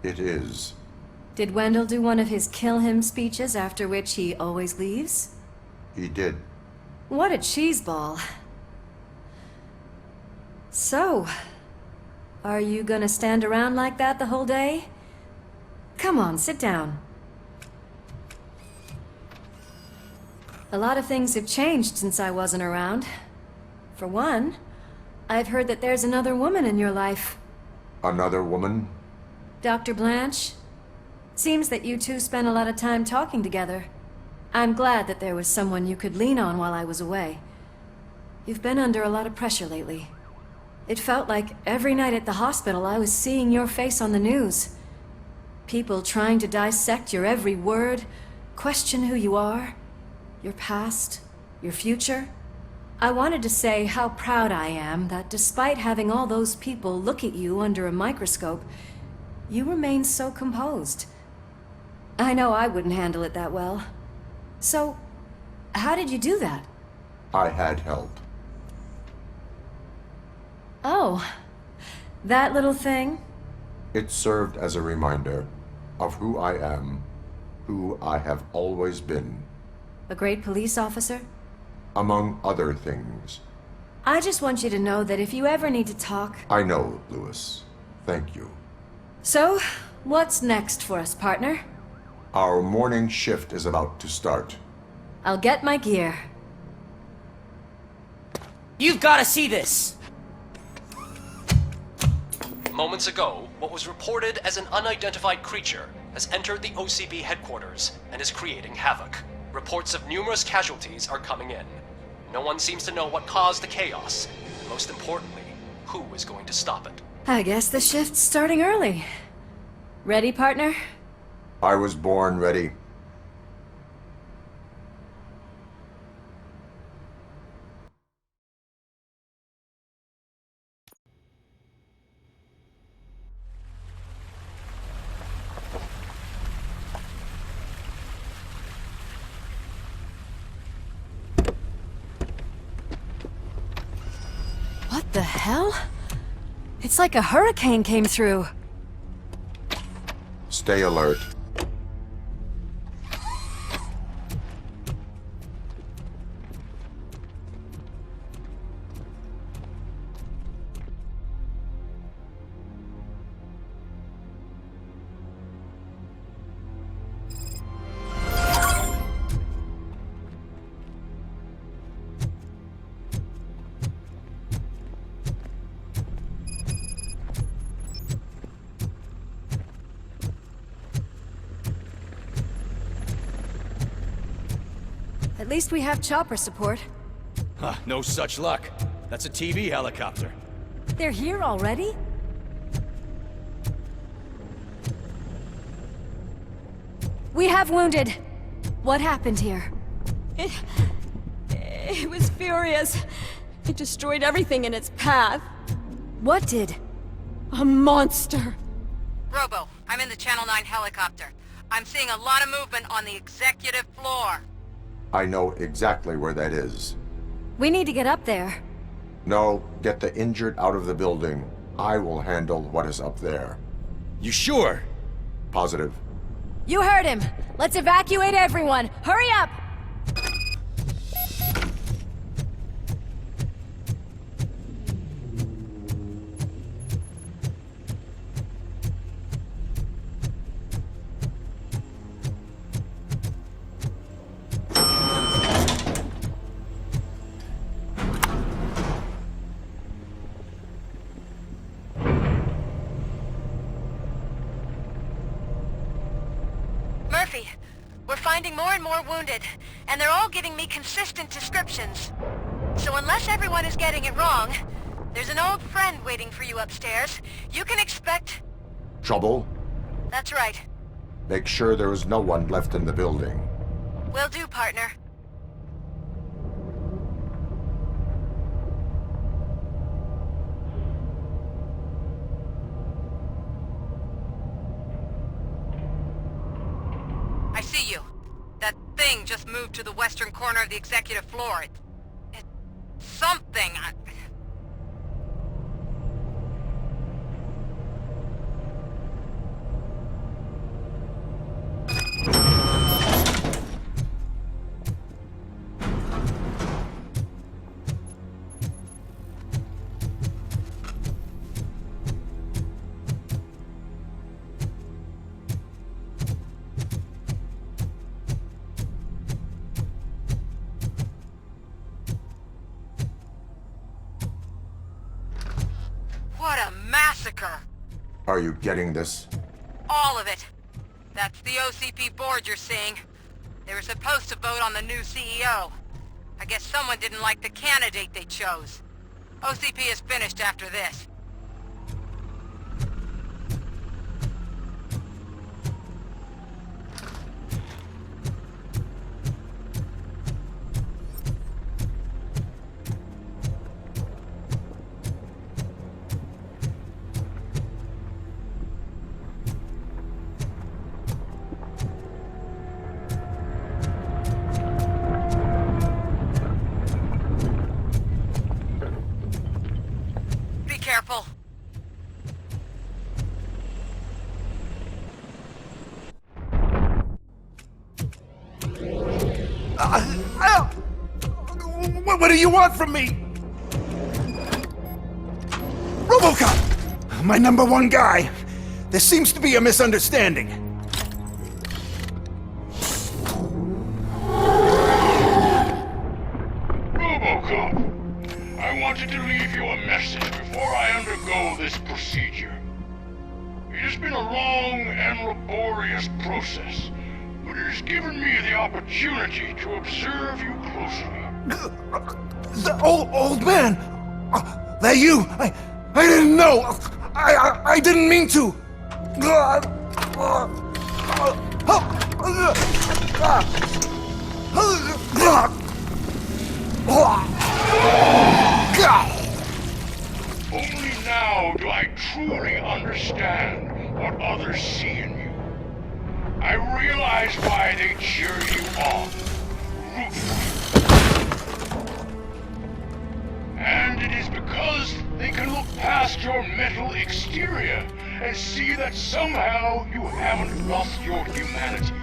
It is. Did Wendell do one of his kill him speeches after which he always leaves? He did. What a cheeseball. So, are you gonna stand around like that the whole day? Come on, sit down. A lot of things have changed since I wasn't around. For one, I've heard that there's another woman in your life. Another woman? Dr. Blanche? Seems that you two spent a lot of time talking together. I'm glad that there was someone you could lean on while I was away. You've been under a lot of pressure lately. It felt like every night at the hospital I was seeing your face on the news. People trying to dissect your every word, question who you are, your past, your future. I wanted to say how proud I am that despite having all those people look at you under a microscope, you remain so composed. I know I wouldn't handle it that well. So, how did you do that? I had help. Oh, that little thing? It served as a reminder of who I am, who I have always been. A great police officer? Among other things. I just want you to know that if you ever need to talk... I know, Lewis. Thank you. So, what's next for us, partner? Our morning shift is about to start. I'll get my gear. You've got to see this! Moments ago, what was reported as an unidentified creature has entered the OCP headquarters and is creating havoc. Reports of numerous casualties are coming in. No one seems to know what caused the chaos, and most importantly, who is going to stop it. I guess the shift's starting early. Ready, partner? I was born ready. What the hell? It's like a hurricane came through. Stay alert. At least we have chopper support. Huh, no such luck. That's a TV helicopter. They're here already? We have wounded. What happened here? It was furious. It destroyed everything in its path. What did? A monster. Robo, I'm in the Channel 9 helicopter. I'm seeing a lot of movement on the executive floor. I know exactly where that is. We need to get up there. No, get the injured out of the building. I will handle what is up there. You sure? Positive. You heard him. Let's evacuate everyone. Hurry up! Murphy, we're finding more and more wounded, and they're all giving me consistent descriptions. So unless everyone is getting it wrong, there's an old friend waiting for you upstairs. You can expect... Trouble? That's right. Make sure there is no one left in the building. Will do, partner. I see you. That thing just moved to the western corner of the executive floor. It's something. What a massacre! Are you getting this? All of it. That's the OCP board you're seeing. They were supposed to vote on the new CEO. I guess someone didn't like the candidate they chose. OCP is finished after this. Careful. What do you want from me? RoboCop! My #1 guy. There seems to be a misunderstanding. RoboCop, I wanted to leave you a message before I undergo this procedure. It has been a long and laborious process, but it has given me the opportunity to observe you closely. The old man! That you! I didn't know! I didn't mean to! Only now do I truly understand what others see in you. I realize why they cheer you on, root for you. And And it is because they can look past your metal exterior and see that somehow you haven't lost your humanity.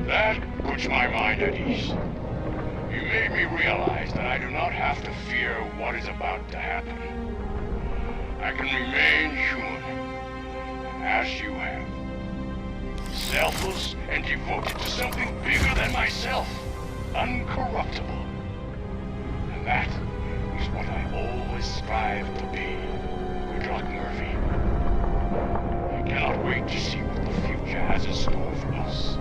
That puts my mind at ease. You made me realize that I do not have to fear what is about to happen. I can remain human, as you have. Selfless and devoted to something bigger than myself. Uncorruptible. And that is what I always strive to be. Good luck, Murphy. I cannot wait to see what the future has in store for us.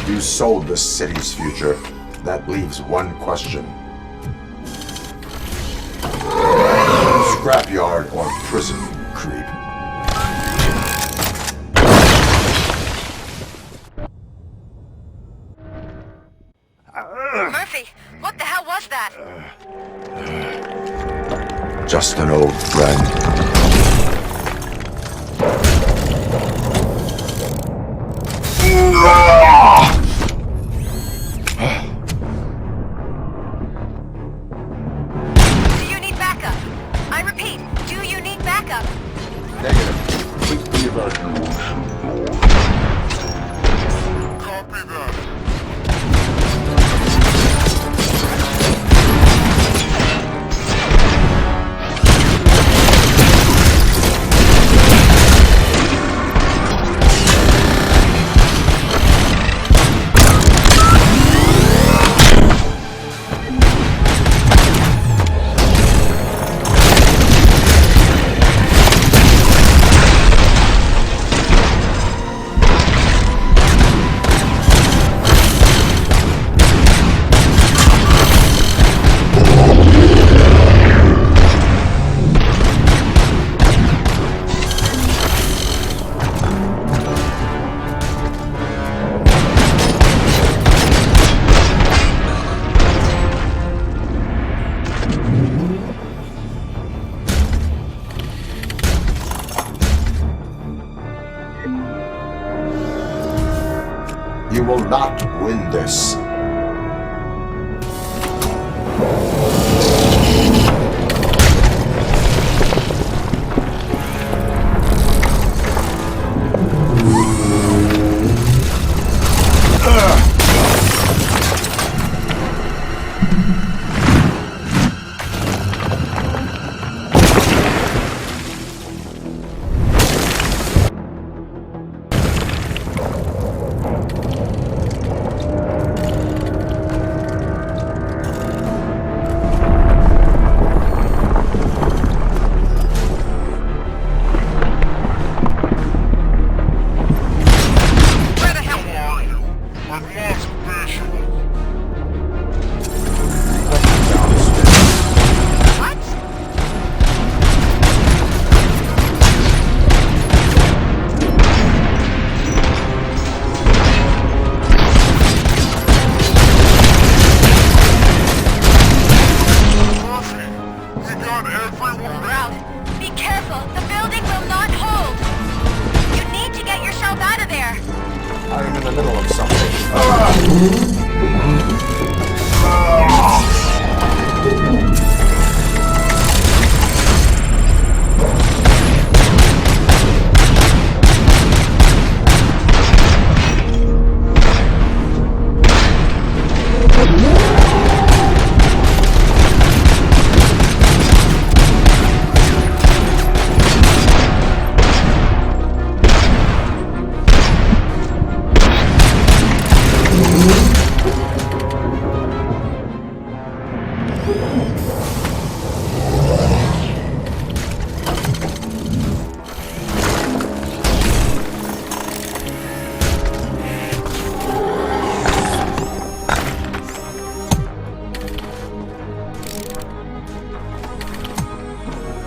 You sold the city's future. That leaves one question. Scrapyard or prison, creep? Murphy, what the hell was that? Just an old friend. Do you need backup? I repeat, do you need backup? Negative. Complete the evacuation. Copy that. You will not win this.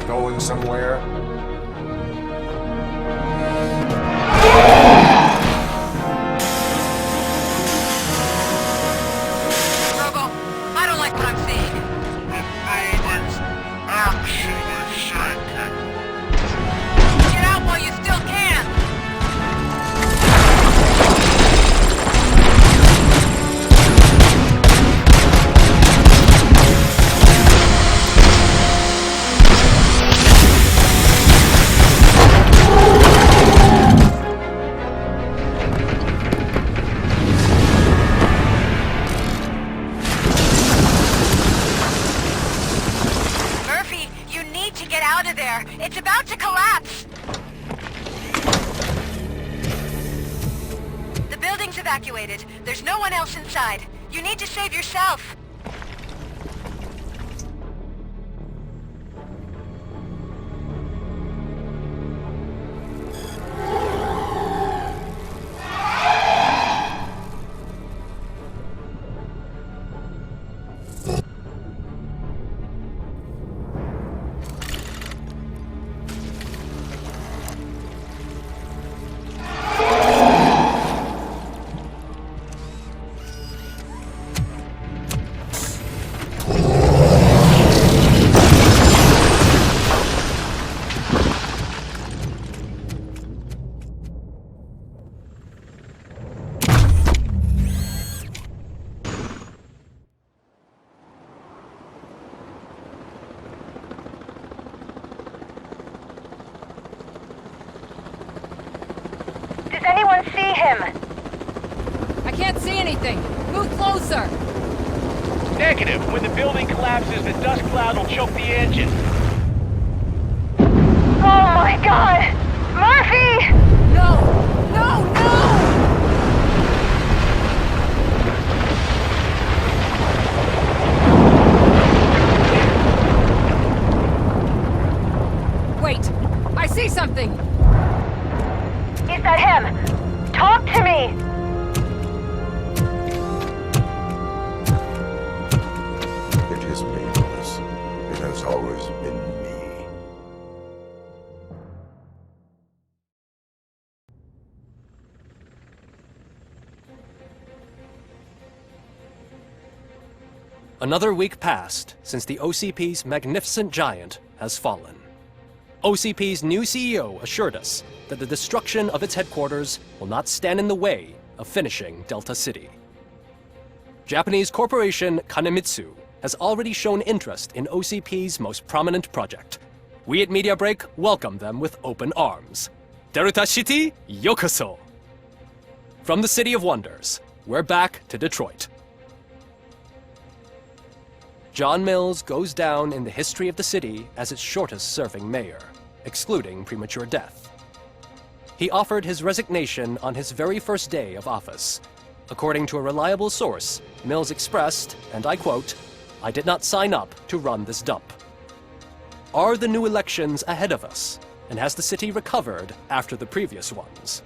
Going somewhere? Robo, I don't like what I'm seeing. Robo's actually shaking. Get out while you still can! there! It's about to collapse! The building's evacuated. There's no one else inside. You need to save yourself. Does anyone see him? I can't see anything. Move closer. Negative. When the building collapses, the dust cloud will choke the engine. Oh my god! Murphy! No! No! No! Wait! I see something! Is that him? Talk to me! It is painless. It has always been me. Another week passed since the OCP's magnificent giant has fallen. OCP's new CEO assured us that the destruction of its headquarters will not stand in the way of finishing Delta City. Japanese corporation Kanemitsu has already shown interest in OCP's most prominent project. We at Media Break welcome them with open arms. Delta City, yokoso! From the City of Wonders, we're back to Detroit. John Mills goes down in the history of the city as its shortest-serving mayor, excluding premature death. He offered his resignation on his very first day of office. According to a reliable source, Mills expressed, and I quote, "I did not sign up to run this dump." Are the new elections ahead of us, and has the city recovered after the previous ones?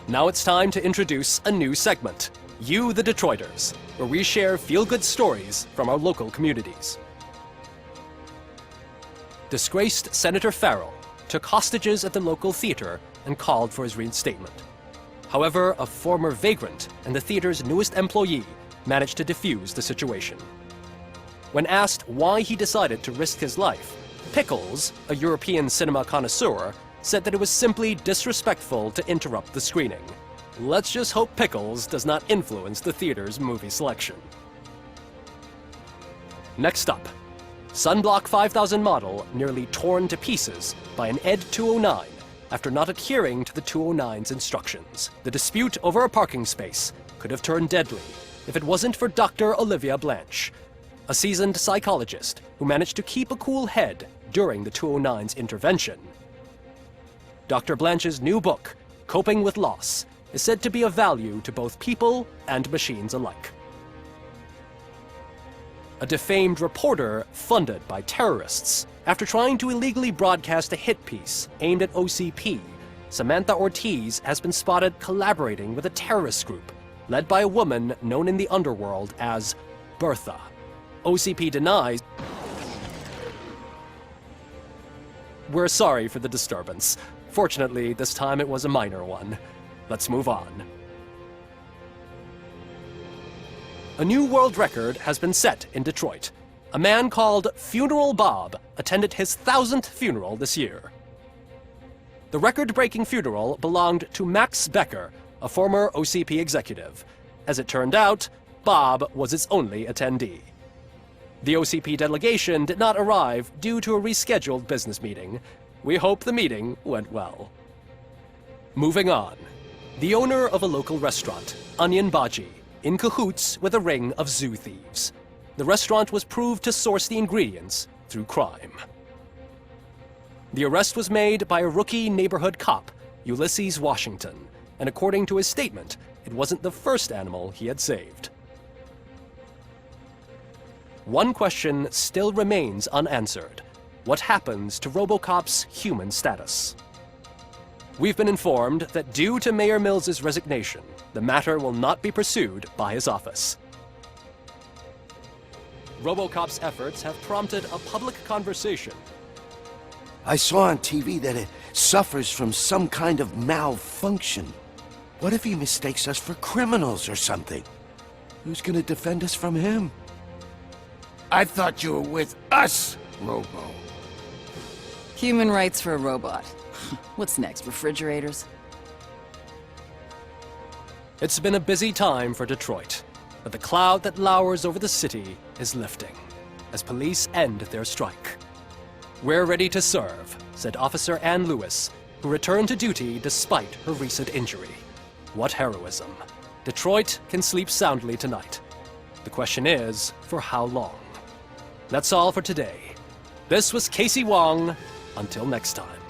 Now it's time to introduce a new segment, You the Detroiters, where we share feel-good stories from our local communities. Disgraced Senator Farrell took hostages at the local theater and called for his reinstatement. However, a former vagrant and the theater's newest employee managed to defuse the situation. When asked why he decided to risk his life, Pickles, a European cinema connoisseur, said that it was simply disrespectful to interrupt the screening. Let's just hope Pickles does not influence the theater's movie selection. Next up, Sunblock 5000 model nearly torn to pieces by an ED 209 after not adhering to the 209's instructions. The dispute over a parking space could have turned deadly if it wasn't for Dr. Olivia Blanche, a seasoned psychologist who managed to keep a cool head during the 209's intervention. Dr. Blanche's new book, Coping with Loss, is said to be of value to both people and machines alike. A defamed reporter funded by terrorists. After trying to illegally broadcast a hit piece aimed at OCP, Samantha Ortiz has been spotted collaborating with a terrorist group led by a woman known in the underworld as Bertha. OCP denies. We're sorry for the disturbance. Fortunately, this time it was a minor one. Let's move on. A new world record has been set in Detroit. A man called Funeral Bob attended his 1000th funeral this year. The record-breaking funeral belonged to Max Becker, a former OCP executive. As it turned out, Bob was its only attendee. The OCP delegation did not arrive due to a rescheduled business meeting. We hope the meeting went well. Moving on. The owner of a local restaurant, Onion Baji, in cahoots with a ring of zoo thieves. the restaurant was proved to source the ingredients through crime. The arrest was made by a rookie neighborhood cop, Ulysses Washington, and according to his statement, it wasn't the first animal he had saved. One question still remains unanswered. What happens to RoboCop's human status? We've been informed that due to Mayor Mills's resignation, the matter will not be pursued by his office. RoboCop's efforts have prompted a public conversation. I saw on TV that it suffers from some kind of malfunction. What if he mistakes us for criminals or something? Who's gonna defend us from him? I thought you were with us, Robo. Human rights for a robot. What's next, refrigerators? It's been a busy time for Detroit, but the cloud that lowers over the city is lifting as police end their strike. "We're ready to serve," said Officer Ann Lewis, who returned to duty despite her recent injury. What heroism. Detroit can sleep soundly tonight. The question is, for how long? That's all for today. This was Casey Wong. Until next time.